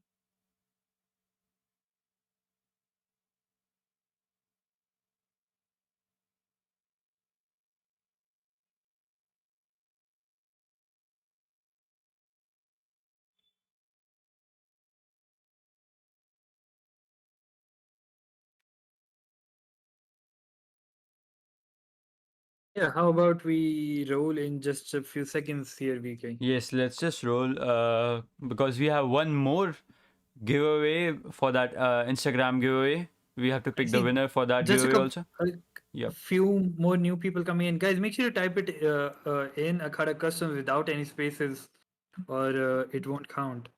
Yeah, how about we roll in just a few seconds here, VK? Yes, let's just roll. Because we have one more giveaway for that Instagram giveaway. We have to I pick the see winner for that just giveaway also. a Yep. few more new people coming in. Guys, make sure to type it in Akada Customs without any spaces, or it won't count.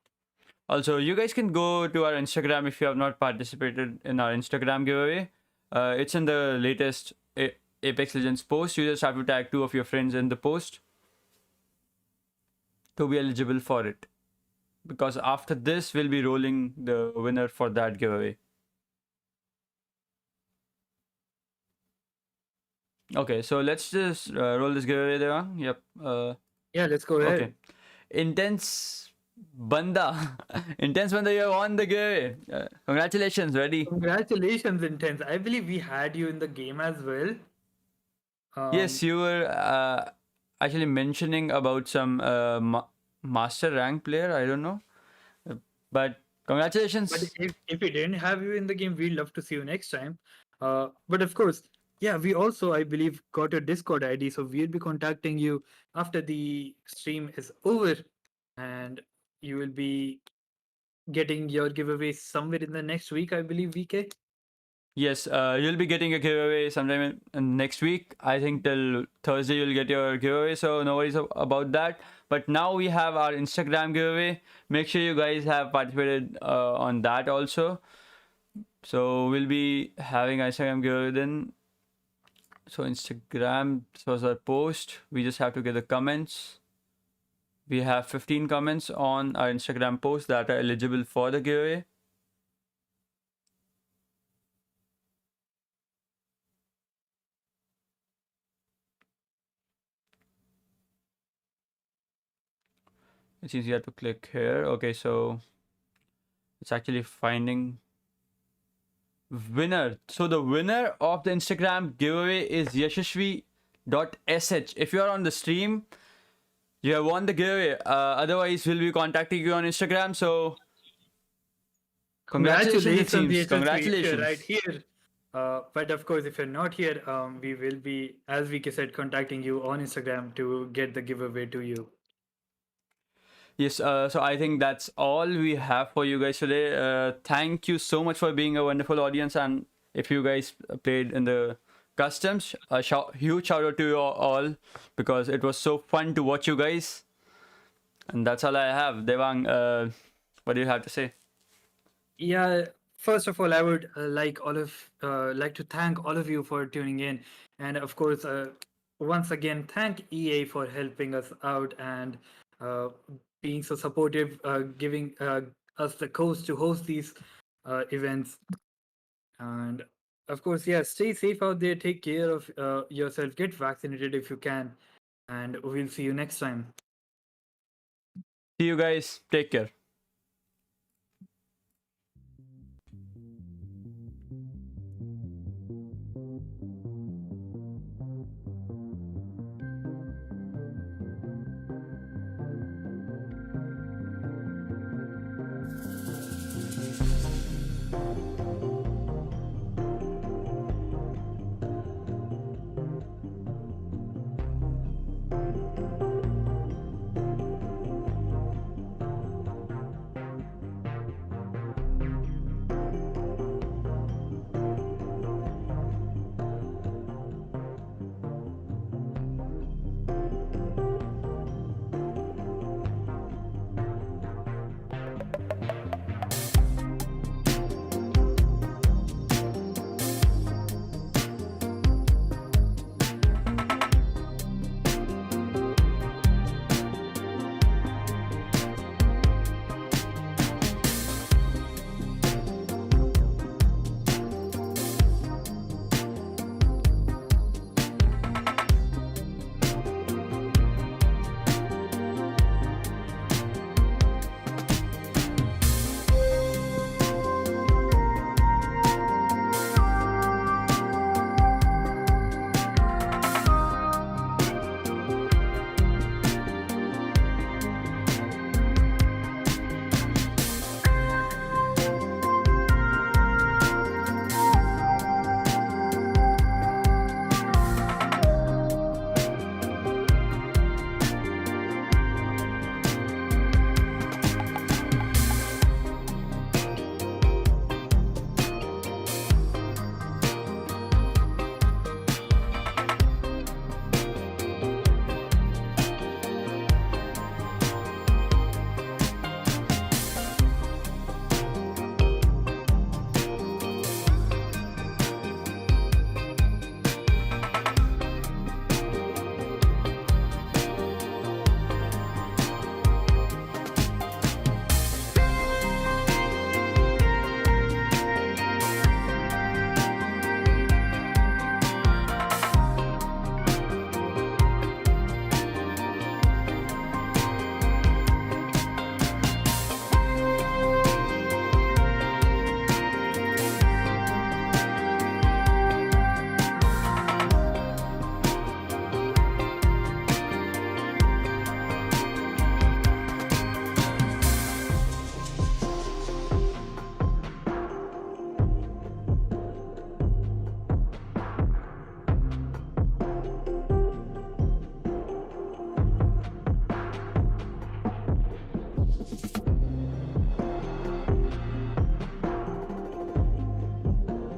Also, you guys can go to our Instagram if you have not participated in our Instagram giveaway. It's in the latest Apex Legends post. You just have to tag 2 of your friends in the post to be eligible for it. Because after this, we'll be rolling the winner for that giveaway. Okay, so let's just roll this giveaway there. Yep. Yeah, let's go ahead. Okay. Intense Banda. Intense Banda, you have won the giveaway. Congratulations, ready? Congratulations, Intense. I believe we had you in the game as well. Yes, you were actually mentioning about some master rank player. I don't know. But congratulations. But if we didn't have you in the game, we'd love to see you next time. But of course, yeah, we also, I believe, got your Discord ID, so we'll be contacting you after the stream is over, and you will be getting your giveaway somewhere in the next week, I believe, VK. Yes, you'll be getting a giveaway sometime in next week. I think till Thursday you'll get your giveaway, so no worries about that. But now we have our Instagram giveaway. Make sure you guys have participated on that also. So we'll be having Instagram giveaway then. So Instagram, this was our post. We just have to get the comments. We have 15 comments on our Instagram post that are eligible for the giveaway. It seems you have to click here. Okay, so it's actually finding winner. So the winner of the Instagram giveaway is yashashvi.sh. If you are on the stream, you have won the giveaway. Otherwise, we'll be contacting you on Instagram. So congratulations, it seems. If you're right Congratulations. here. But of course, if you're not here, we will be, as VK said, contacting you on Instagram to get the giveaway to you. Yes, so I think that's all we have for you guys today. Thank you so much for being a wonderful audience. And if you guys played in the customs, a huge shout out to you all because it was so fun to watch you guys. And that's all I have. Devang, what do you have to say? Yeah, first of all, I would like to thank all of you for tuning in, and of course, once again, thank EA for helping us out and uh, being so supportive, giving us the coast to host these events. And of course, yeah, stay safe out there. Take care of yourself. Get vaccinated if you can, and we'll see you next time. See you guys. Take care.